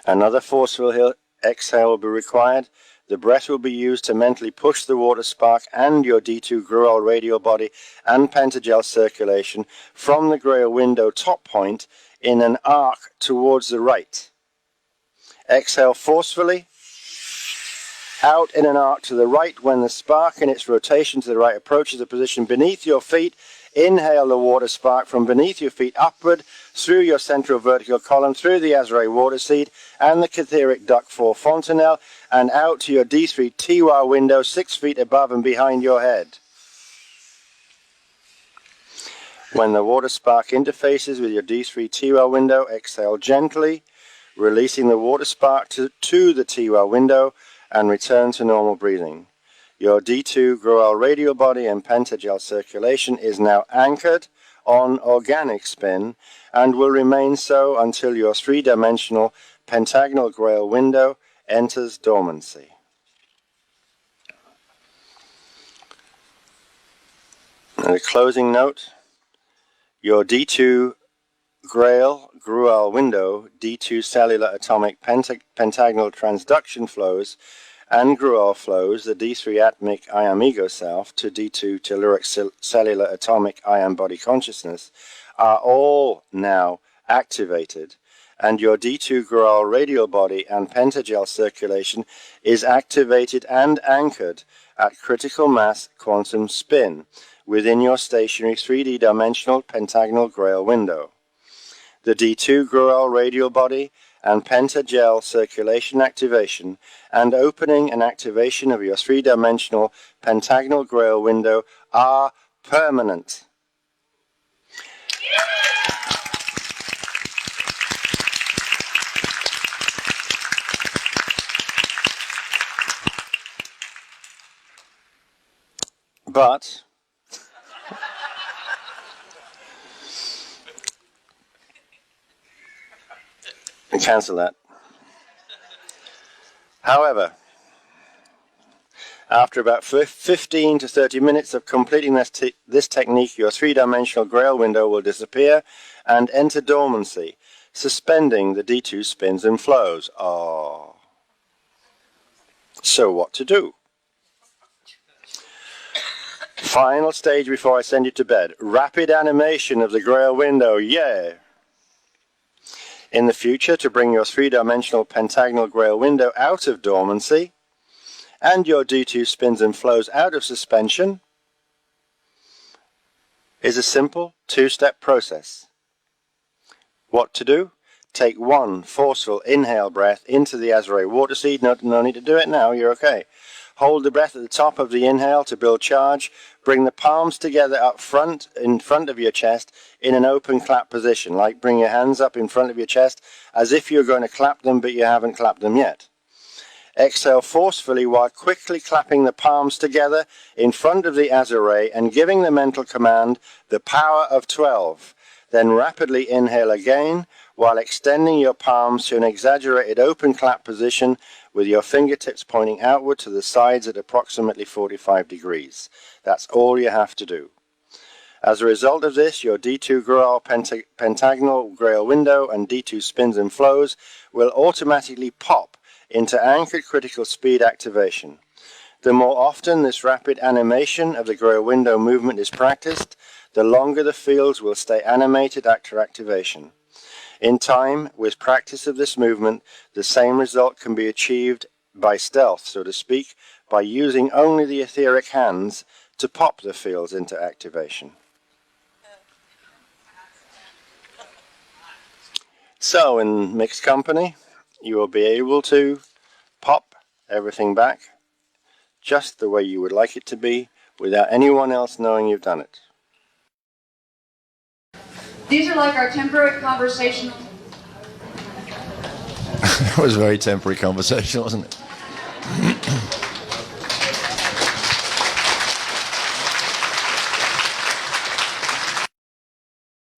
Another forceful exhale will be required. The breath will be used to mentally push the water spark and your D2 Grual radial body and pentagel circulation from the Grail window top point in an arc towards the right. Exhale forcefully, out in an arc to the right. When the spark in its rotation to the right approaches the position beneath your feet, inhale the water spark from beneath your feet upward through your central vertical column, through the Azure water seed and the Catheric duct 4 fontanelle, and out to your D3 Tiwa window 6 feet above and behind your head. When the water spark interfaces with your D3 Tiwa window, exhale gently, releasing the water spark to the Tiwa window, and return to normal breathing. Your D2 Grual radial body and pentagel circulation is now anchored on organic spin and will remain so until your three-dimensional pentagonal Grail window enters dormancy. And a closing note, your D2 Grual window, D2 cellular atomic pentagonal transduction flows and Grual flows, the D3 atomic I am ego self to D2 telluric cellular atomic I am body consciousness are all now activated, and your D2 Grual radial body and pentagel circulation is activated and anchored at critical mass quantum spin within your stationary 3D dimensional pentagonal Grail window. The D2 Grual radial body and pentagel circulation activation and opening and activation of your three-dimensional pentagonal grail window are permanent. But cancel that. However, after about 15 to 30 minutes of completing this technique, your three-dimensional grail window will disappear and enter dormancy, suspending the D2 spins and flows. Oh. So what to do? Final stage before I send you to bed. Rapid animation of the grail window. Yeah. In the future, to bring your three-dimensional pentagonal grail window out of dormancy and your D2 spins and flows out of suspension is a simple two-step process. What to do? Take one forceful inhale breath into the Azure water seed. No need to do it now, you're okay. Hold the breath at the top of the inhale to build charge. Bring the palms together up front, in front of your chest, in an open clap position. Like bring your hands up in front of your chest as if you're going to clap them, but you haven't clapped them yet. Exhale forcefully while quickly clapping the palms together in front of the Azure and giving the mental command, the power of 12. Then rapidly inhale again while extending your palms to an exaggerated open clap position with your fingertips pointing outward to the sides at approximately 45 degrees. That's all you have to do. As a result of this, your D2 Grail pentagonal grail window and D2 spins and flows will automatically pop into anchored critical speed activation. The more often this rapid animation of the grail window movement is practiced, the longer the fields will stay animated after activation. In time, with practice of this movement, the same result can be achieved by stealth, so to speak, by using only the etheric hands to pop the fields into activation. So, in mixed company, you will be able to pop everything back just the way you would like it to be without anyone else knowing you've done it. These are like our temporary conversational. It was very temporary conversation, wasn't it?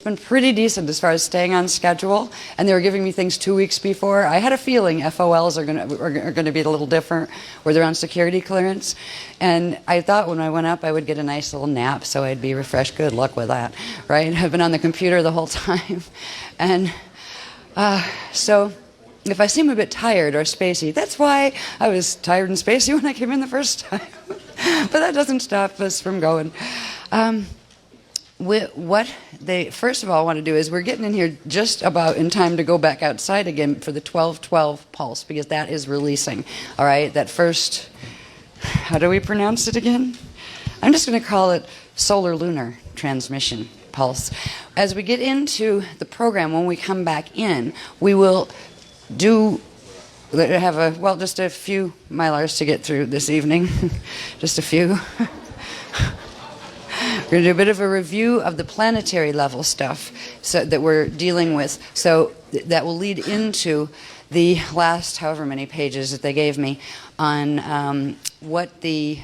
Been pretty decent as far as staying on schedule, and they were giving me things 2 weeks before. I had a feeling FOLs are going to be a little different, where they're on security clearance, and I thought when I went up I would get a nice little nap so I'd be refreshed. Good luck with that, right? I've been on the computer the whole time, and so if I seem a bit tired or spacey, that's why I was tired and spacey when I came in the first time. But that doesn't stop us from going. What they first of all want to do is we're getting in here just about in time to go back outside again for the 12-12 pulse, because that is releasing. All right, that first, how do we pronounce it again? I'm just going to call it solar-lunar transmission pulse. As we get into the program, when we come back in, we will have just a few Mylars to get through this evening, just a few. We're going to do a bit of a review of the planetary level stuff that we're dealing with. So that will lead into the last however many pages that they gave me on what the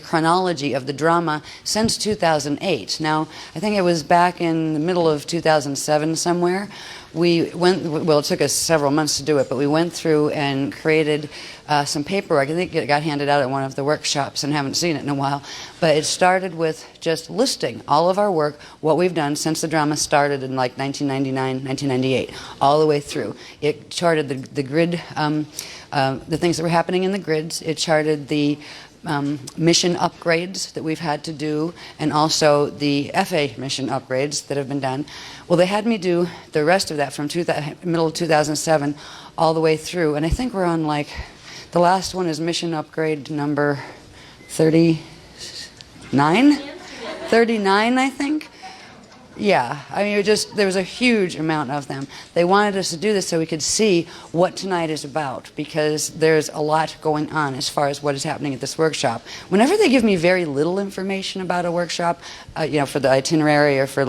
chronology of the drama since 2008. Now, I think it was back in the middle of 2007 somewhere. It took us several months to do it, but we went through and created some paperwork. I think it got handed out at one of the workshops and haven't seen it in a while. But it started with just listing all of our work, what we've done since the drama started in like 1999, 1998, all the way through. It charted the grid, the things that were happening in the grids. It charted the mission upgrades that we've had to do, and also the FA mission upgrades that have been done. Well, they had me do the rest of that from middle of 2007 all the way through, and I think we're on like, the last one is mission upgrade number 39? 39, I think. Yeah, I mean, there was a huge amount of them. They wanted us to do this so we could see what tonight is about, because there's a lot going on as far as what is happening at this workshop. Whenever they give me very little information about a workshop, for the itinerary or for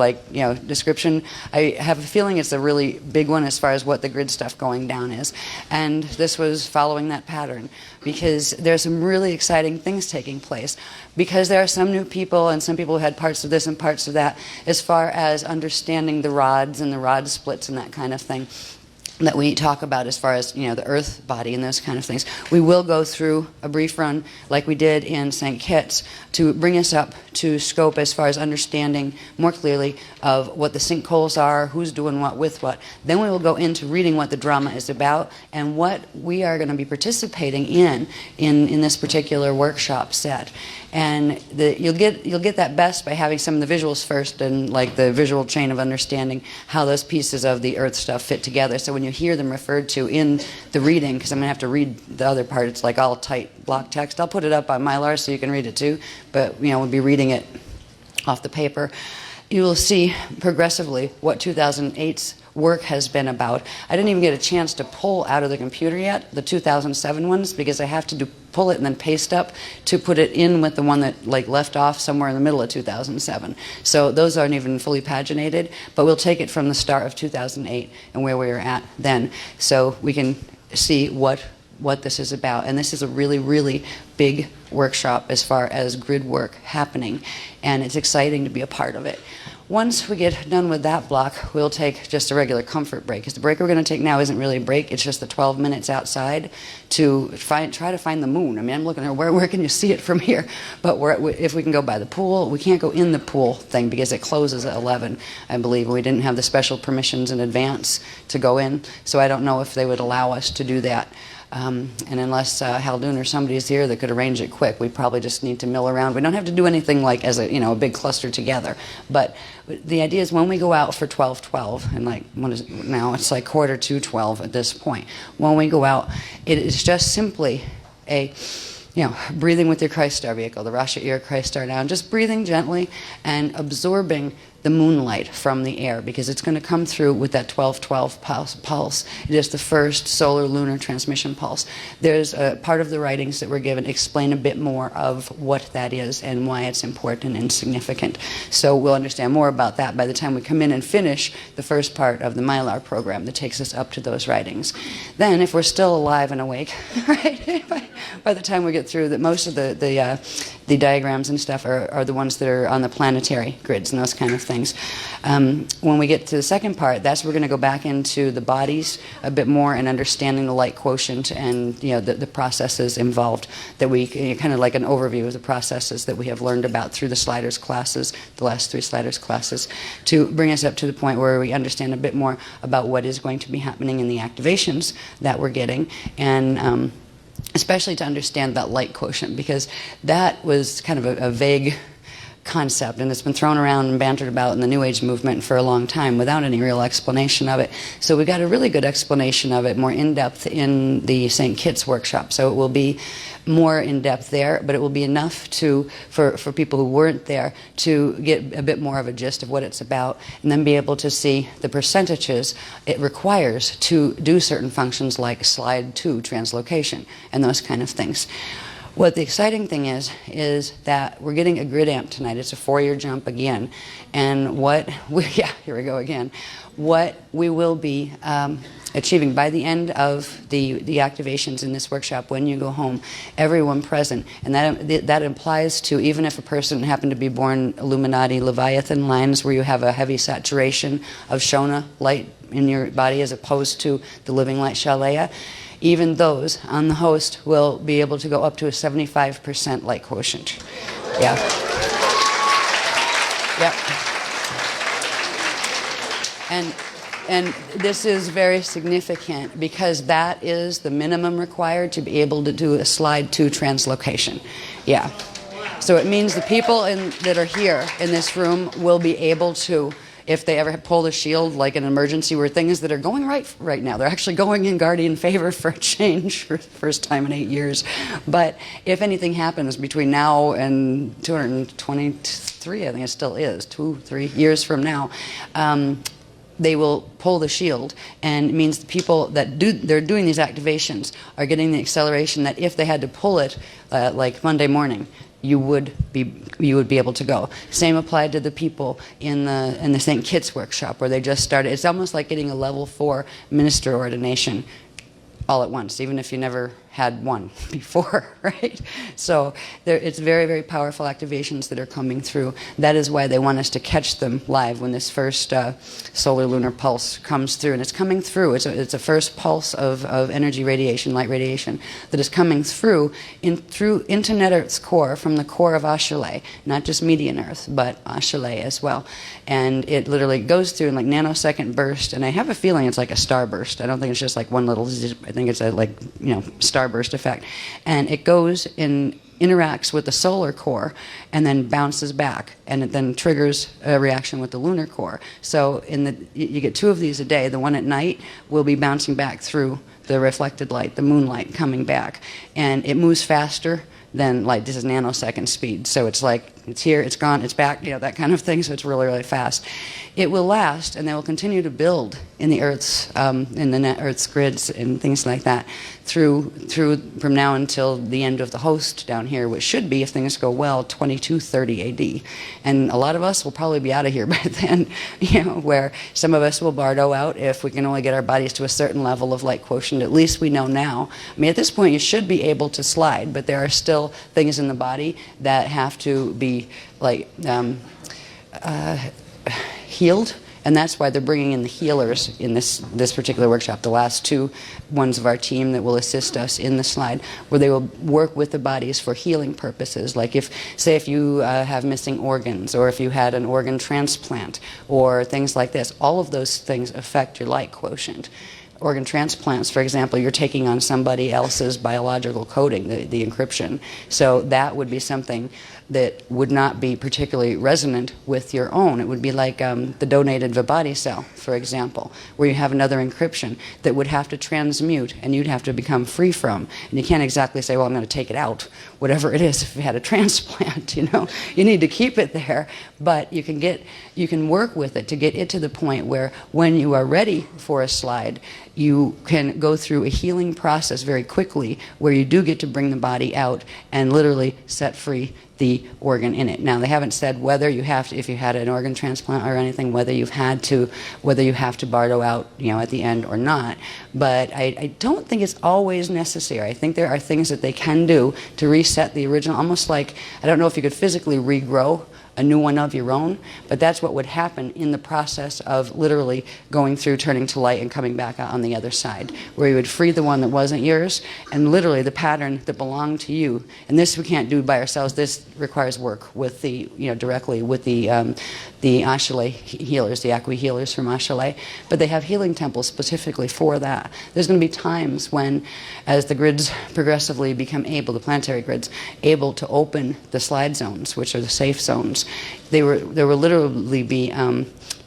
description, I have a feeling it's a really big one as far as what the grid stuff going down is. And this was following that pattern, because there's some really exciting things taking place, because there are some new people and some people who had parts of this and parts of that, as far as understanding the rods and the rod splits and that kind of thing that we talk about as far as the earth body and those kind of things. We will go through a brief run like we did in St. Kitts to bring us up to scope as far as understanding more clearly of what the sinkholes are, who's doing what with what. Then we will go into reading what the drama is about and what we are going to be participating in this particular workshop set. And you'll get that best by having some of the visuals first, and like the visual chain of understanding how those pieces of the earth stuff fit together. So when you hear them referred to in the reading, because I'm going to have to read the other part, it's like all tight block text. I'll put it up on Mylar so you can read it too, but we'll be reading it off the paper. You will see progressively what 2008's work has been about. I didn't even get a chance to pull out of the computer yet the 2007 ones, because I have to pull it and then paste up to put it in with the one that left off somewhere in the middle of 2007. So those aren't even fully paginated, but we'll take it from the start of 2008 and where we were at then, so we can see what this is about. And this is a really, really big workshop as far as grid work happening, and it's exciting to be a part of it. Once we get done with that block, we'll take just a regular comfort break, because the break we're going to take now isn't really a break. It's just the 12 minutes outside to try to find the moon. I mean, I'm looking at where can you see it from here? But if we can go by the pool, we can't go in the pool thing because it closes at 11, I believe. We didn't have the special permissions in advance to go in, so I don't know if they would allow us to do that. And unless Haldoon or somebody is here that could arrange it quick, we probably just need to mill around. We don't have to do anything like as a big cluster together. But the idea is when we go out for 12:12, and what is it now? It's like 11:45 at this point. When we go out, it is just simply a breathing with your Christ Star vehicle, the Rosh Hashanah Christ Star down, just breathing gently and absorbing the moonlight from the air, because it's going to come through with that 12:12 pulse. It is the first solar lunar transmission pulse. There's a part of the writings that were given explain a bit more of what that is and why it's important and significant. So we'll understand more about that by the time we come in and finish the first part of the Mylar program that takes us up to those writings. Then, if we're still alive and awake, right, by the time we get through that, most of the diagrams and stuff are the ones that are on the planetary grids and those kind of things. When we get to the second part, that's where we're going to go back into the bodies a bit more and understanding the light quotient and the processes involved, that we kind of like an overview of the processes that we have learned about through the sliders classes, the last 3 sliders classes, to bring us up to the point where we understand a bit more about what is going to be happening in the activations that we're getting, and especially to understand that light quotient, because that was kind of a vague concept, and it's been thrown around and bantered about in the New Age movement for a long time without any real explanation of it. So we got a really good explanation of it, more in-depth, in the St. Kitts workshop. So it will be more in-depth there, but it will be enough for people who weren't there to get a bit more of a gist of what it's about, and then be able to see the percentages it requires to do certain functions like slide 2 translocation and those kind of things. What the exciting thing is that we're getting a grid amp tonight. It's a 4-year jump again. And here we go again. What we will be achieving by the end of the activations in this workshop, when you go home, everyone present, and that implies to, even if a person happened to be born Illuminati Leviathan lines, where you have a heavy saturation of Shona light in your body as opposed to the living light Shalaya, even those on the host will be able to go up to a 75% light quotient. Yeah. Yep. And this is very significant, because that is the minimum required to be able to do a slide 2 translocation. Yeah. So it means the people that are here in this room will be able to if they ever pull the shield, like an emergency where things that are going right now, they're actually going in Guardian favor for a change for the first time in 8 years. But if anything happens between now and 223, I think it still is, 2-3 years from now, they will pull the shield, and it means the people that they're doing these activations are getting the acceleration that if they had to pull it like Monday morning, you would be able to go. Same applied to the people in the St. Kitts workshop where they just started. It's almost like getting a level 4 minister ordination all at once, even if you never had one before, right? So it's very, very powerful activations that are coming through. That is why they want us to catch them live when this first solar lunar pulse comes through. And it's coming through. It's a first pulse of energy radiation, light radiation, that is coming through into Net Earth's core, from the core of Ashale, not just median Earth, but Ashale as well. And it literally goes through in like nanosecond burst, and I have a feeling it's like a starburst. I don't think it's just like one little zip. I think it's a starburst effect. And it goes and interacts with the solar core and then bounces back, and it then triggers a reaction with the lunar core. So you get 2 of these a day. The one at night will be bouncing back through the reflected light, the moonlight coming back. And it moves faster than light. This is nanosecond speed. So it's like, it's here, it's gone, it's back, that kind of thing. So it's really, really fast. It will last, and they will continue to build in the Earth's, in the net Earth's grids and things like that through from now until the end of the host down here, which should be, if things go well, 2230 AD. And a lot of us will probably be out of here by then, where some of us will bardo out if we can only get our bodies to a certain level of light quotient. At least we know now. I mean, at this point, you should be able to slide, but there are still things in the body that have to be like healed. And that's why they're bringing in the healers in this particular workshop, the last 2 ones of our team that will assist us in the slide, where they will work with the bodies for healing purposes. Like if you have missing organs, or if you had an organ transplant, or things like this, all of those things affect your light quotient. Organ transplants, for example, you're taking on somebody else's biological coding, the encryption. So that would be something that would not be particularly resonant with your own. It would be like the donated Vibody cell, for example, where you have another encryption that would have to transmute, and you'd have to become free from. And you can't exactly say, well, I'm going to take it out, whatever it is, if you had a transplant, You need to keep it there, but you can work with it to get it to the point where when you are ready for a slide, you can go through a healing process very quickly, where you do get to bring the body out and literally set free the organ in it. Now, they haven't said whether you have to, if you had an organ transplant or anything, whether you have to bardo out, at the end or not. But I don't think it's always necessary. I think there are things that they can do to reset the original, almost like, I don't know if you could physically regrow a new one of your own, but that's what would happen in the process of literally going through, turning to light, and coming back out on the other side, where you would free the one that wasn't yours, and literally the pattern that belonged to you. And this we can't do by ourselves. This requires work with directly with the Ashale healers, the Akwi healers from Ashale. But they have healing temples specifically for that. There's going to be times when, as the grids progressively become able, the planetary grids, able to open the slide zones, which are the safe zones, there will literally be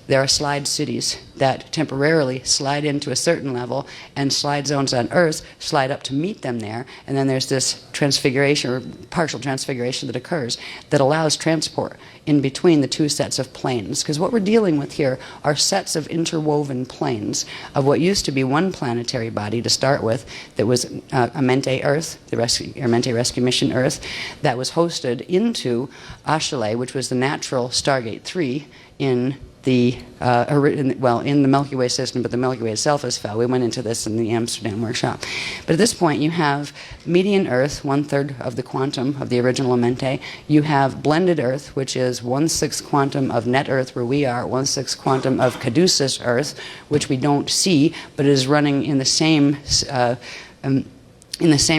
there are slide cities that temporarily slide into a certain level, and slide zones on Earth slide up to meet them there, and then there's this transfiguration or partial transfiguration that occurs that allows transport in between the 2 sets of planes. Because what we're dealing with here are sets of interwoven planes of what used to be one planetary body to start with, that was Amente Earth, the Amente Rescue Mission Earth, that was hosted into Ashale, which was the natural Stargate 3 in the in the Milky Way system, but the Milky Way itself has fell. We went into this in the Amsterdam workshop. But at this point, you have median Earth, 1/3 of the quantum of the original Amente. You have blended Earth, which is 1/6 quantum of net Earth, where we are, 1/6 quantum of Caduceus Earth, which we don't see, but is running in the same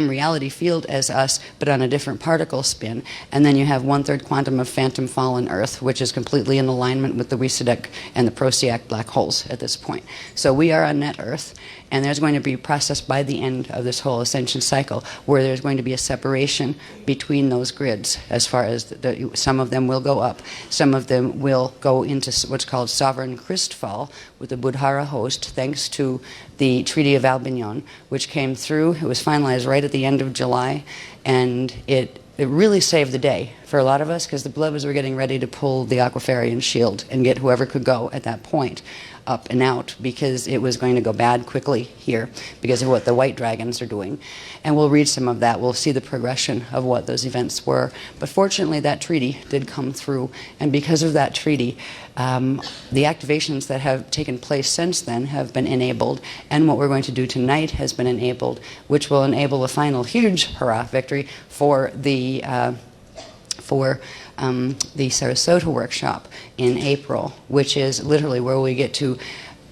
reality field as us, but on a different particle spin. And then you have 1/3 quantum of phantom fallen Earth, which is completely in alignment with the Wysadek and the Procyon black holes at this point. So we are on net Earth, And there's going to be a process by the end of this whole ascension cycle where there's going to be a separation between those grids as far as some of them will go up, some of them will go into what's called sovereign Christfall with the Buddhara host, thanks to the Treaty of Albion, which came through. It was finalized right at the end of July, and it really saved the day for a lot of us, because the Bloodwoods were getting ready to pull the Aquiferian shield and get whoever could go at that point up and out, because it was going to go bad quickly here because of what the White Dragons are doing. And we'll read some of that. We'll see the progression of what those events were. But fortunately, that treaty did come through, and because of that treaty, the activations that have taken place since then have been enabled, and what we're going to do tonight has been enabled, which will enable a final huge hurrah victory for the Sarasota workshop in April, which is literally where we get to,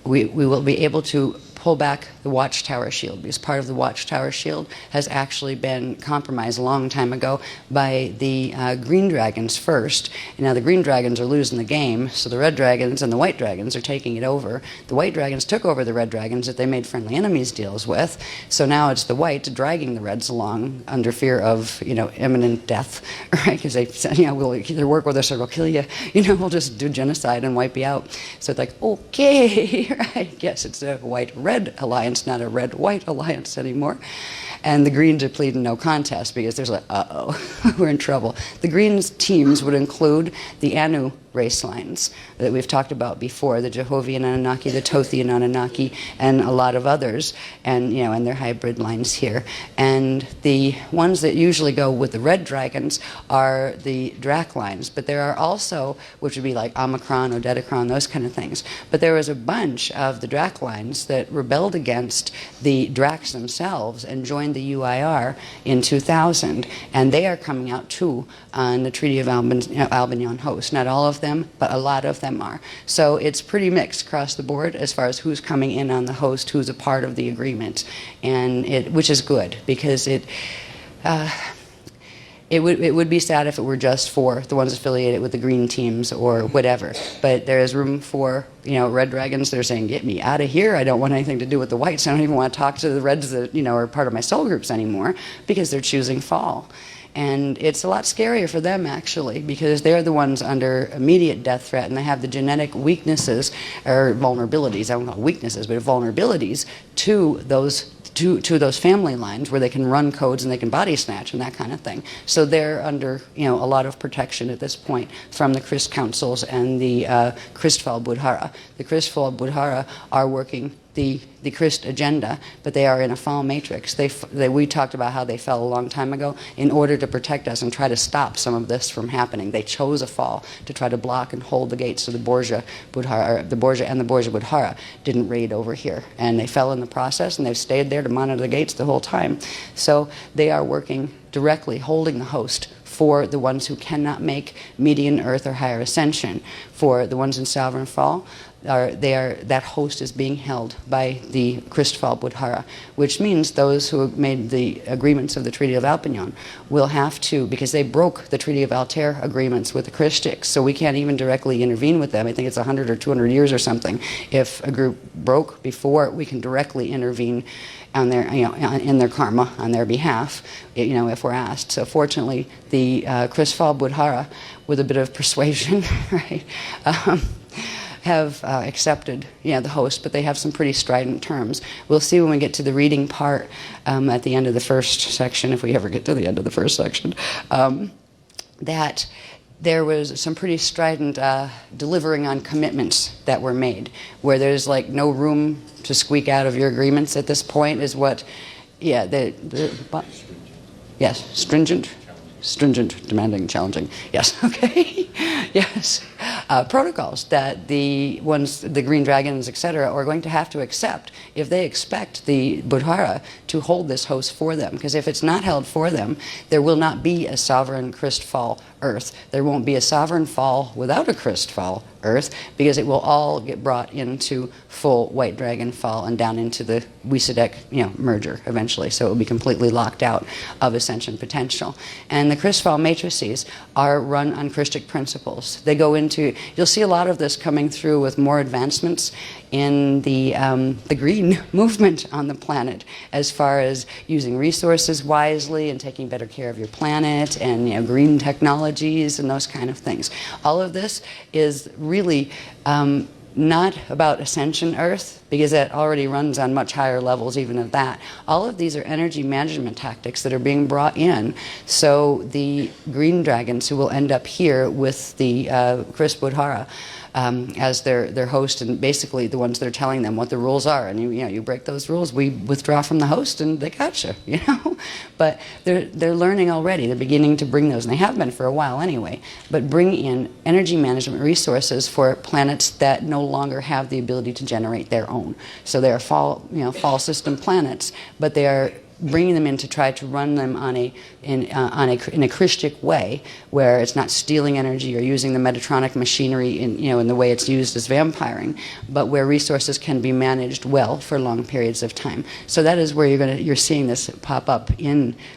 we will be able to pull back the Watchtower Shield, because part of the Watchtower Shield has actually been compromised a long time ago by the Green Dragons first. And now the Green Dragons are losing the game, so the Red Dragons and the White Dragons are taking it over. The White Dragons took over the Red Dragons that they made friendly enemies deals with, so now it's the White dragging the Reds along under fear of, imminent death, right? Because they said, we'll either work with us or we'll kill you. We'll just do genocide and wipe you out. So it's like, okay, right? Yes, it's a White-Red alliance, not a red-white alliance anymore. And the Greens are pleading no contest because there's like, uh-oh, we're in trouble. The Greens teams would include the Anu race lines that we've talked about before, the Jehovian Anunnaki, the Tothian Anunnaki, and a lot of others, and and their hybrid lines here. And the ones that usually go with the Red Dragons are the Drac lines, but there are also, which would be like Omicron, Odedicron, those kind of things. But there was a bunch of the Drac lines that rebelled against the Dracs themselves and joined the UIR in 2000, and they are coming out too on the Treaty of Albion host. Not all of them, but a lot of them are. So it's pretty mixed across the board as far as who's coming in on the host, who's a part of the agreement, and which is good, because it would be sad if it were just for the ones affiliated with the green teams or whatever. But there is room for, Red Dragons. They're saying, get me out of here. I don't want anything to do with the Whites. I don't even want to talk to the Reds that, are part of my soul groups anymore, because they're choosing fall. And it's a lot scarier for them, actually, because they're the ones under immediate death threat, and they have the genetic weaknesses, or vulnerabilities, I don't call it weaknesses, but vulnerabilities to those family lines where they can run codes and they can body snatch and that kind of thing. So they're under, a lot of protection at this point from the Christ Councils and the Christfall Buddhara. The Christfall Buddhara are working the Christ agenda, but they are in a fall matrix. We talked about how they fell a long time ago in order to protect us and try to stop some of this from happening. They chose a fall to try to block and hold the gates so the Borgia Buddhara, the Borgia and the Borgia Buddhara didn't raid over here. And they fell in the process, and they've stayed there to monitor the gates the whole time. So they are working directly, holding the host for the ones who cannot make median earth or higher ascension. For the ones in Sovereign Fall, that host is being held by the Christfall Buddhara, which means those who have made the agreements of the Treaty of Albion will have to, because they broke the Treaty of Altair agreements with the Christics, so we can't even directly intervene with them. I think it's 100 or 200 years or something. If a group broke before, we can directly intervene on their, in their karma on their behalf, if we're asked. So fortunately, the Christfall Buddhara, with a bit of persuasion, right, have accepted the host, but they have some pretty strident terms. We'll see when we get to the reading part at the end of the first section, if we ever get to the end of the first section, that there was some pretty strident delivering on commitments that were made, where there's like no room to squeak out of your agreements at this point is what, stringent, demanding, challenging. Yes, okay. Yes. Protocols that the Green Dragons, etc., are going to have to accept if they expect the Buddhara to hold this host for them. Because if it's not held for them, there will not be a sovereign Christfall Earth. There won't be a sovereign fall without a Christfall Earth, because it will all get brought into full White Dragon fall and down into the Wisadek, merger eventually. So it will be completely locked out of ascension potential. And the Christfall matrices are run on Christic principles. They go into into, you'll see a lot of this coming through with more advancements in the green movement on the planet, as far as using resources wisely and taking better care of your planet, and green technologies and those kind of things. All of this is really not about Ascension Earth, because that already runs on much higher levels even of that. All of these are energy management tactics that are being brought in, so the green dragons who will end up here with the Chris Budhara as their host, and basically the ones that are telling them what the rules are, and you break those rules, we withdraw from the host, and they got you, But they're learning already. They're beginning to bring those, and they have been for a while anyway. But bring in energy management resources for planets that no longer have the ability to generate their own. So they are fall system planets, but they are bringing them in to try to run them in a Christic way, where it's not stealing energy or using the Metatronic machinery in the way it's used as vampiring, but where resources can be managed well for long periods of time. So that is where you're seeing this pop up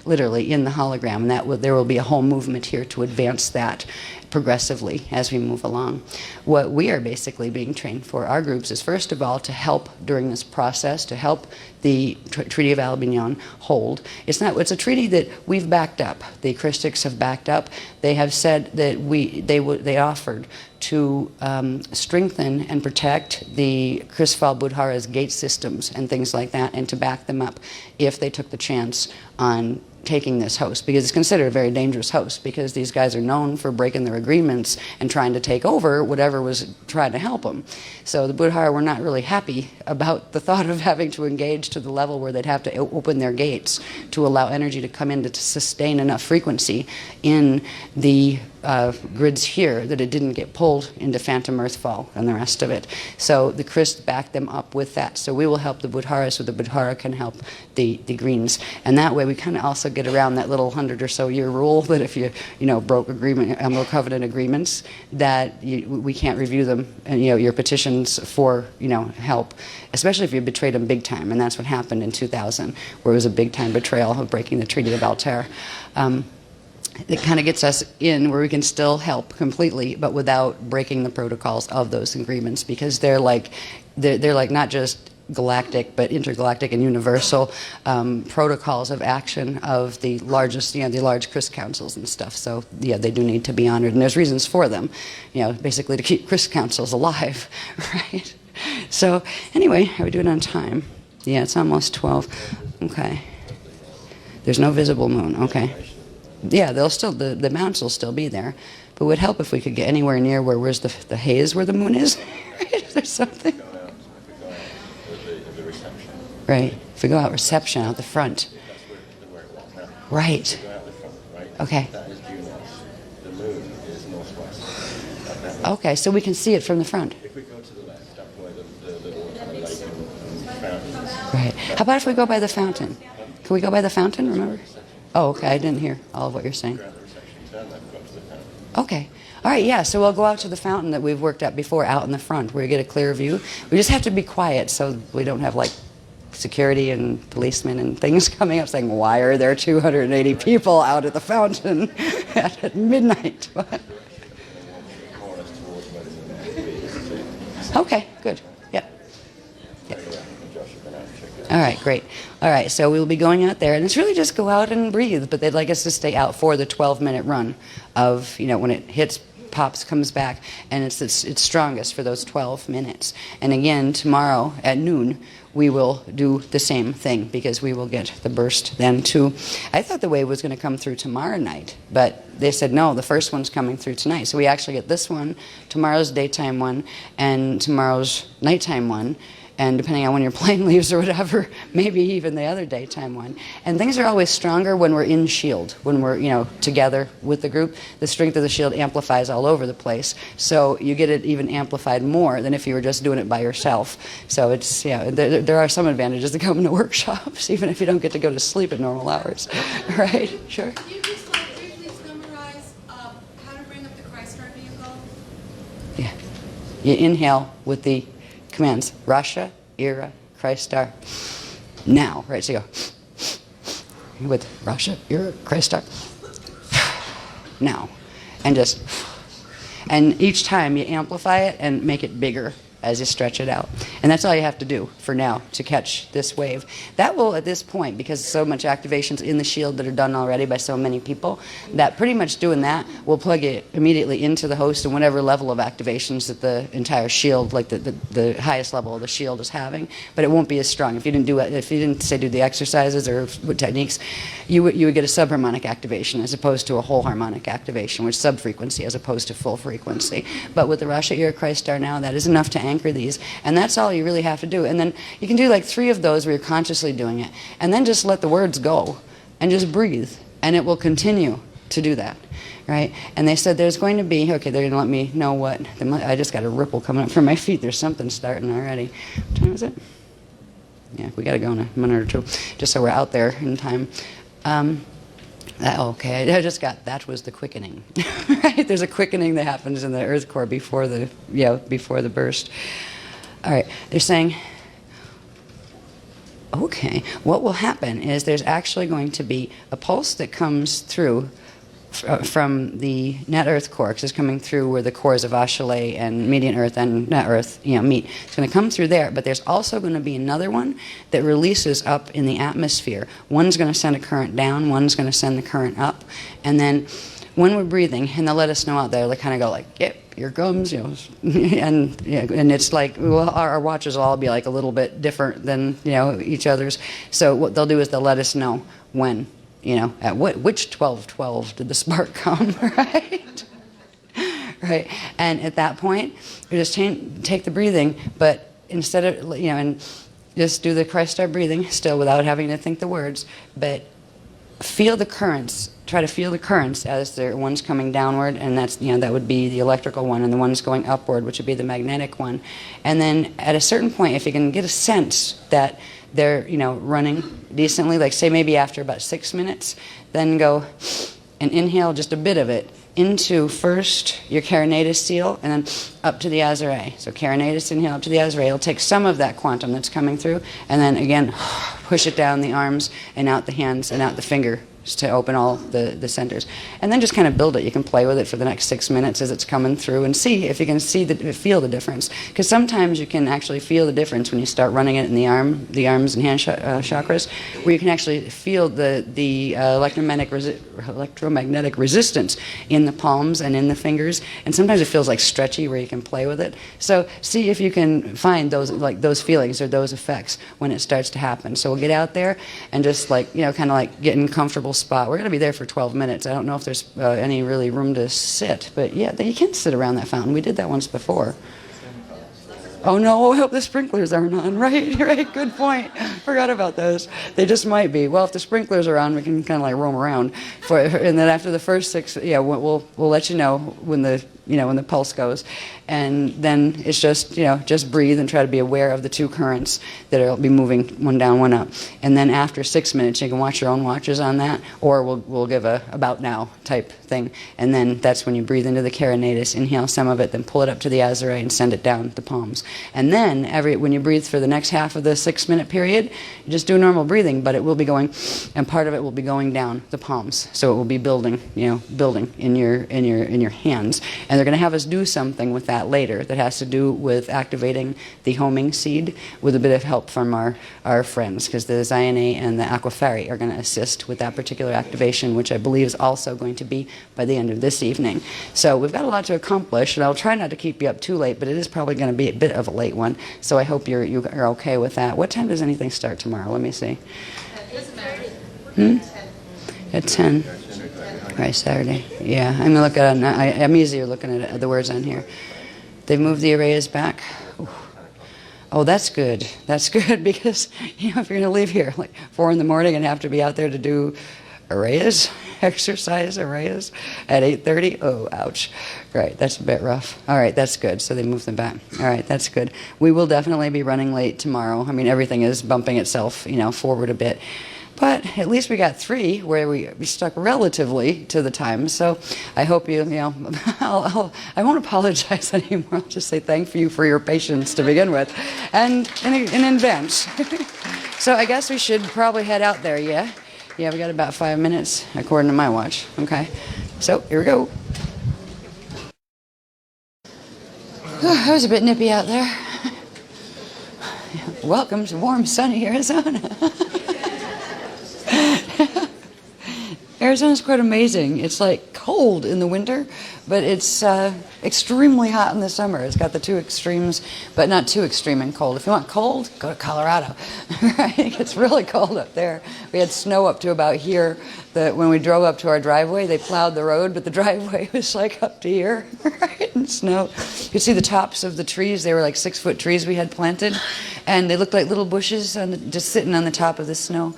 literally in the hologram, and there will be a whole movement here to advance that progressively as we move along. What we are basically being trained for, our groups, is first of all to help during this process, to help the Treaty of Avignon hold. It's a treaty that we've backed up. The Christics have backed up. They have said that they offered to strengthen and protect the Chrisval Budhara's gate systems and things like that, and to back them up if they took the chance on taking this host, because it's considered a very dangerous host, because these guys are known for breaking their agreements and trying to take over whatever was trying to help them. So the Budhara were not really happy about the thought of having to engage to the level where they'd have to open their gates to allow energy to come in to sustain enough frequency in the grids here that it didn't get pulled into Phantom Earthfall and the rest of it. So the Christ backed them up with that. So we will help the Budhara, so the Budhara can help the Greens. And that way we kind of also get around that little 100 or so year rule that if you broke Emerald Covenant agreements, that we can't review them, and your petitions for help, especially if you betrayed them big time. And that's what happened in 2000, where it was a big time betrayal of breaking the Treaty of Altair. It kind of gets us in where we can still help completely, but without breaking the protocols of those agreements, because they're like not just galactic, but intergalactic and universal protocols of action of the largest, the large Christ councils and stuff. So yeah, they do need to be honored, and there's reasons for them, basically to keep Christ councils alive, right? So anyway, how are we doing on time? Yeah, it's almost 12. Okay. There's no visible moon. Okay. Yeah, they'll still the mountains will still be there, but it would help if we could get anywhere near where's the haze where the moon is. Right? If there's something. Right. If we go out reception out the front. Right. Okay. Okay, so we can see it from the front. If we go to the left, up where the little kind of lake and fountain is. Right. How about if we go by the fountain? Can we go by the fountain, remember? Oh, okay, I didn't hear all of what you're saying. Okay. All right, yeah, so we'll go out to the fountain that we've worked at before, out in the front, where you get a clear view. We just have to be quiet so we don't have, security and policemen and things coming up saying, why are there 280 people out at the fountain at midnight? Okay, good. Yeah. All right, great. All right, so we'll be going out there, and it's really just go out and breathe, but they'd like us to stay out for the 12-minute run of, when it hits, pops, comes back, and it's strongest for those 12 minutes. And again, tomorrow at noon, we will do the same thing, because we will get the burst then too. I thought the wave was going to come through tomorrow night, but they said no, the first one's coming through tonight. So we actually get this one, tomorrow's daytime one, and tomorrow's nighttime one. And depending on when your plane leaves or whatever, maybe even the other daytime one. And things are always stronger when we're in shield, when we're, together with the group. The strength of the shield amplifies all over the place. So you get it even amplified more than if you were just doing it by yourself. So it's, there are some advantages to coming to workshops, even if you don't get to go to sleep at normal hours. Right? Sure? Can you just briefly summarize how to bring up the Christ Star vehicle? Yeah. You inhale with the commands, Rasha, Ira, Christ Star, now, right, so you go, with Rasha, Ira, Christ Star, now, and just, And each time you amplify it and make it bigger as you stretch it out. And that's all you have to do for now to catch this wave. That will, at this point, because so much activations in the shield that are done already by so many people, that pretty much doing that will plug it immediately into the host and whatever level of activations that the entire shield, like the highest level of the shield is having, but it won't be as strong. If you didn't do it, if you didn't say do the exercises or techniques, you would get a subharmonic activation as opposed to a whole harmonic activation, which is subfrequency as opposed to full frequency. But with the Rasha Ira Christ Star now, that is enough to anchor these, and that's all you really have to do. And then you can do like 3 of those where you're consciously doing it, and then just let the words go and just breathe, and it will continue to do that, right? And they said there's going to be, okay, they're going to let me know what, I just got a ripple coming up from my feet. There's something starting already. What time is it? Yeah, we got to go in a minute or two, just so we're out there in time. Okay, I just got, that was the quickening, right? There's a quickening that happens in the earth core before the, before the burst. All right, they're saying, okay, what will happen is there's actually going to be a pulse that comes through from the net earth core, because it's coming through where the cores of Ashale and median earth and net earth meet. It's going to come through there, but there's also going to be another one that releases up in the atmosphere. One's going to send a current down, one's going to send the current up, and then when we're breathing, and they'll let us know out there, they kind of go like, yep, here comes, and it's like, well, our watches will all be like a little bit different than each other's. So what they'll do is they'll let us know when. At which 12:12 did the spark come, right? Right. And at that point, you just take the breathing, but instead of, and just do the Christ Star breathing still without having to think the words, but feel the currents. Try to feel the currents as the one's coming downward, and that's, that would be the electrical one, and the one's going upward, which would be the magnetic one. And then at a certain point, if you can get a sense that they're, running decently, like say maybe after about 6 minutes, then go and inhale just a bit of it into first your carinatus seal and then up to the Azare. So carinatus, inhale up to the Azare. It'll take some of that quantum that's coming through, and then again, push it down the arms and out the hands and out the finger to open all the centers. And then just kind of build it. You can play with it for the next 6 minutes as it's coming through and see if you can feel the difference. Because sometimes you can actually feel the difference when you start running it in the arms and hand chakras, where you can actually feel the electromagnetic resistance in the palms and in the fingers. And sometimes it feels like stretchy where you can play with it. So see if you can find those feelings or those effects when it starts to happen. So we'll get out there and just kind of like get in comfortable spot. We're going to be there for 12 minutes. I don't know if there's any really room to sit, but yeah, you can sit around that fountain. We did that once before. Oh no, I hope the sprinklers aren't on. Right, good point. Forgot about those. They just might be. Well, if the sprinklers are on, we can kind of like roam around. And then after the first 6, we'll let you know when the pulse goes. And then it's just breathe and try to be aware of the 2 currents that will be moving one down, one up. And then after 6 minutes, you can watch your own watches on that, or we'll give a about now type thing. And then that's when you breathe into the carinatus, inhale some of it, then pull it up to the Azare and send it down the palms. And then when you breathe for the next half of the 6-minute period, you just do normal breathing, but it will be going, and part of it will be going down the palms. So it will be building in your hands. And they're going to have us do something with that later that has to do with activating the homing seed with a bit of help from our friends, because the Zion and the Aquafari are going to assist with that particular activation, which I believe is also going to be by the end of this evening. So we've got a lot to accomplish, and I'll try not to keep you up too late, but it is probably going to be a bit of a late one. So I hope you're okay with that. What time does anything start tomorrow? Let me see. At 10. Right, Saturday. Yeah, I'm going to look at it. I'm easier looking at the words on here. They've moved the arrays back. Ooh. Oh, that's good. That's good, because if you're going to leave here like 4 in the morning and have to be out there to do arrays, exercise arrays at 8:30, oh, ouch. Right, that's a bit rough. All right, that's good. So they moved them back. All right, that's good. We will definitely be running late tomorrow. I mean, everything is bumping itself, forward a bit. But at least we got 3 where we stuck relatively to the time. So I hope I won't apologize anymore. I'll just say thank you for your patience to begin with, and in advance. So I guess we should probably head out there, yeah? Yeah, we got about 5 minutes according to my watch. Okay, so here we go. It was a bit nippy out there. Welcome to warm, sunny Arizona. Arizona's quite amazing. It's like cold in the winter, but it's extremely hot in the summer. It's got the two extremes, but not too extreme and cold. If you want cold, go to Colorado. Right? It's really cold up there. We had snow up to about here. When we drove up to our driveway, they plowed the road, but the driveway was like up to here, right? And snow. You could see the tops of the trees. They were like 6-foot trees we had planted, and they looked like little bushes just sitting on the top of the snow.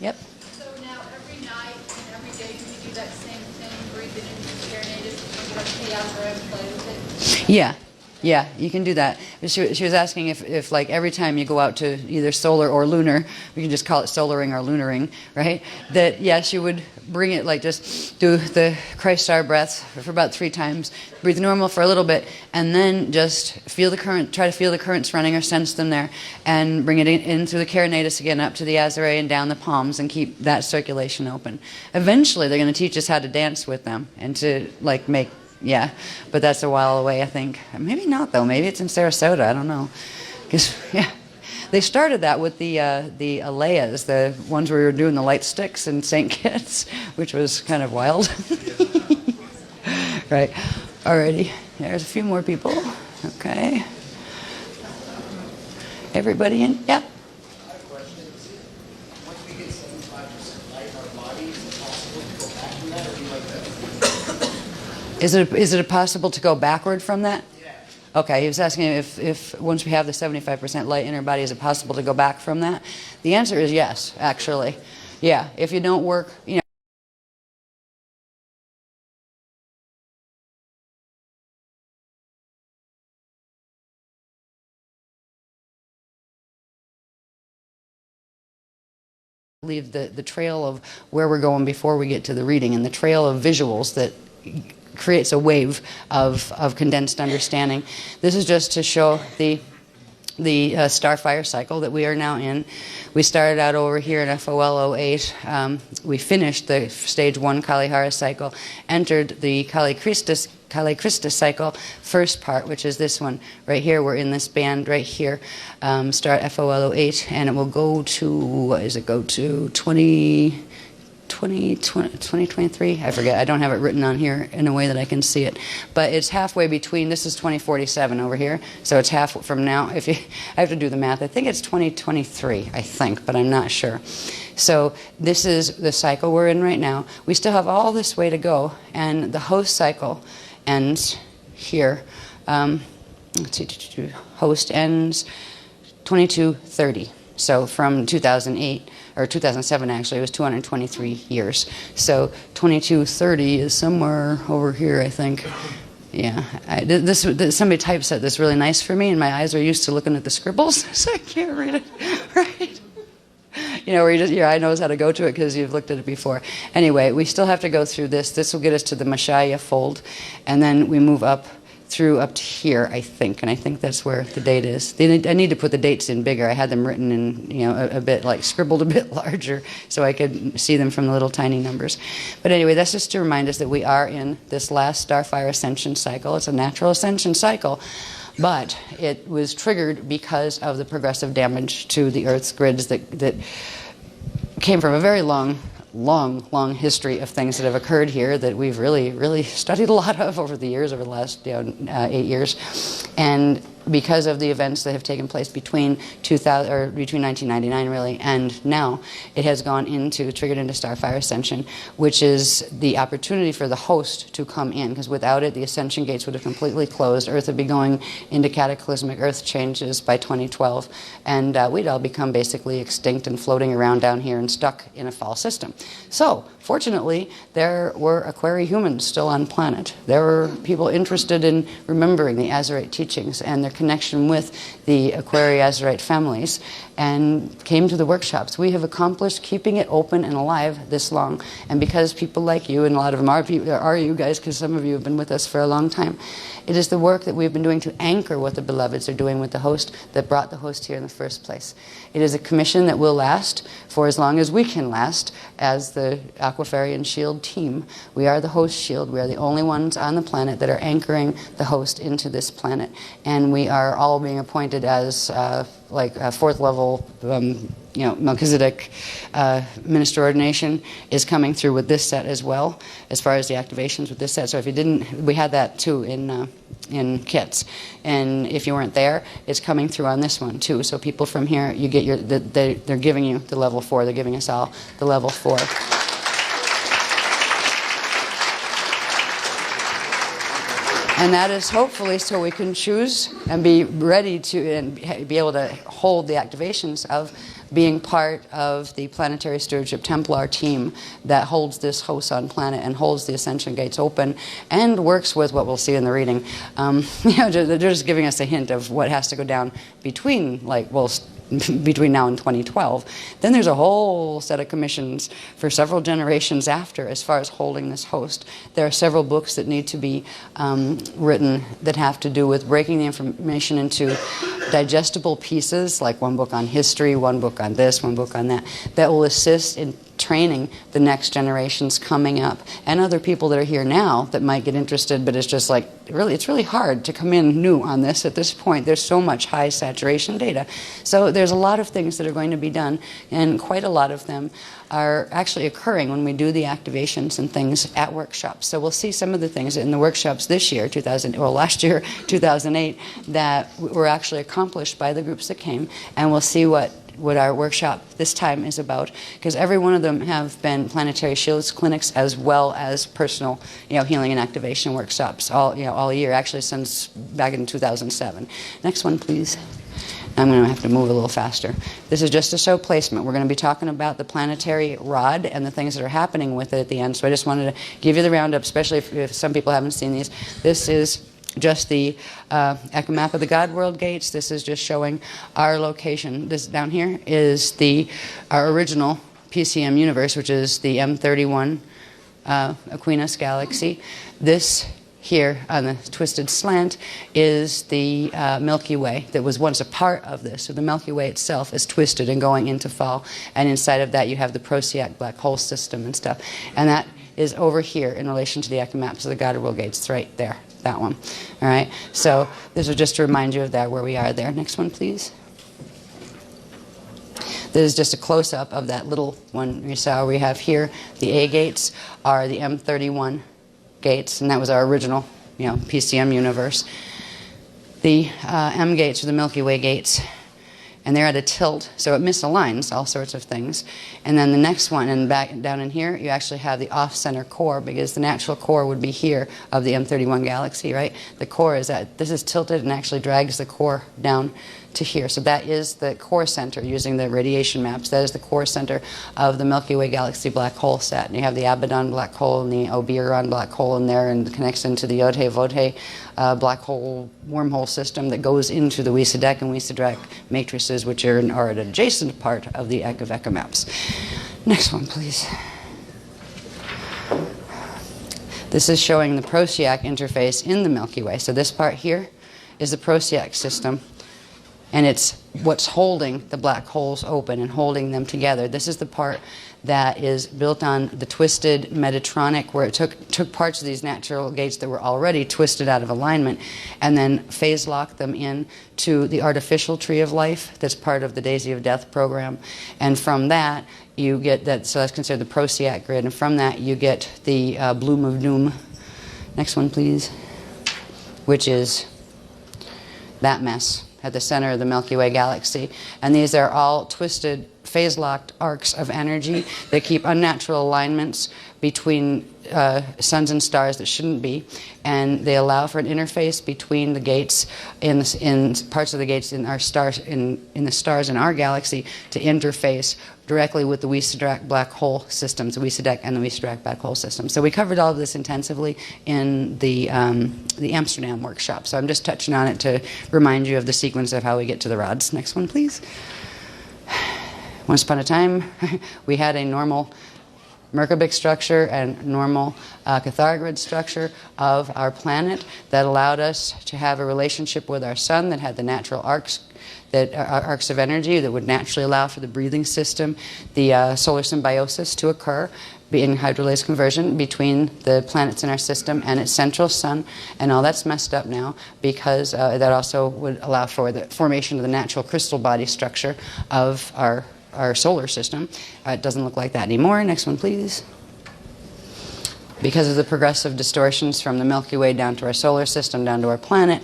Yep. So now every night and every day, do you do that same thing, breathe it into the air native, and go out there and play with it? Yeah, you can do that. She was asking if like every time you go out to either solar or lunar, we can just call it solaring or lunaring, right? That yes, you would bring it like just do the Christ star breaths for about 3 times, breathe normal for a little bit, and then just feel the current, try to feel the currents running or sense them there, and bring it in through the carinatus again up to the azare and down the palms, and keep that circulation open. Eventually, they're going to teach us how to dance with them and to like make. Yeah, but that's a while away, I think. Maybe not, though. Maybe it's in Sarasota. I don't know. Because, yeah, they started that with the Aleas, the ones where we were doing the light sticks in St. Kitts, which was kind of wild. Right. Alrighty. There's a few more people. Okay. Everybody in? Yeah. Is it possible to go backward from that? Yeah. Okay, he was asking if once we have the 75% light in our body, is it possible to go back from that? The answer is yes, actually. Yeah, if you don't work, you know. Leave the trail of where we're going before we get to the reading, and the trail of visuals that creates a wave of condensed understanding. This is just to show the Starfire cycle that we are now in. We started out over here in FOL 08. We finished the stage 1 Kalihara cycle, entered the Kali Christus cycle, first part, which is this one right here. We're in this band right here. Start FOL 08, and it will go to, what does it go to? 2023? I forget. I don't have it written on here in a way that I can see it. But it's halfway between, this is 2047 over here, so it's half from now. I have to do the math. I think it's 2023, I think, but I'm not sure. So this is the cycle we're in right now. We still have all this way to go, and the host cycle ends here. Let's see, host ends 2230. So from 2008, or 2007 actually, it was 223 years. So 2230 is somewhere over here, I think. Yeah, somebody typeset this really nice for me, and my eyes are used to looking at the scribbles, so I can't read it, right? You know, where your eye knows how to go to it because you've looked at it before. Anyway, we still have to go through this. This will get us to the Mashaya fold, and then we move up through up to here, I think, and I think that's where the date is. I need to put the dates in bigger. I had them written in, you know, a bit like scribbled a bit larger so I could see them from the little tiny numbers. But anyway, that's just to remind us that we are in this last Starfire ascension cycle. It's a natural ascension cycle, but it was triggered because of the progressive damage to the Earth's grids that came from a very long history of things that have occurred here that we've really studied a lot of over the years, over the last 8 years, and because of the events that have taken place between 1999 really and now, it has triggered into Starfire Ascension, which is the opportunity for the host to come in, because without it, the Ascension gates would have completely closed. Earth would be going into cataclysmic Earth changes by 2012, and we'd all become basically extinct and floating around down here and stuck in a fall system. So, fortunately, there were Aquari humans still on planet. There were people interested in remembering the Azerite teachings and their connection with the Aquari Azerite families. and came to the workshops. We have accomplished keeping it open and alive this long. And because people like you, and a lot of them are you guys, because some of you have been with us for a long time, it is the work that we've been doing to anchor what the beloveds are doing with the host that brought the host here in the first place. It is a commission that will last for as long as we can last as the Aquafarian Shield team. We are the host shield. We are the only ones on the planet that are anchoring the host into this planet. And we are all being appointed as like a fourth level, Melchizedek minister ordination is coming through with this set as well, as far as the activations with this set. So if you didn't, we had that too in kits, and if you weren't there, it's coming through on this one too. So people from here, you get your, they're giving you the level 4. They're giving us all the level 4. And that is hopefully so we can choose and be ready to and be able to hold the activations of being part of the Planetary Stewardship Templar team that holds this host on planet and holds the Ascension Gates open and works with what we'll see in the reading. They're just giving us a hint of what has to go down between, between now and 2012. Then there's a whole set of commissions for several generations after as far as holding this host. There are several books that need to be written that have to do with breaking the information into digestible pieces, like one book on history, one book on this, one book on that, that will assist in training the next generations coming up and other people that are here now that might get interested, but it's just like, it's really hard to come in new on this at this point. There's so much high saturation data. So there's a lot of things that are going to be done, and quite a lot of them are actually occurring when we do the activations and things at workshops. So we'll see some of the things in the workshops this year, last year, 2008, that were actually accomplished by the groups that came, and we'll see what our workshop this time is about, because every one of them have been Planetary Shields clinics as well as personal, healing and activation workshops all year, actually since back in 2007. Next one, please. I'm going to have to move a little faster. This is just a show placement. We're going to be talking about the planetary rod and the things that are happening with it at the end. So I just wanted to give you the roundup, especially if some people haven't seen these. This is just the echo map of the God World gates. This is just showing our location. This down here is our original PCM universe, which is the M31 Aquinas galaxy. This here on the twisted slant is the Milky Way that was once a part of this. So the Milky Way itself is twisted and going into fall, and inside of that you have the Procyon black hole system and stuff, and that is over here in relation to the echo maps of the God World gates. It's right there, that one. All right, so this is just to remind you of that, where we are there. Next one, please. This is just a close-up of that little one you saw we have here. The A gates are the M31 gates, and that was our original, PCM universe. The M gates are the Milky Way gates, and they're at a tilt, so it misaligns all sorts of things. And then the next one, and back down in here, you actually have the off-center core, because the natural core would be here of the M31 galaxy, right? The core is this is tilted and actually drags the core down to here. So that is the core center using the radiation maps. That is the core center of the Milky Way galaxy black hole set. And you have the Abaddon black hole and the Oberon black hole in there, and it connects into the Yod-He-Vod-He black hole wormhole system that goes into the Weesadek and Weesadrak matrices, which are an adjacent part of the Echo maps. Next one, please. This is showing the Procyon interface in the Milky Way. So this part here is the Procyon system, and it's what's holding the black holes open and holding them together. This is the part that is built on the twisted Metatronic, where it took parts of these natural gates that were already twisted out of alignment and then phase locked them in to the artificial tree of life that's part of the Daisy of Death program. And from that, you get that, so that's considered the Procyon grid, and from that you get the Bloom of Doom. Next one, please, which is that mess at the center of the Milky Way galaxy. And these are all twisted, phase-locked arcs of energy that keep unnatural alignments between suns and stars that shouldn't be, and they allow for an interface between the gates in parts of the gates in our stars, in the stars in our galaxy, to interface directly with the Weesadrak black hole systems, the Weesadek and the Weesadrak black hole system. So we covered all of this intensively in the Amsterdam workshop. So I'm just touching on it to remind you of the sequence of how we get to the rods. Next one, please. Once upon a time, we had a normal Merkabah structure and normal Cathargrid structure of our planet that allowed us to have a relationship with our sun that had the natural arcs, arcs of energy that would naturally allow for the breathing system, the solar symbiosis to occur in hydrolysis conversion between the planets in our system and its central sun, and all that's messed up now because that also would allow for the formation of the natural crystal body structure of our solar system. It doesn't look like that anymore. Next one, please. Because of the progressive distortions from the Milky Way down to our solar system, down to our planet,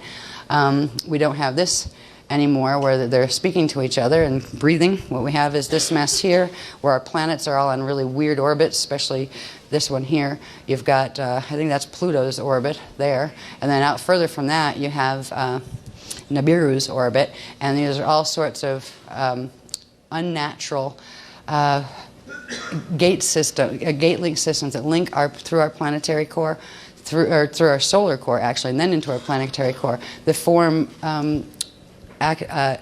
we don't have this anymore where they're speaking to each other and breathing. What we have is this mess here where our planets are all on really weird orbits, especially this one here. You've got, I think that's Pluto's orbit there, and then out further from that you have Nibiru's orbit, and these are all sorts of unnatural gate link systems that link through our planetary core, through our solar core actually, and then into our planetary core, that form a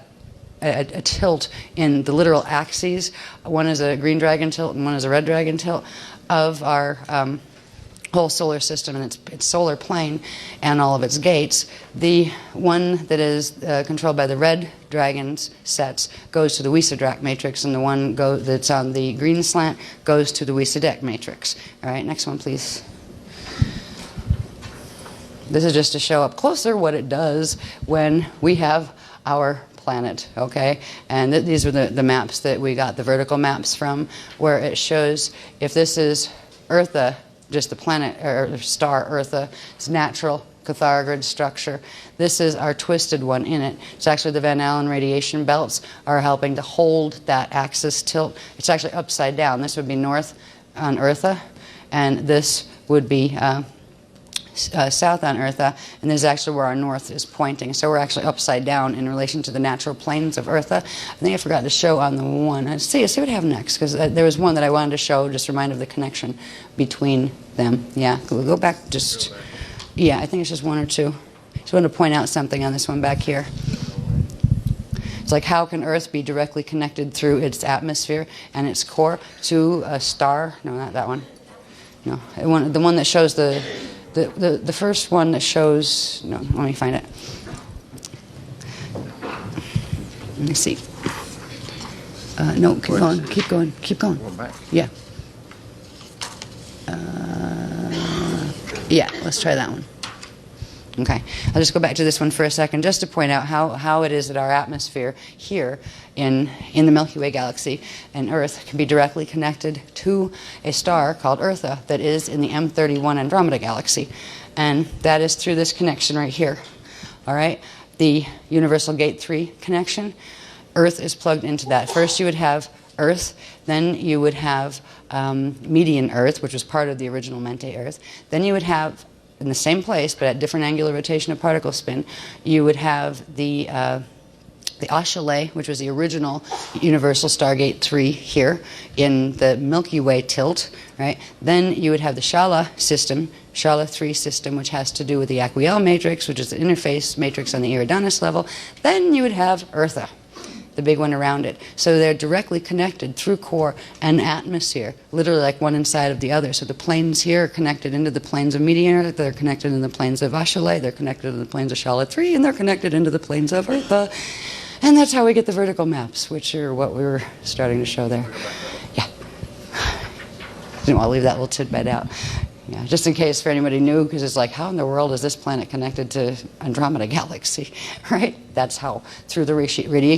tilt in the literal axes. One is a green dragon tilt and one is a red dragon tilt of our whole solar system and its solar plane and all of its gates. The one that is controlled by the red dragon's sets goes to the Wiesadrak matrix, and the one that's on the green slant goes to the Wiesadek matrix. All right, next one, please. This is just to show up closer what it does when we have our planet, okay? And these are the maps that we got, the vertical maps from, where it shows if this is Eartha, just the planet, or star Eartha, its natural Cathargrid structure. This is our twisted one in it. It's actually the Van Allen radiation belts are helping to hold that axis tilt. It's actually upside down. This would be north on Eartha, and this would be south on Eartha, and this is actually where our north is pointing. So we're actually upside down in relation to the natural planes of Eartha. I think I forgot to show on the one. Let's see what I have next, because there was one that I wanted to show, just a reminder of the connection between them. Yeah, we'll go back just, yeah, I think it's just one or two. Just wanted to point out something on this one back here. It's like, how can Earth be directly connected through its atmosphere and its core to a star? No, not that one. No, the one that shows the first one that shows, no, let me find it. Let me see. No, keep going. Going back. Yeah. Yeah, let's try that one. Okay, I'll just go back to this one for a second just to point out how it is that our atmosphere here in the Milky Way galaxy and Earth can be directly connected to a star called Eartha that is in the M31 Andromeda galaxy. And that is through this connection right here. All right, the Universal Gate 3 connection. Earth is plugged into that. First you would have Earth, then you would have median Earth, which was part of the original Mente Earth. Then you would have, in the same place, but at different angular rotation of particle spin, you would have the Achille, which was the original Universal Stargate 3 here in the Milky Way tilt, right? Then you would have the Shala system, Shala 3 system, which has to do with the Aquiel matrix, which is the interface matrix on the Eridanus level. Then you would have Eartha, the big one around it. So they're directly connected through core and atmosphere, literally like one inside of the other. So the planes here are connected into the planes of Median Earth, they're connected in the planes of Achille, they're connected in the planes of Shala 3, and they're connected into the planes of Eartha. And that's how we get the vertical maps, which are what we were starting to show there. Yeah. Didn't want to leave that little tidbit out. Yeah, just in case for anybody new, because it's like, how in the world is this planet connected to Andromeda galaxy, right? That's how, through the radiation